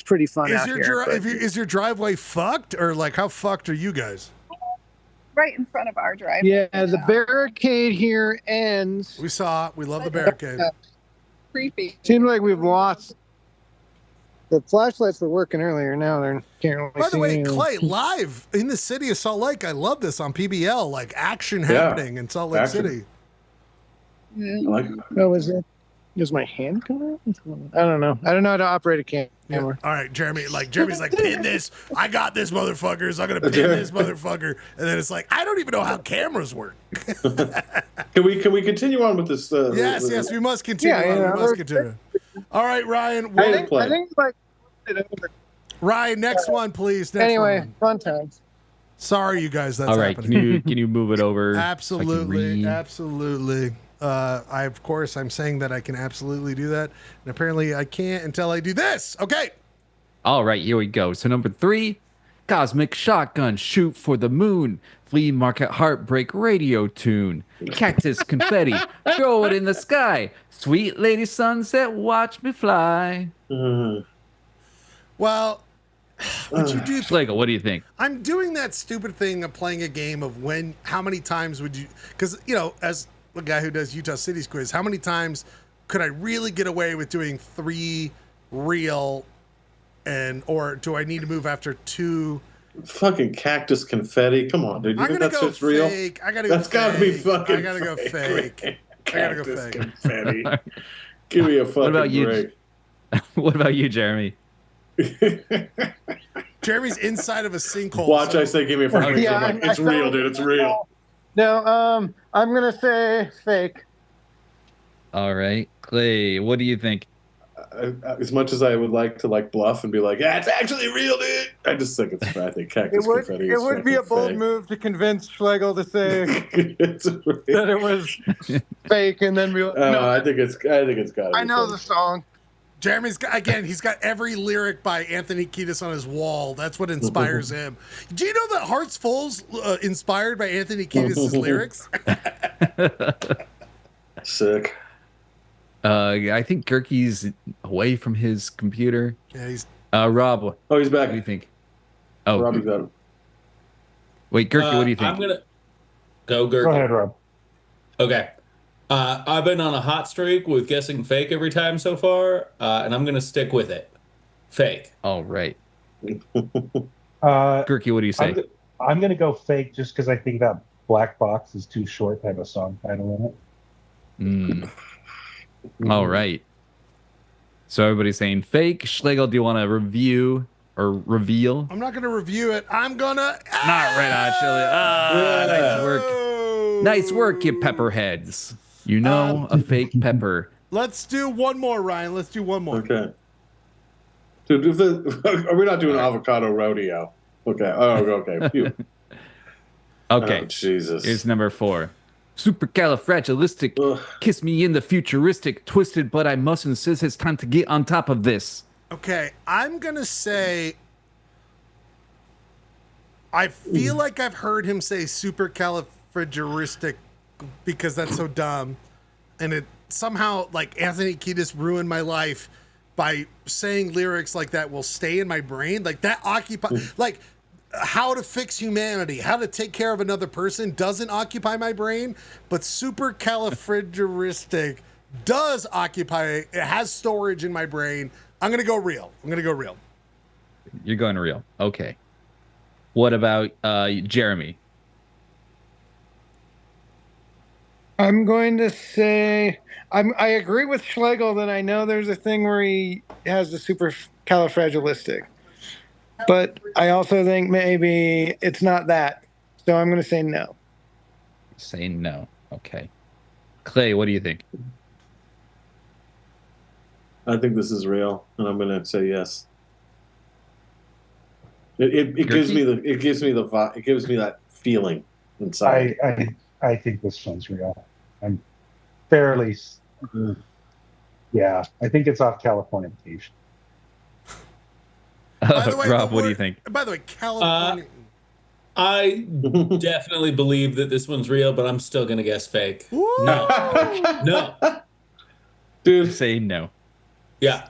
pretty fun Is out your here. is your driveway fucked, or like how fucked are you guys? Right in front of our driveway. Yeah, the barricade here ends. We saw it. We love the barricade. Creepy. Seems like we've lost. The flashlights were working earlier. Now they can't really By the see way, anything. Clay, live in the city of Salt Lake. I love this on PBL, like action happening in Salt Lake Action. City. Mm-hmm. I like Oh, is it? Does my hand come out? I don't know. I don't know how to operate a camera. All right, Jeremy's like, pin this. I got this, motherfuckers. I'm gonna pin this motherfucker. And then it's like, I don't even know how cameras work. Can we continue on with this? Yes, we must continue. Yeah, we must continue. All right, Ryan. I think like Ryan, next one, please. Next anyway, one. fun times. Sorry, you guys. That's All right, happening. can you move it over? Absolutely. I'm saying that I can absolutely do that, and apparently I can't until I do this. Okay. All right, here we go. So number 3, Cosmic Shotgun, Shoot for the Moon, Flea Market Heartbreak Radio Tune, Cactus Confetti, Throw It in the Sky, Sweet Lady Sunset, Watch Me Fly. Well, would you do? Schlegel, what do you think? I'm doing that stupid thing of playing a game of how many times would you? Because as the guy who does Utah City's quiz, how many times could I really get away with doing 3 real, or do I need to move after 2? Fucking Cactus Confetti. Come on, dude. You I'm think gonna that's go just real? fake. I gotta go. That's gotta be fake. fucking. I gotta go fake. I gotta go Cactus fake. Confetti. Give me a fucking What about you? break. What about you, Jeremy? Jeremy's inside of a sinkhole. Watch, I say, give me a fucking. Yeah, break. I It's real, dude. It's real. No, I'm gonna say fake. All right, Clay, what do you think? As much as I would like to bluff and be like, yeah, it's actually real, dude. I just think it's. I think Cactus Confetti. It would be a bold move to convince Schlegel to say that it was fake, and then be like, no. I think it's got to be. I know the song. Jeremy's got, he's got every lyric by Anthony Kiedis on his wall. That's what inspires him. Do you know that Hearts Full's inspired by Anthony Kiedis' lyrics? Sick. I think Gerkie's away from his computer. Yeah, he's. Rob. Oh, he's back. What do you think? Oh, Robbie got him. Wait, Gerkie, what do you think? I'm gonna go, Gerkie. Go ahead, Rob. Okay. I've been on a hot streak with guessing fake every time so far, and I'm going to stick with it. Fake. All right. Gerkie, what do you say? I'm going to go fake just because I think that Black Box is too short to have a song title in it. All right. So everybody's saying fake. Schlegel, do you want to review or reveal? I'm not going to review it. I'm going to... Not Red Hot Chili. Nice work. Nice work, you pepperheads. You know a fake pepper. Let's do one more, Ryan. Let's do one more. Okay. Dude, are we not doing avocado rodeo? Okay. Oh, okay. Phew. Okay. Oh, Jesus. Here's number 4. Supercalifragilistic. Kiss me in the futuristic. Twisted, but I mustn't. Says it's time to get on top of this. Okay. I'm going to say... I feel like I've heard him say supercalifragilistic because that's so dumb. And it somehow, like, Anthony Kiedis ruined my life by saying lyrics like that will stay in my brain. Like, that like, how to fix humanity, how to take care of another person doesn't occupy my brain, but supercalifragilistic does occupy, it has storage in my brain. I'm going to go real. You're going real. Okay. What about Jeremy? I'm going to say I agree with Schlegel that I know there's a thing where he has the supercalifragilistic, but I also think maybe it's not that. So I'm going to say no. Say no. Okay. Clay, what do you think? I think this is real, and I'm going to say yes. It gives me that feeling inside. I think this one's real. I'm fairly, yeah. I think it's off Californication. Rob, what do you think? By the way, California. I definitely believe that this one's real, but I'm still gonna guess fake. No, dude, say no. Yeah.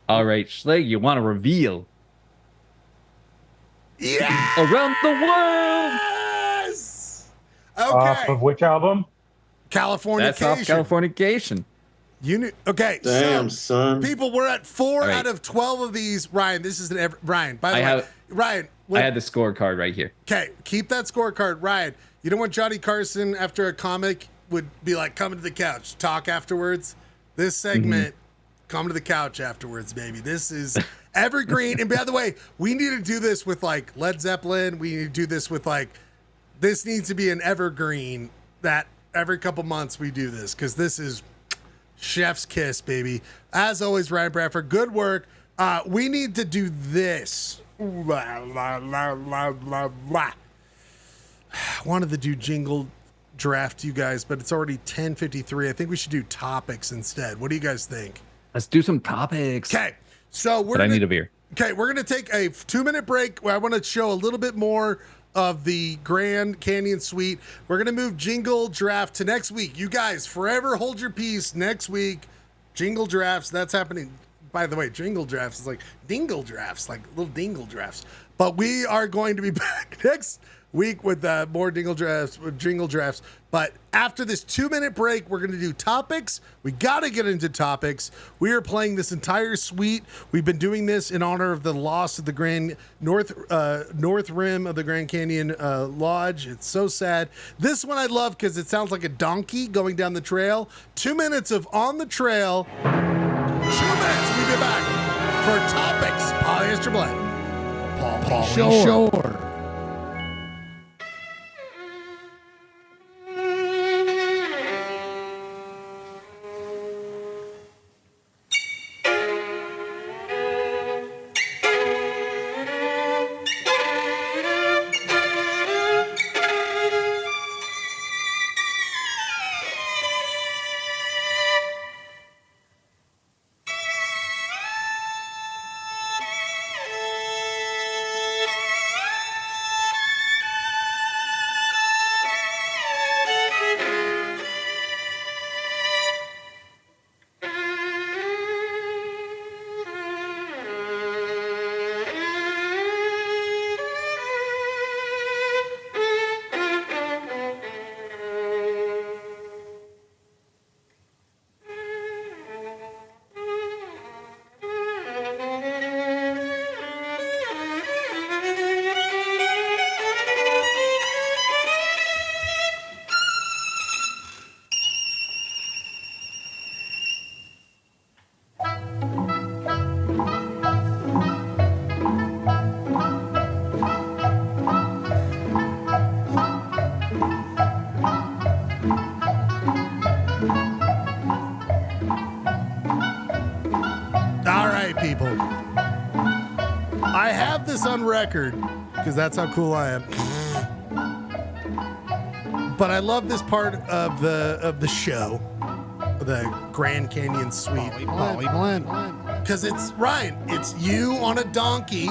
All right, Schleg, you want to reveal? Yeah. Around the world. Yes. Okay. Off of which album? Californication. That's off Californication. You knew. Okay. Damn, son. People, we're at 4 right. out of 12 of these. Ryan, this is Ryan. By the way, Ryan. I had the scorecard right here. Okay, keep that scorecard, Ryan. You know when Johnny Carson, after a comic, would be like, "Come to the couch, talk afterwards." This segment, come to the couch afterwards, baby. This is evergreen. And by the way, we need to do this with like Led Zeppelin. We need to do this with like, this needs to be an evergreen that every couple months we do this because this is chef's kiss, baby. As always, Ryan Bradford, good work. We need to do this. Wanted to do jingle draft, you guys, but it's already 10:53. I think we should do topics instead. What do you guys think? Let's do some topics. Okay, so I need a beer. Okay, we're gonna take a 2-minute break. I want to show a little bit more of the Grand Canyon Suite. We're gonna move jingle draft to next week. You guys, forever hold your peace. Next week, jingle drafts. That's happening. By the way, jingle drafts is like dingle drafts, like little dingle drafts. But we are going to be back next week with more jingle drafts. But after this 2-minute break, we're going to do topics. We got to get into topics. We are playing this entire suite. We've been doing this in honor of the loss of the Grand North Rim of the Grand Canyon Lodge. It's so sad. This one I love because it sounds like a donkey going down the trail. 2 minutes of On the Trail. 2 minutes. We'll be back for topics. Polyester Blend. Paul Shore. people. I have this on record because that's how cool I am. But I love this part of the show, the Grand Canyon Suite. Because it's Ryan. It's you on a donkey.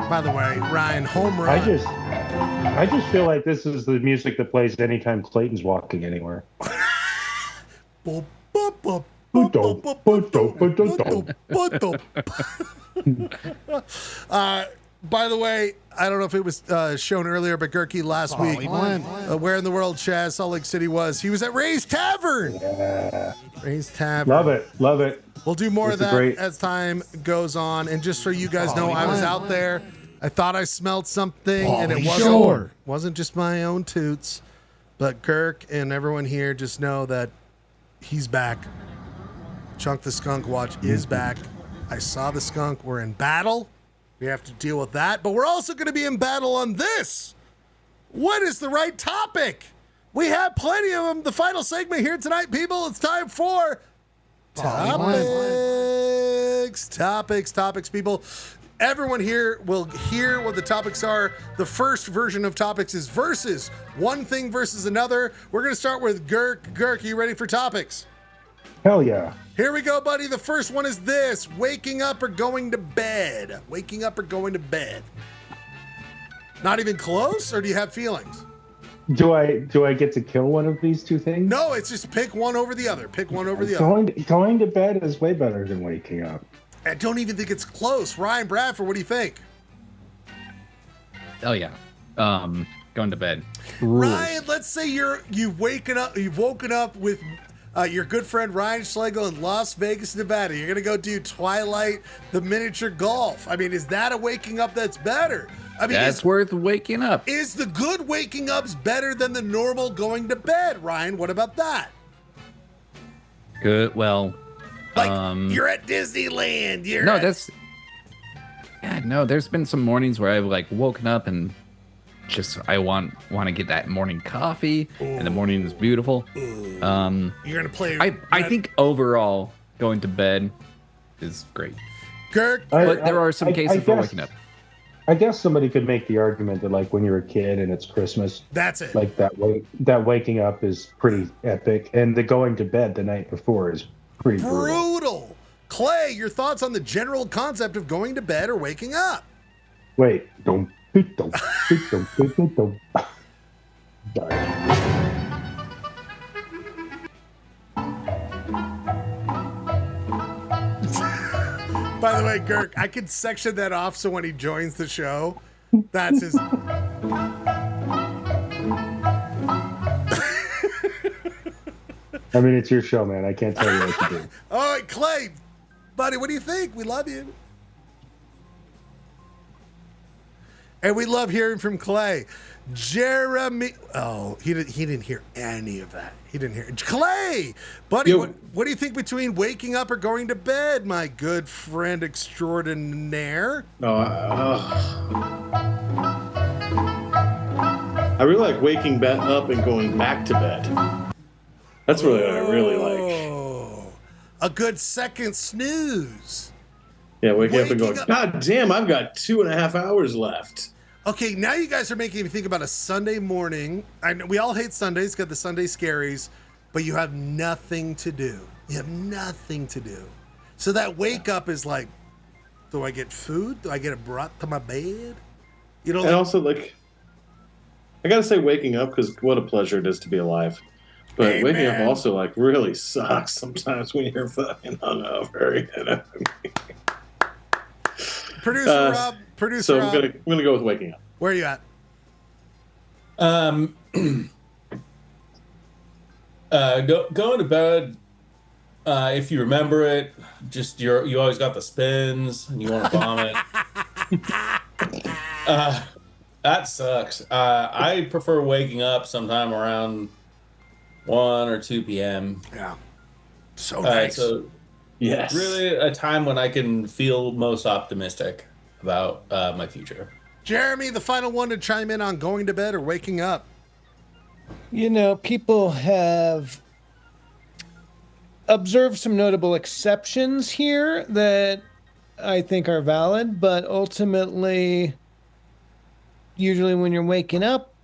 By the way, Ryan, home run. I just feel like this is the music that plays anytime Clayton's walking anywhere. By the way, I don't know if it was shown earlier, but Gerke last week, where in the world Chaz Salt Lake City was. He was at Ray's Tavern. Yeah. Ray's Tavern. Love it. We'll do more of that as time goes on. And just so you guys know, I was out there. I thought I smelled something, and it wasn't just my own toots. But Girk and everyone here just know that he's back. Chunk the Skunk Watch is back. I saw the skunk. We're in battle. We have to deal with that. But we're also going to be in battle on this. What is the right topic? We have plenty of them. The final segment here tonight, people. It's time for topics, people. Everyone here will hear what the topics are. The first version of topics is versus. One thing versus another. We're going to start with Girk. Girk, you ready for topics? Hell yeah. Here we go, buddy. The first one is this. Waking up or going to bed? Waking up or going to bed? Not even close, or do you have feelings? Do I get to kill one of these two things? No, it's just pick one over the other. Pick one over the other. Going to bed is way better than waking up. I don't even think it's close. Ryan Bradford, what do you think? Oh yeah. Going to bed. Ryan, let's say you've woken up with your good friend Ryan Schlegel in Las Vegas, Nevada. You're gonna go do Twilight, the miniature golf. I mean, is that a waking up that's better? I mean, that's worth waking up. Is the good waking ups better than the normal going to bed, Ryan? What about that? Good. Well, you're at Disneyland. There's been some mornings where I've like woken up and just I want to get that morning coffee, and the morning is beautiful. You're gonna play. I think overall going to bed is great. Kirk, but there are some cases for waking up. I guess somebody could make the argument that like when you're a kid and it's Christmas, that's it. Like that waking up is pretty epic, and the going to bed the night before is pretty brutal. Clay, your thoughts on the general concept of going to bed or waking up? Wait, don't. By the way, Girk, I could section that off so when he joins the show, that's his. I mean, it's your show, man. I can't tell you what to do. All right, Clay, buddy, what do you think? We love you. And we love hearing from Clay. Jeremy. Oh, he didn't hear any of that. He didn't hear. Clay, buddy, what do you think between waking up or going to bed, my good friend extraordinaire? I really like waking up and going back to bed. That's really what I really like. A good second snooze. Yeah, waking up and going, God damn, I've got 2.5 hours left. Okay, now you guys are making me think about a Sunday morning. I know we all hate Sundays, got the Sunday scaries, but you have nothing to do. You have nothing to do. So that wake up is like, do I get food? Do I get it brought to my bed? You know, and also like, I gotta say waking up, because what a pleasure it is to be alive. But waking up also like really sucks sometimes when you're fucking hungover. You know? Producer Rob. So I'm gonna go with waking up. Where are you at? Going to bed. If you remember it, just you always got the spins and you want to vomit. That sucks. I prefer waking up sometime around 1 or 2 p.m. Yeah. So nice. So yes, really a time when I can feel most optimistic about my future. Jeremy, the final one to chime in on going to bed or waking up. You know, people have observed some notable exceptions here that I think are valid, but ultimately, usually when you're waking up,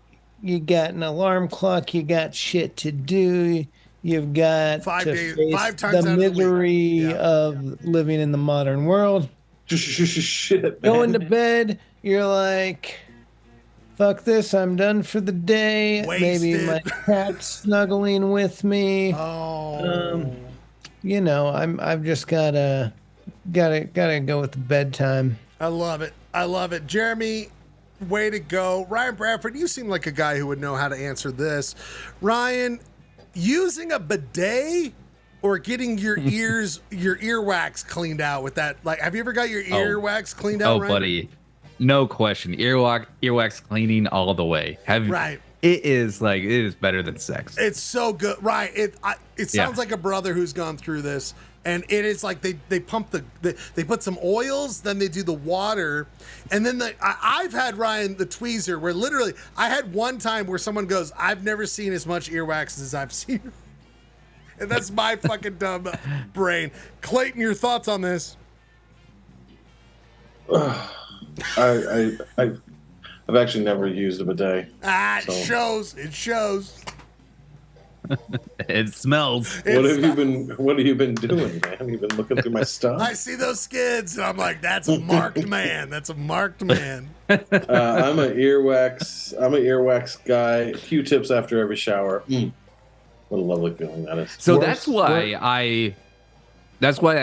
you got an alarm clock, you got shit to do, you've got 5 to days, face 5 times out the of the week. misery of living in the modern world. Shit, Going to bed, you're like, fuck this, I'm done for the day. Maybe my cat's snuggling with me. You know, I've just gotta go with the bedtime. I love it. I love it. Jeremy, way to go. Ryan Bradford, you seem like a guy who would know how to answer this. Ryan, using a bidet or getting your ears, your earwax cleaned out with that? Like, have you ever got your earwax cleaned out, Ryan? Buddy. No question. Earwax cleaning all the way. Right. It is better than sex. It's so good. Right. It sounds like a brother who's gone through this. And it is like they pump they put some oils, then they do the water, and then I've had, Ryan, the tweezer, where literally I had one time where someone goes, I've never seen as much earwax as I've seen. And that's my fucking dumb brain. Clayton, your thoughts on this? I've actually never used a bidet. It shows. It shows. It smells. What have you been doing, man? You've been looking through my stuff. I see those skids, and I'm like, that's a marked man. That's a marked man. I'm an earwax guy. Q-tips after every shower. What a lovely feeling that is. So that's why I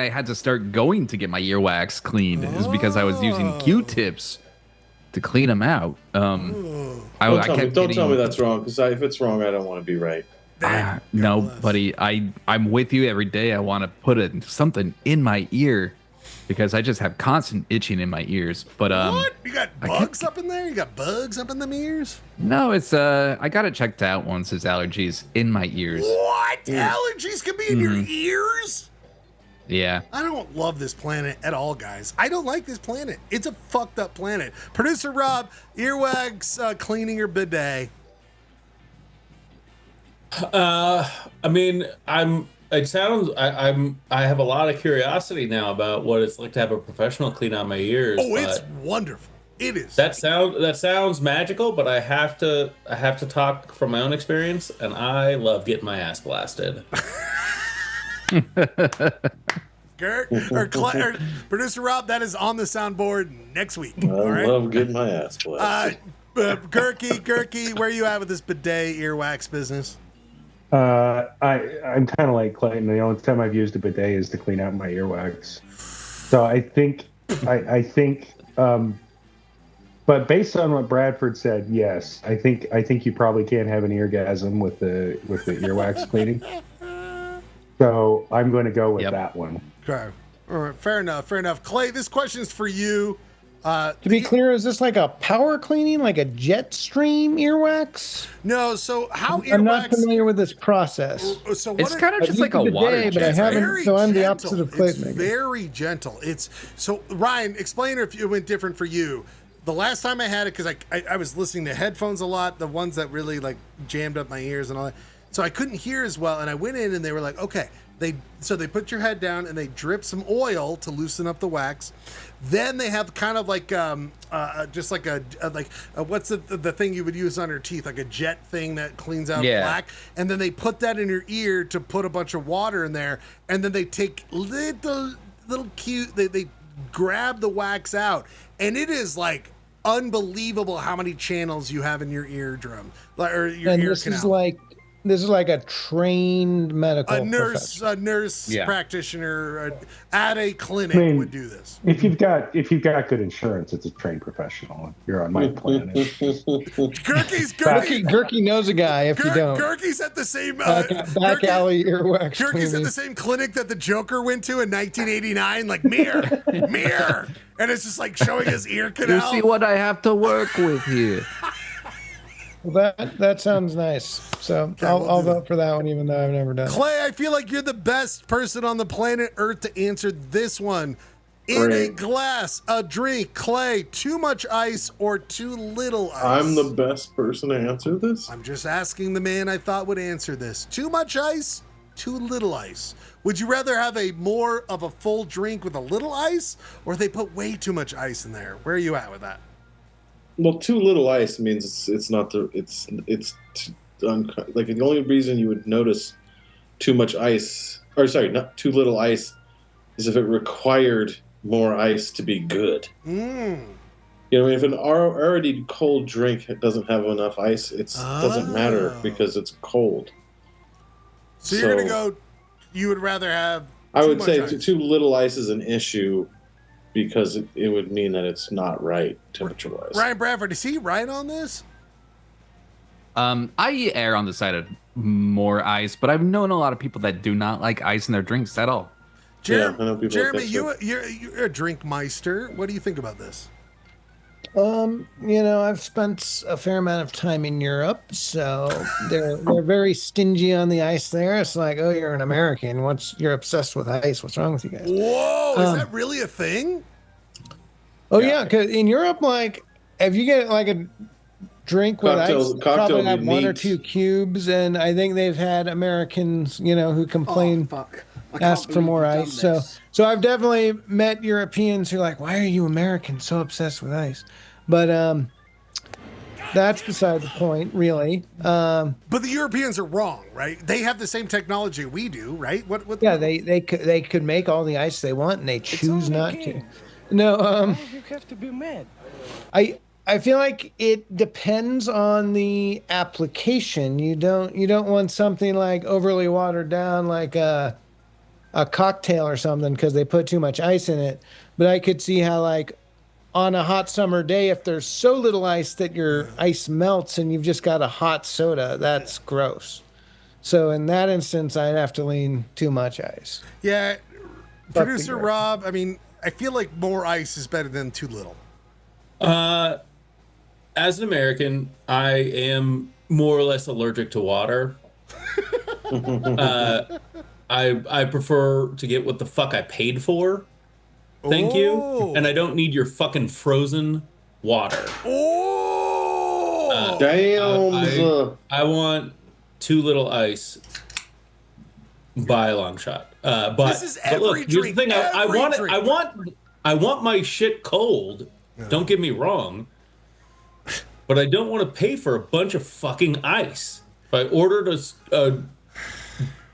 had to start going to get my earwax cleaned, is because I was using Q-tips to clean them out. Don't tell me that's wrong, because if it's wrong, I don't want to be right. No, buddy, I'm with you every day. I want to put something in my ear because I just have constant itching in my ears. But what? You got bugs up in there? You got bugs up in them ears? No, it's I got it checked out once. It's allergies in my ears. What? Allergies can be in your ears? Yeah. I don't love this planet at all, guys. I don't like this planet. It's a fucked up planet. Producer Rob, earwax cleaning or bidet? I mean, I have a lot of curiosity now about what it's like to have a professional clean out my ears. Oh, it's wonderful. It is. That sounds magical, but I have to talk from my own experience, and I love getting my ass blasted. Producer Rob, that is on the soundboard next week. I all right? love getting my ass blasted. Gurky, where are you at with this bidet earwax business? I'm kind of like Clayton. The only time I've used a bidet is to clean out my earwax. So I think, but based on what Bradford said, yes, I think you probably can't have an eargasm with the earwax cleaning. So I'm going to go with that one. Okay. All right. Fair enough. Clay, this question's for you. To be clear, is this like a power cleaning, like a jet stream earwax? No. So how earwax? I'm not familiar with this process. So it's kind of just like a water jet. But I haven't. So I'm the opposite of Clayton. It's very gentle. So Ryan, explain if it went different for you. The last time I had it, because I was listening to headphones a lot, the ones that really like jammed up my ears and all that. So I couldn't hear as well, and I went in and they were like, okay. They put your head down and they drip some oil to loosen up the wax. Then they have kind of like just like what's the thing you would use on your teeth, like a jet thing that cleans out plaque. And then they put that in your ear to put a bunch of water in there, and then they take little cute. They grab the wax out, and it is like unbelievable how many channels you have in your eardrum or your ear canal. This is like a trained medical nurse practitioner at a clinic would do this. If you've got good insurance, it's a trained professional. You're on my planet. Gurky knows a guy. If you don't, Gurky's at the same back alley earwax. Gurky's at the same clinic that the Joker went to in 1989. Like mirror, and it's just like showing his ear canal. You see what I have to work with here. Well, that sounds nice. So I'll vote for that one, even though I've never done it. Clay, I feel like you're the best person on the planet Earth to answer this one. In a glass, a drink, Clay, too much ice or too little ice? I'm the best person to answer this? I'm just asking the man I thought would answer this. Too much ice too little ice? Would you rather have a more of a full drink with a little ice, or they put way too much ice in there? Where are you at with that? Well, too little ice means it's not the like the only reason you would notice too much ice, or sorry, not too little ice, is if it required more ice to be good. You know, if an already cold drink doesn't have enough ice, it doesn't matter because it's cold. So you're gonna go. You would rather have. I would say too little ice is an issue because it would mean that it's not right temperature-wise. Ryan Bradford, is he right on this? I err on the side of more ice, but I've known a lot of people that do not like ice in their drinks at all. Jeremy, you're a drink meister. What do you think about this? You know, I've spent a fair amount of time in Europe, so they're very stingy on the ice there. It's like, oh, you're an American. You're obsessed with ice. What's wrong with you guys? Whoa, is that really a thing? Oh yeah, because in Europe, like, if you get like a drink with ice, you probably have one or two cubes, and I think they've had Americans, you know, who complain, ask for more ice. So I've definitely met Europeans who are like, why are you Americans so obsessed with ice? But that's beside the point, really. But the Europeans are wrong, right? They have the same technology we do, right? What? Yeah, they could make all the ice they want, and they choose not to. No, you have to be mad. I feel like it depends on the application. You don't want something like overly watered down, like a cocktail or something, because they put too much ice in it. But I could see how, like, on a hot summer day, if there's so little ice that your ice melts and you've just got a hot soda, that's gross. So in that instance, I'd have to lean too much ice. Yeah, producer Rob, I mean, I feel like more ice is better than too little. As an American, I am more or less allergic to water. I prefer to get what the fuck I paid for. Thank you. And I don't need your fucking frozen water. Damn. I want too little ice by a long shot. But this is every look, here's the thing. I want my shit cold. Yeah. Don't get me wrong. But I don't want to pay for a bunch of fucking ice. If I ordered a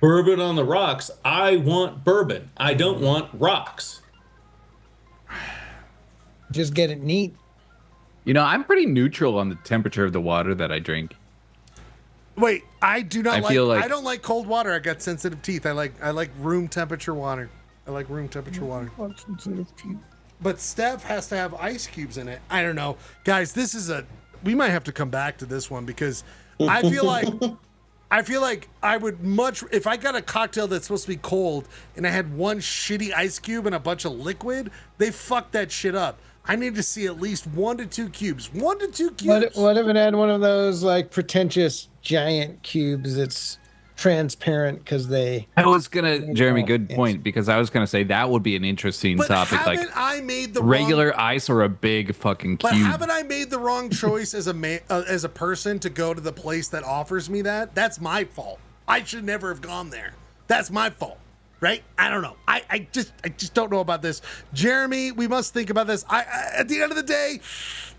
bourbon on the rocks, I want bourbon. I don't want rocks. Just get it neat. You know, I'm pretty neutral on the temperature of the water that I drink. Wait, I do not I don't like cold water. I got sensitive teeth. I like room temperature water. I like room temperature water. But Steph has to have ice cubes in it. I don't know. Guys, we might have to come back to this one because I feel like I would much, if I got a cocktail that's supposed to be cold and I had one shitty ice cube and a bunch of liquid, they fucked that shit up. I need to see at least 1 to 2 cubes. 1 to 2 cubes. What if it had one of those like pretentious giant cubes that's transparent because they... Jeremy, good point, because I was gonna say that would be an interesting topic. Like, I made the regular ice or a big fucking cube? But haven't I made the wrong choice as a person to go to the place that offers me that? That's my fault. I should never have gone there. That's my fault, right? I don't know. I just don't know about this. Jeremy, we must think about this. At the end of the day,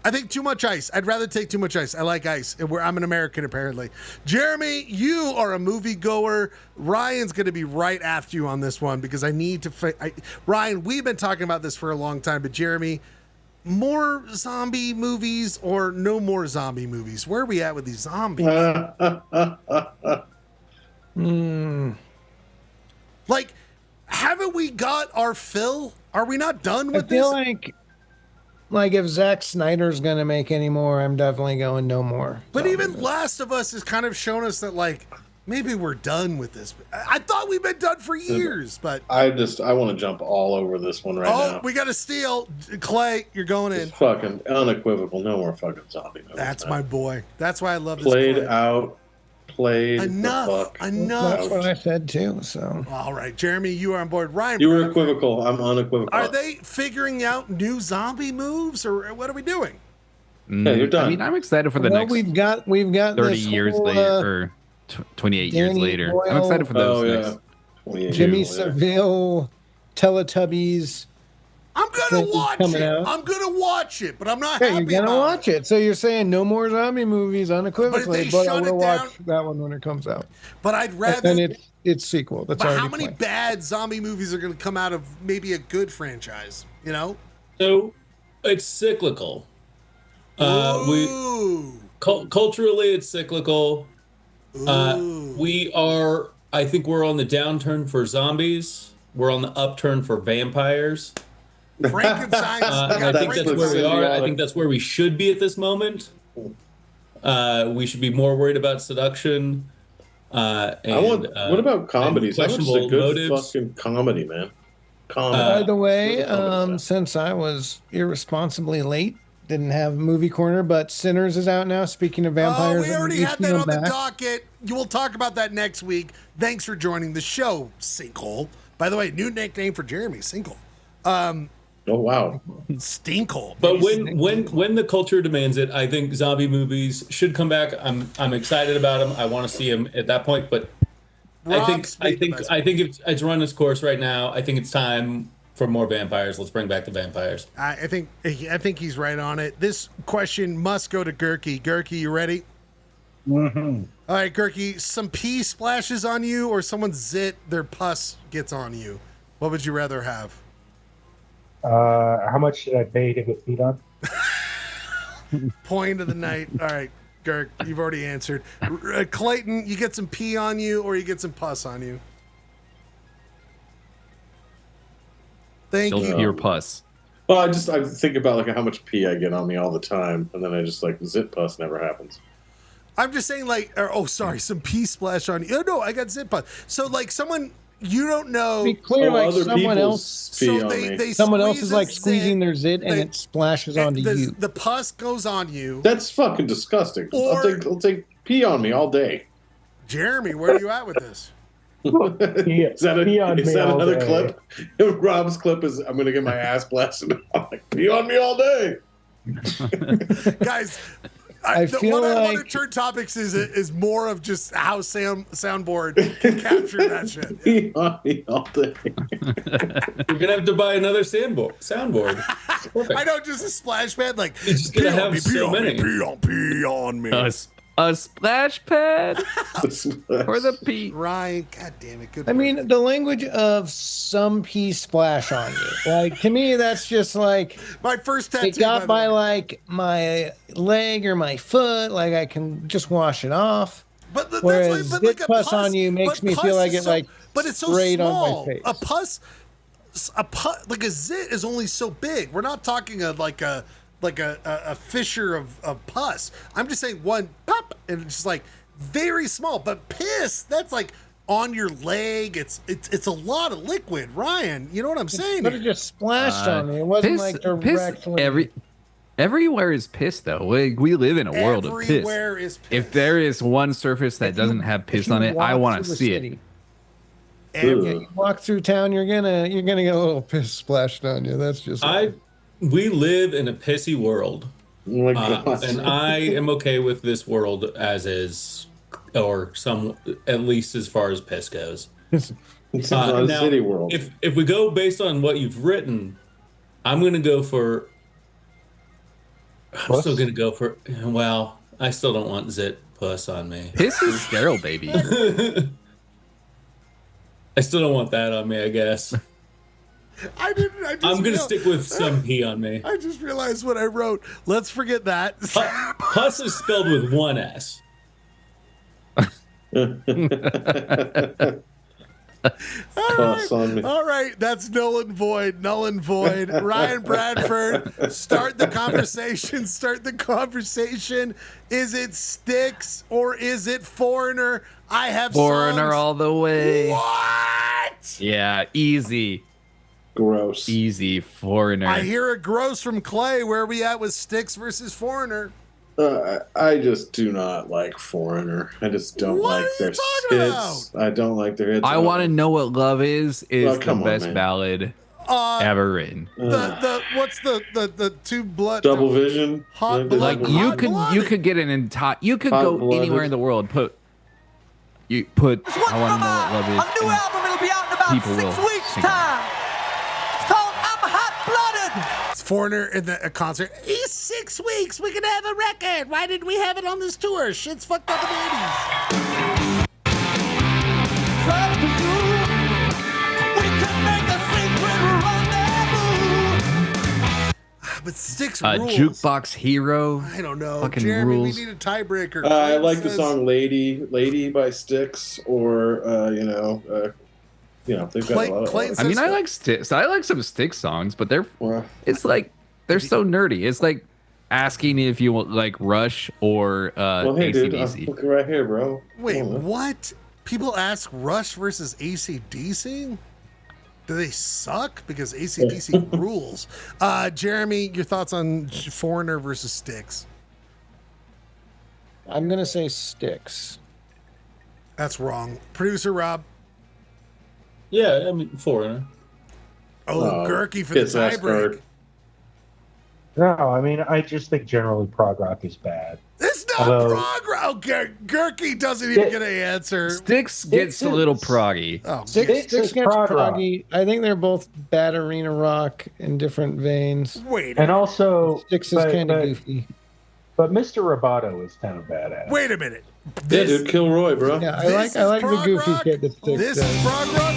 I think too much ice. I'd rather take too much ice. I like ice. I'm an American, apparently. Jeremy, you are a moviegoer. Ryan's going to be right after you on this one because I need to... Ryan, we've been talking about this for a long time, but Jeremy, more zombie movies or no more zombie movies? Where are we at with these zombies? Like, haven't we got our fill? Are we not done with this? I feel like if Zack Snyder's gonna make any more, I'm definitely going no more. But even Last of Us has kind of shown us that, like, maybe we're done with this. I thought we've been done for years, but I want to jump all over this one right now. Oh, we got to steal. Clay, you're going in. It's fucking unequivocal. No more fucking zombie movies. That's my boy. That's why I love this. Played enough. That's what I said too. So all right, Jeremy, you are on board. Ryan, you were equivocal. I'm unequivocal. Are they figuring out new zombie moves, or what are we doing? Yeah, you're done. I mean, I'm excited for the next. We've got 30 this years whole, later. 28 years Danny later. Boyle. I'm excited for those Oh, next. yeah. 28 Jimmy years later. Seville, Teletubbies. I'm gonna thing watch coming it. out. I'm gonna watch it, but I'm not Yeah, happy you're gonna about watch it. So you're saying no more zombie movies unequivocally, they but I shut will it down- watch that one when it comes out. But I'd rather. And it's sequel. That's But already how many planned. bad zombie movies are gonna come out of maybe a good franchise? You know? So it's cyclical. Culturally, it's cyclical. We are. I think we're on the downturn for zombies. We're on the upturn for vampires. Frankenstein. I think that's where we are. I think that's where we should be at this moment. We should be more worried about seduction. And, what about comedies? How much is a questionable good motives. fucking comedy, man? Comedy. By the way, since I was irresponsibly late, didn't have movie corner, but Sinners is out now. Speaking of vampires, We already and had that HBO on the Max. docket. You will talk about that next week. Thanks for joining the show, Sinkhole. By the way, new nickname for Jeremy, Sinkhole. Oh wow, Stinkhole. But when the culture demands it, I think zombie movies should come back. I'm excited about them. I want to see them at that point. But I think it's run its course right now. I think it's time for more vampires. Let's bring back the vampires. I think he's right on it. This question must go to Gurky. Gurky, you ready? Mm-hmm. All right, Gurky. Some pee splashes on you, or someone's zit, their pus gets on you. What would you rather have? How much should I pay to get feet on? Point of the night. All right, Gurk, you've already answered. Clayton, you get some pee on you, or you get some pus on you? Thank you. Your pus. Well, I think about like how much pee I get on me all the time, and then I just like zit pus never happens. I'm just saying, some pee splash on you. Oh no, I got zit pus. So like someone you don't know. Be clear, like someone else. Someone else is like squeezing their zit and it splashes onto you. The pus goes on you. That's fucking disgusting. I'll take pee on me all day. Jeremy, where are you at with this? Is that another day. clip? Rob's clip is I'm gonna get my ass blasted. I'm like, pee on me all day. Guys, I what feel I want to like- turn topics is more of just how soundboard can capture that shit. Pee on me all day. You're gonna have to buy another soundboard. I know, just a splash pad, like You're just gonna have so many. pee on me. A splash pad for the pee. Ryan, god damn it, good. I mean, the language of some pee splash on you. Like, to me, that's just like my first tattoo. It got by like my leg or my foot. Like, I can just wash it off. But whereas but zit like a pus on you makes but me pus feel like is it but it's so sprayed small. on my face. A pus, like a zit is only so big. We're not talking a fissure of pus. I'm just saying one pop, and it's just like very small. But piss, that's like on your leg. It's a lot of liquid. Ryan, you know what I'm saying? But it just splashed on me. It wasn't piss, like piss directly. everywhere is piss though. We live in a world of piss. Everywhere is piss. If there is one surface that doesn't have piss on it, I want to see it. And you walk through town, you're gonna get a little piss splashed on you. That's just We live in a pissy world. Oh my God. And I am okay with this world as is, or at least as far as piss goes. It's not a now, city world. If we go based on what you've written, I'm going to go for. I'm still going to go for. Well, I still don't want zit puss on me. Piss is sterile, baby. I still don't want that on me, I guess. I'm going to stick with some pee on me. I just realized what I wrote. Let's forget that. Pus is spelled with one S. All right, that's null and void. Ryan Bradford, start the conversation. Is it Sticks or is it Foreigner? I have Foreigner songs. all the way. What? Yeah, easy. Gross. Easy, Foreigner. I hear a gross from Clay. Where are we at with Sticks versus Foreigner? I just do not like Foreigner. I just don't like their hits. I don't like their hits. I want to know what love is the come on, best man. ballad ever written. What's the two blood Double Vision? Hot Like blood. you could get an entire. You could Hot go Blooded. anywhere in the world. you put I Want to Know What Love Is, A new album, it'll be out in about people will 6 weeks' sing it. time. It's called I'm Hot-Blooded. It's Foreigner in a concert. It's 6 weeks. We can have a record. Why didn't we have it on this tour? Shit's fucked up in the 80s. But Styx rules. Jukebox Hero. I don't know. Fucking Jeremy, rules. we need a tiebreaker. I Clint like the says- song "Lady" by Styx, or they've got a lot of. I mean, I like Styx. I like some Styx songs, but it's like they're so nerdy. It's like asking if you want like Rush or Well, hey, dude, I'm AC/DC. looking right here, bro. Wait, Come on. what? People ask Rush versus AC/DC? Do they suck? Because AC/DC rules. Jeremy, your thoughts on Foreigner versus Styx? I'm gonna say Styx. That's wrong. Producer Rob. Yeah, I mean, Foreigner. Oh, Gurky for the tiebreak. No, I mean, I just think generally prog rock is bad. It's not prog rock. Oh, Gurky doesn't even get an answer. Styx gets a little proggy. Oh, Styx gets prog rock. proggy. I think they're both bad arena rock in different veins. Wait. And also, Styx is kind of goofy. But Mr. Roboto is kind of badass. Wait a minute. Yeah, dude, Kilroy, bro. Yeah, I like the prog goofy rock? shit that Styx This does. is prog rock?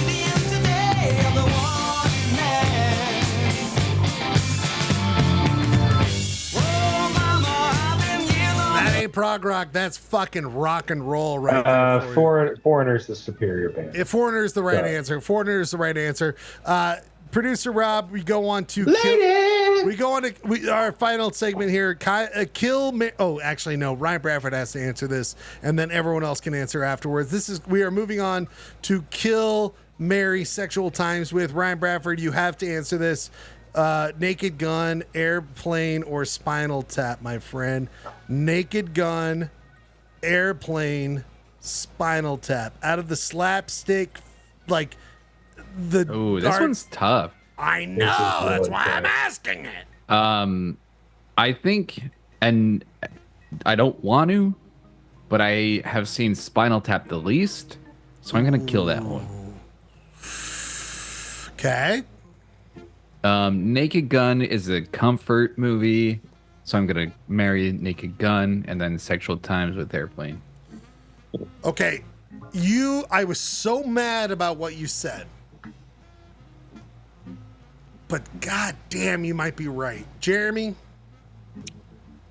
That ain't prog rock. That's fucking rock and roll right there. For you. Foreigner's the superior band. If Foreigner's the right Sorry. answer. Foreigner's the right answer. Producer Rob, we go on to our final segment here. Actually no. Ryan Bradford has to answer this, and then everyone else can answer afterwards. We are moving on to Kill, Marry, Sexual Times with Ryan Bradford. You have to answer this. Naked Gun, Airplane, or Spinal Tap, my friend. Naked Gun, Airplane, Spinal Tap. Out of the slapstick, like the. Oh, this one's tough. I know. That's why I'm asking it. I think, and I don't want to, but I have seen Spinal Tap the least, so I'm gonna kill that one. Okay. Naked Gun is a comfort movie, so I'm gonna marry Naked Gun, and then Sexual Times with Airplane. Okay. I was so mad about what you said. But god damn, you might be right. Jeremy?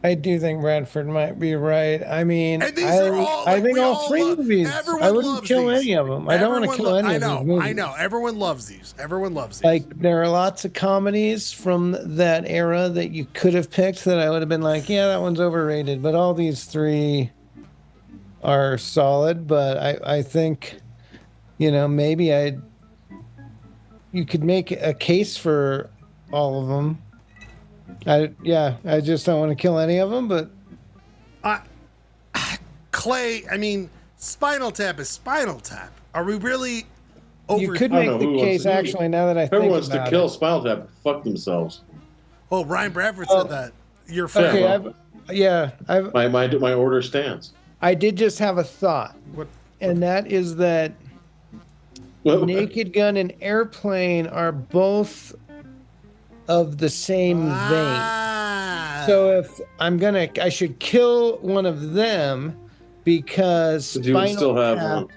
I do think Bradford might be right. I mean, And these are all, I like, think we all all three love- movies. everyone I wouldn't loves kill these. any of them. I don't want to kill any of these movies. I know. Everyone loves these. Everyone loves these. Like, there are lots of comedies from that era that you could have picked that I would have been like, yeah, that one's overrated. But all these three are solid. But I think, maybe you could make a case for all of them. I just don't want to kill any of them, but Clay, I mean, Spinal Tap is Spinal Tap. Are we really over? you could make the case, actually, now that I think Whoever wants about to kill it. Spinal Tap, fuck themselves. Oh, Ryan Bradford said that. You're fair. Okay, My order stands. I did just have a thought, and that is that Naked Gun and Airplane are both of the same vein. So if I should kill one of them because But you would Spinal still have Tap one.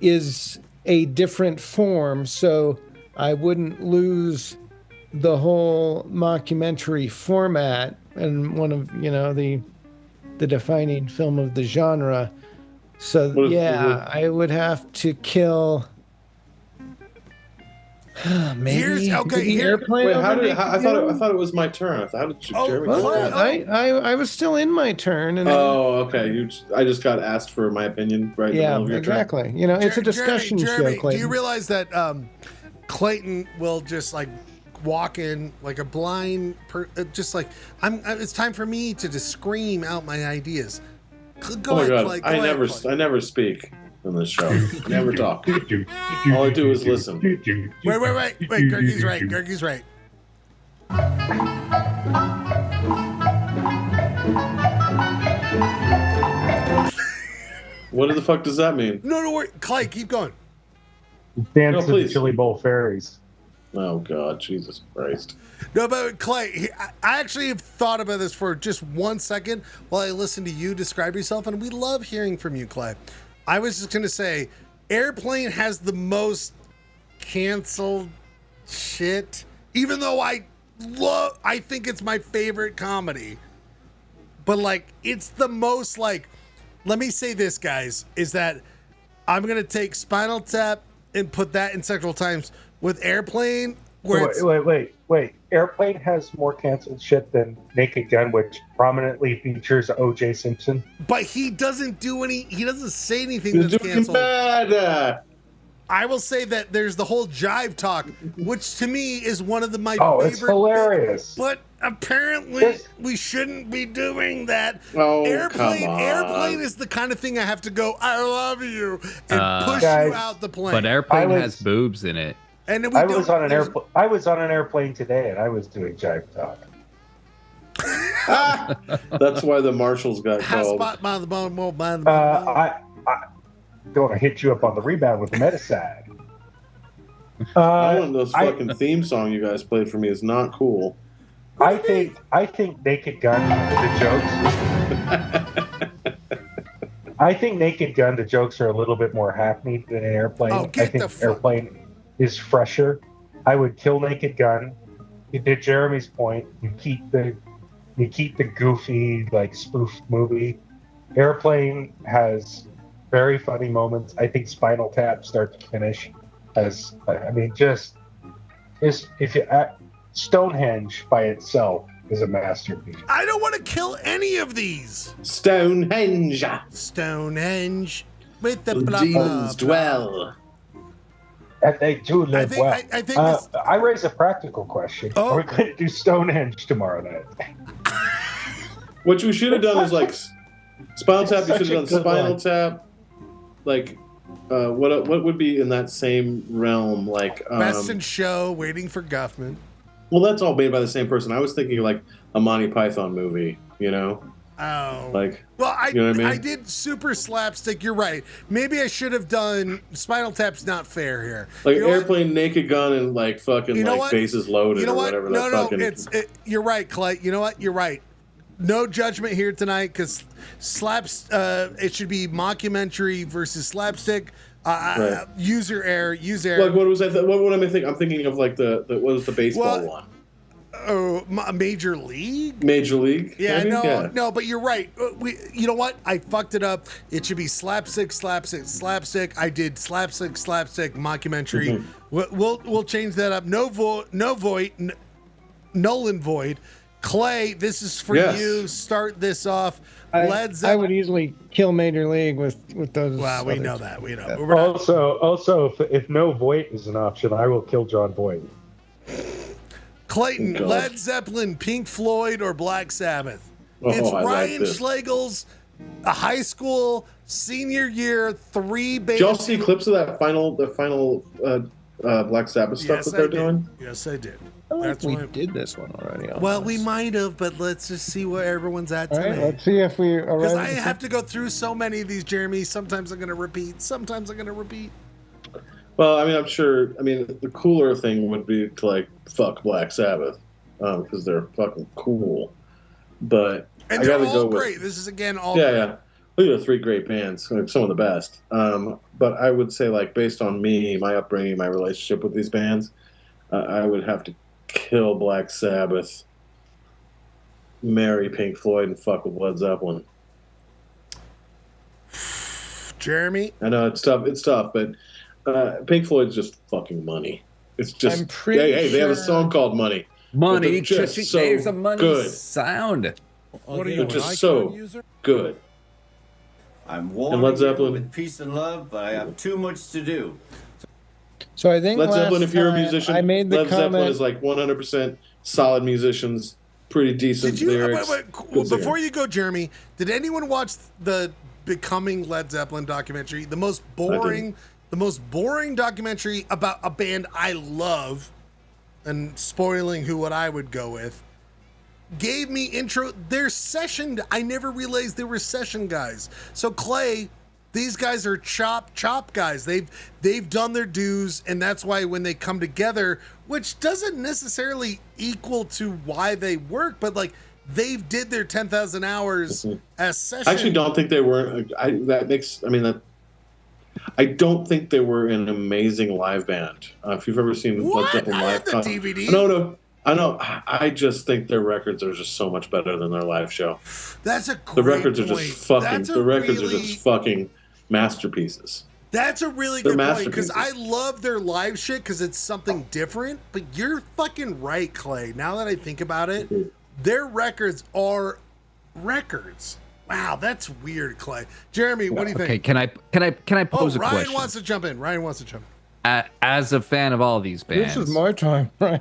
is a different form, so I wouldn't lose the whole mockumentary format and one of the defining film of the genre. So I would have to kill. Maybe Airplane. Wait, over I thought it was my turn. How did Jeremy? I was still in my turn. And okay. I just got asked for my opinion right in the middle of your turn. exactly. It's a discussion Jeremy, show, Clayton. do you realize that Clayton will just like walk in like a blind, just like it's time for me to just scream out my ideas. Go Oh my ahead, god! Clay. I never speak on this show. I never talk. All I do is listen. Wait. Gergie's right. Gergie's right. What the fuck does that mean? No, worry. Clay, keep going. Dance No, to the please. Chili Bowl fairies. Oh God, Jesus Christ! No, but Clay, I actually have thought about this for just 1 second while I listened to you describe yourself, and we love hearing from you, Clay. I was just gonna say, Airplane has the most canceled shit, even though I think it's my favorite comedy. But like, it's the most like. Let me say this, guys, is that I'm going to take Spinal Tap and put that in Sexual Times with Airplane. Where Wait. Airplane has more canceled shit than Naked Gun, which prominently features O.J. Simpson. But he doesn't say anything that's canceled. I will say that there's the whole jive talk, which to me is one of my favorite. It's hilarious. But apparently we shouldn't be doing that. Oh, Airplane is the kind of thing I have to go, I love you, and push Guys, you out the plane. But Airplane has boobs in it. And then I was on an airplane today, and I was doing jive talk. That's why the marshals got called. I don't want to hit you up on the rebound with the Metaside. That one, those fucking theme song you guys played for me is not cool. I think Naked Gun, the jokes. I think Naked Gun, the jokes are a little bit more hackneyed than an Airplane. Oh, I think Airplane is fresher. I would kill Naked Gun. To Jeremy's point, you keep the goofy like spoof movie. Airplane has very funny moments. I think Spinal Tap, start to finish, has. I mean, just if you Stonehenge by itself is a masterpiece. I don't want to kill any of these. Stonehenge with the blah, demons blah, dwell. And they do live well. I think I raise a practical question. Are we going to do Stonehenge tomorrow night? What you should have done is like Spinal Tap. You Such should a have done good Spinal one. Tap. Like, what would be in that same realm? Like, Best in Show, Waiting for Guffman. well, that's all made by the same person. I was thinking like a Monty Python movie. You know, Oh. like. Well, you know what I mean? I did super slapstick. You're right. Maybe I should have done Spinal Tap's not fair here. Like You know what? Airplane, Naked Gun, and like fucking You know like what? Bases Loaded You know or what? whatever. No, that no, fucking... you're right, Clay. You know what? You're right. No judgment here tonight because it should be mockumentary versus slapstick. Right. User error. Like what was I? What am I thinking? I'm thinking of like the what was the baseball one? Oh, Major League. Major League. Yeah, maybe? no, but you're right. You know what? I fucked it up. It should be slapstick. I did slapstick, mockumentary. Mm-hmm. We'll change that up. No void, null and void. Clay, this is for you. Start this off. I would easily kill Major League with those. Wow, we others. know that. We know. Yeah. We're not- Also, if no Voight is an option, I will kill John Voight. Clayton, God. Led Zeppelin, Pink Floyd, or Black Sabbath. Oh, It's I like Ryan this. Schlegel's high school senior year 3 bands. Did y'all see clips of that final Black Sabbath stuff Yes, that they're I did. doing? Yes, I did. That's we why- did this one already. Well, we might have, but let's just see where everyone's at All right, today. let's see if we Because arrive. I at the have to go through so many of these, Jeremy. Sometimes I'm going to repeat. Well, I mean, I'm sure. I mean, the cooler thing would be to like fuck Black Sabbath because they're fucking cool. But And I they're gotta all go with great. This is again all yeah, great. yeah. These are 3 great bands, like some of the best. But I would say, like, based on me, my upbringing, my relationship with these bands, I would have to kill Black Sabbath, marry Pink Floyd, and fuck with Led Zeppelin. Jeremy? I know it's tough, but Pink Floyd's just fucking money. It's just I'm pretty hey, they have a sure- song called Money. But Money, they're just so there's a money good. sound. What are you, They're an just Icon so user? good. I'm And warning Led Zeppelin. you with peace and love, but I have too much to do. So I think Led last Zeppelin, if you're a time musician, I made the Led Zeppelin comment. is like 100% solid musicians, pretty decent Did you, lyrics. good singer. before you go, Jeremy, did anyone watch the Becoming Led Zeppelin documentary? The most boring documentary about a band I love, and spoiling what I would go with, gave me intro. They're session. I never realized they were session guys. So Clay, These guys are chop guys. They've done their dues, and that's why when they come together, which doesn't necessarily equal to why they work, but like they've did their 10,000 hours as sessions. I actually don't think they were. I don't think they were an amazing live band. If you've ever seen Led Zeppelin live, the DVD. No, I know. I just think their records are just so much better than their live show. That's a great The records are point. just fucking. The records are just fucking masterpieces. That's a really They're good point because masterpieces. I love their live shit because it's something different. But you're fucking right, Clay. Now that I think about it, their records are records. Wow, that's weird, Clay. Jeremy, what do you think? Okay, can I pose a Ryan question? wants to jump in. Ryan wants to jump in. As a fan of all these bands, This is my time, right?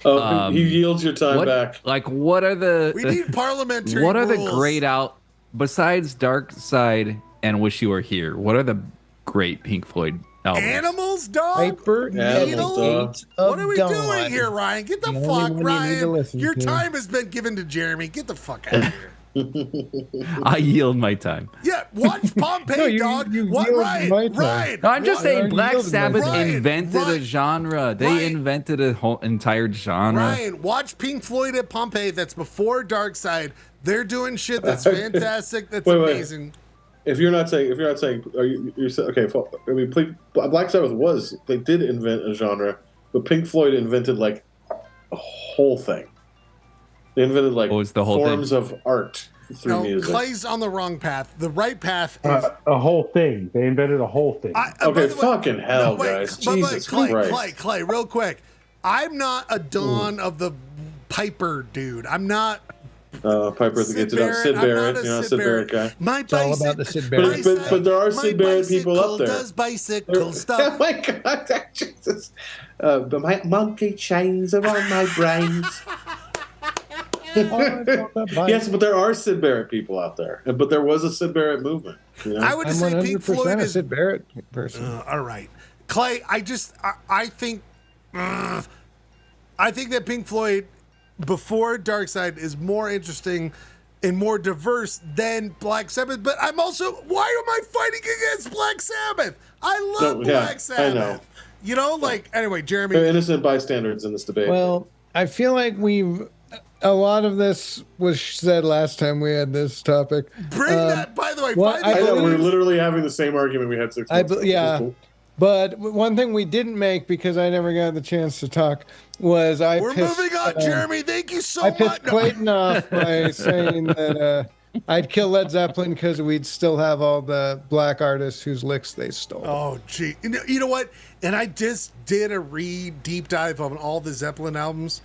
Oh, he yields your time back. Like, what are the? We need parliamentary What are rules. the great out besides Dark Side and Wish You Were Here? What are the great Pink Floyd albums? Animals, dog. Hyper Needle? What are we God. doing here, Ryan? Get the The only fuck, one you need to Ryan. listen Your to. time has been given to Jeremy. Get the fuck out of here. I yield my time. Yeah, watch Pompeii, No, you- dog. you What, yield Ryan? my time. Ryan. No, I'm just saying, Ryan, Black yield my Sabbath time. invented a genre. They invented a whole entire genre. Ryan, watch Pink Floyd at Pompeii. That's before Dark Side. They're doing shit that's fantastic. That's Wait. amazing. If you're not saying, are you're saying, okay? I mean, Black Sabbath they did invent a genre, but Pink Floyd invented like a whole thing. They invented like the whole forms of art through No, music. Clay's on the wrong path. The right path is A whole thing. They invented a whole thing. by Okay, the way- fucking hell, wait, guys! but Jesus Clay, Christ! real quick. I'm not a Dawn of the Piper dude. I'm not. Piper Sid gets it up. Barrett. Sid I'm Barrett, not a you're not a Sid Sid Barrett guy. My It's all about the Sid Barrett. But there are Sid Barrett people up there. Does bicycle Oh stuff. my God, Jesus! But my monkey chains are on my brains. Yes, but there are Sid Barrett people out there. But there was a Sid Barrett movement. You know? I would I'm say 100% Pink Floyd a is. Sid Barrett person. All right, Clay. I think that Pink Floyd before Dark Side is more interesting and more diverse than Black Sabbath. But I'm also, why am I fighting against Black Sabbath? I love Black Sabbath. I know. You know, like anyway, Jeremy. They're innocent bystanders in this debate. Well, I feel like a lot of this was said last time we had this topic. Bring that, by the way. I know, we're literally having the same argument we had 6 months ago. Yeah. Cool. But one thing we didn't make because I never got the chance to talk was We're moving on, Jeremy. Thank you so I much. pissed Clayton off by saying that I'd kill Led Zeppelin because we'd still have all the black artists whose licks they stole. Oh, gee. You know what? And I just did a deep dive on all the Zeppelin albums.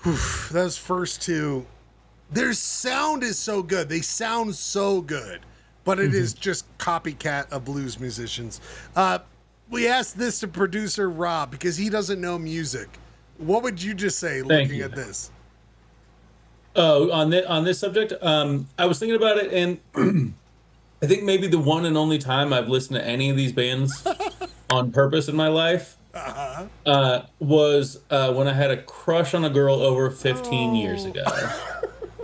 Whew, those first two. Their sound is so good. They sound so good. But it is just copycat of blues musicians. We asked this to producer Rob because he doesn't know music. What would you just say looking at this? Oh, on this subject, I was thinking about it, and I think maybe the one and only time I've listened to any of these bands on purpose in my life was when I had a crush on a girl over 15 years ago.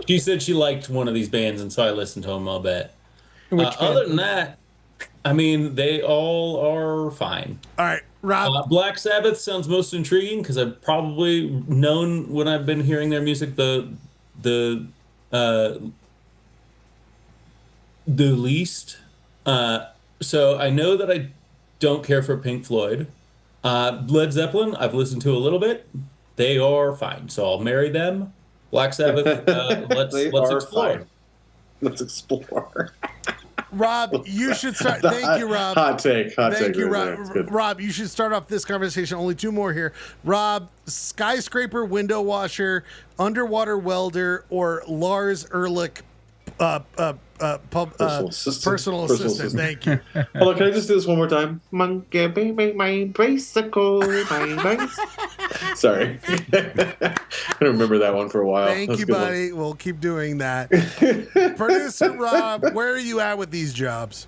She said she liked one of these bands, and so I listened to them, I'll bet. Other than that, I mean, they all are fine. All right, Rob. Black Sabbath sounds most intriguing because I've probably known when I've been hearing their music the least. So I know that I don't care for Pink Floyd. Led Zeppelin, I've listened to a little bit. They are fine, so I'll marry them. Black Sabbath, let's explore. Fine. Let's explore. Rob, you should start. Thank you, Rob. Hot take. Thank you, right there. Rob. It's good. Rob, you should start off this conversation. Only two more here. Rob, skyscraper window washer, underwater welder, or Lars Ulrich, personal assistant. Thank you. Hold on, can I just do this one more time? Monkey, baby, my bicycle, my bicycle. Sorry. I don't remember that one for a while. Thank That's you, a good one. buddy. We'll keep doing that. Producer Rob, where are you at with these jobs?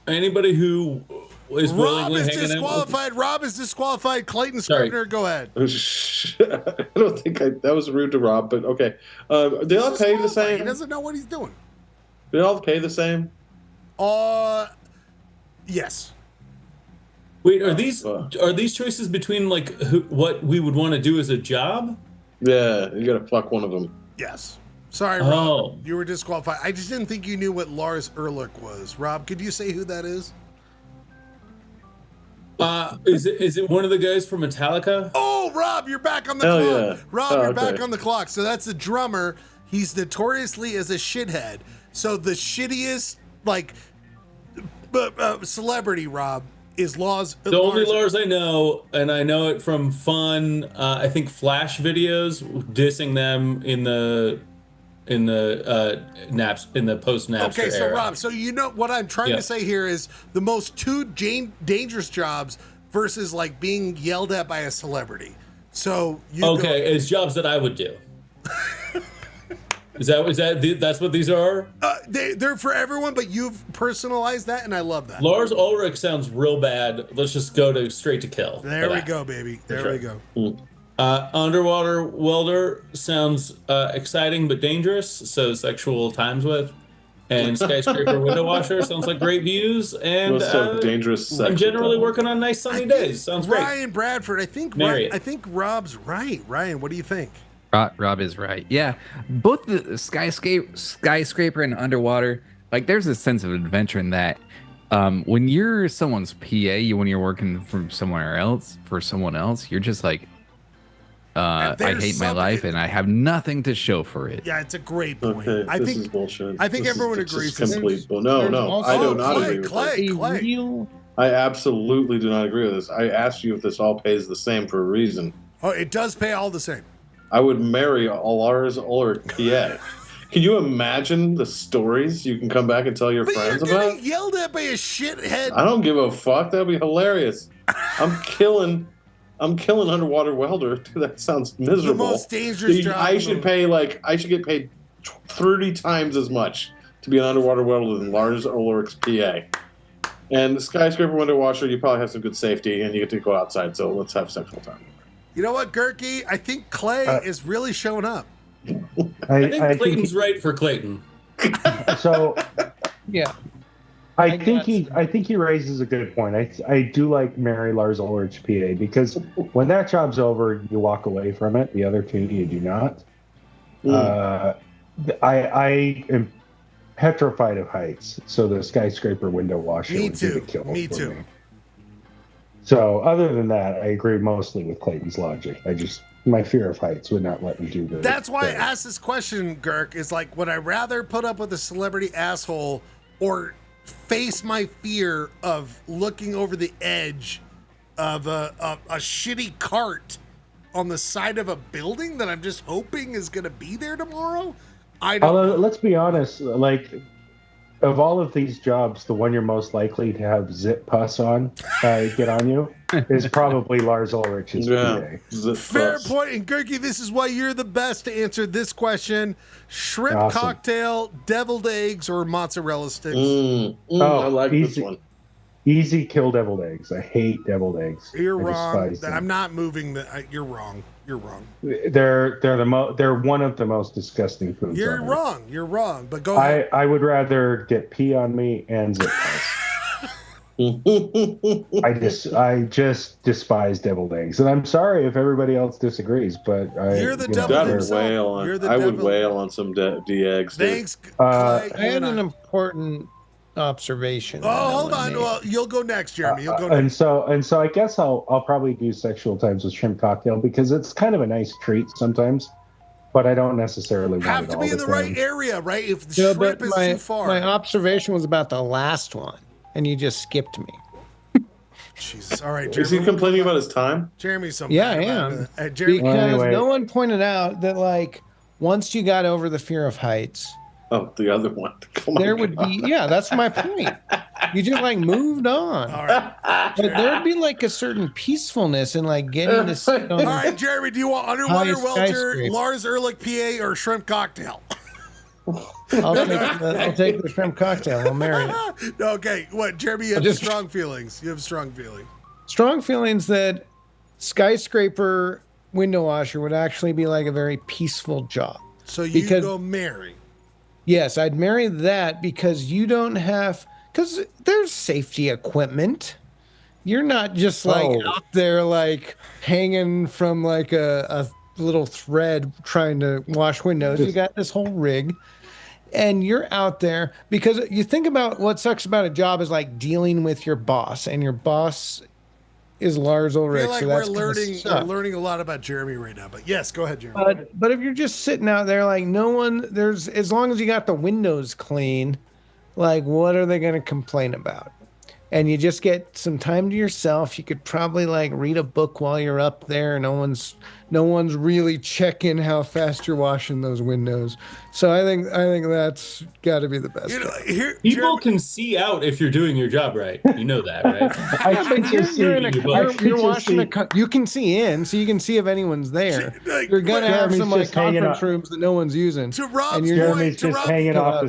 Anybody who is Rob willingly is hanging out. disqualified. Rob is disqualified. Clayton Sorry. Scribner, go ahead. I don't think that was rude to Rob, but okay. They all pay the same. He doesn't know what he's doing. They all pay the same. Yes. Wait, are these choices between like what we would want to do as a job? Yeah, you got to pluck one of them. Yes. Sorry, Rob. You were disqualified. I just didn't think you knew what Lars Ulrich was. Rob, could you say who that is? Is it one of the guys from Metallica? Oh, Rob, you're back on the Hell clock. yeah. Rob, Oh, you're okay. back on the clock. So that's the drummer. He's notoriously as a shithead. So the shittiest like celebrity, Rob, is Lars. The only Lars I know, and I know it from fun, I think Flash videos dissing them in the post Napster Okay, so era. Rob, so you know what I'm trying to say here is the most two dangerous jobs versus like being yelled at by a celebrity. So you as jobs that I would do. That's what these are? they're for everyone, but you've personalized that, and I love that. Lars Ulrich sounds real bad. Let's just go to straight to kill. There we go, baby. There we go. Underwater welder sounds exciting but dangerous, so sexual times with. And skyscraper window washer sounds like great views. And dangerous. I'm generally working on nice sunny days. Sounds great. Ryan Bradford, I think Rob's right. Ryan, what do you think? Rob is right. Yeah, both the skyscraper and underwater, like there's a sense of adventure in that. When you're someone's PA, when you're working from somewhere else for someone else, you're just like, I hate my life and I have nothing to show for it. Yeah, it's a great point. Okay, I this think is bullshit. I think This everyone is agrees. just complete bull. No, I do not agree with this. Clay. I absolutely do not agree with this. I asked you if this all pays the same for a reason. Oh, it does pay all the same. I would marry a Lars Ulrich PA. Can you imagine the stories you can come back and tell your friends You're about? getting yelled at by a shithead. I don't give a fuck. That'd be hilarious. I'm killing underwater welder. Dude, that sounds miserable. The most dangerous job. I should get paid 30 times as much to be an underwater welder than Lars Ulrich's PA. And the skyscraper window washer, you probably have some good safety and you get to go outside. So let's have sexual time. You know what, Gerke? I think Clay is really showing up. I think Clayton's right for Clayton. So yeah. I think he raises a good point. I do like Mary Lars Ulrich PA because when that job's over, you walk away from it. The other two, you do not. I am petrified of heights, so the skyscraper window washer would be the kill. Me for too. me. So other than that, I agree mostly with Clayton's logic. My fear of heights would not let me do that. That's why I asked this question, Girk, is like, would I rather put up with a celebrity asshole or face my fear of looking over the edge of a shitty cart on the side of a building that I'm just hoping is going to be there tomorrow? Although, let's be honest, like, of all of these jobs, the one you're most likely to have zip pus on get on you is probably Lars Ulrich's PA. Fair point. And Gerke, this is why you're the best to answer this question. Shrimp cocktail, deviled eggs, or mozzarella sticks? I like this one. Easy kill deviled eggs. I hate deviled eggs. You're I wrong. despise them. I'm not moving. You're wrong. You're wrong. They're one of the most disgusting foods. You're on earth. wrong. You're wrong. But go ahead. I would rather get pee on me and zip pus. I just despise deviled eggs, and I'm sorry if everybody else disagrees, but You're the devil himself. You're the I devil. would wail on some D eggs. Thanks. I had an important observation. Oh, hold on. Well, you'll go next, Jeremy. You'll go and next. so I guess I'll probably do sexual times with shrimp cocktail because it's kind of a nice treat sometimes, but I don't necessarily want Have it to all be in the the right time. area, right? If the shrimp is too far. My observation was about the last one, and you just skipped me. Jesus. All right, Is he complaining about his time? Jeremy's so Yeah, I mad am. about it. Jeremy, Because no one pointed out that, like, once you got over the fear of heights, the other one. There would be, that's my point. You just like moved on. All right. But there'd be like a certain peacefulness in like getting to sit on. All right, Jeremy, do you want underwater high welter, skyscraper. Lars Ulrich PA, or shrimp cocktail? I'll take the shrimp cocktail. I'll marry it. Okay, what, Jeremy? You have strong feelings. You have strong feelings. Strong feelings that skyscraper window washer would actually be like a very peaceful job. So you go marry. Yes, I'd marry that because you don't have, because there's safety equipment. You're not just like out there like hanging from like a little thread trying to wash windows. You got this whole rig. And you're out there because you think about what sucks about a job is like dealing with your boss, and your boss is Lars Ulrich. I feel like so that's we're learning a lot about Jeremy right now. But yes, go ahead, Jeremy. But if you're just sitting out there, like there's as long as you got the windows clean, like what are they going to complain about? And you just get some time to yourself. You could probably like read a book while you're up there. No one's really checking how fast you're washing those windows. So I think that's got to be the best. People can see out if you're doing your job right. You know that, right? You're washing you can see in, so you can see if anyone's there. You're gonna have some like conference rooms that no one's using. To Rob's Jeremy's just hanging off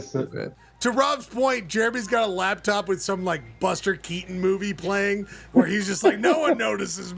To Rob's point, Jeremy's got a laptop with some like Buster Keaton movie playing where he's just like, no one notices me.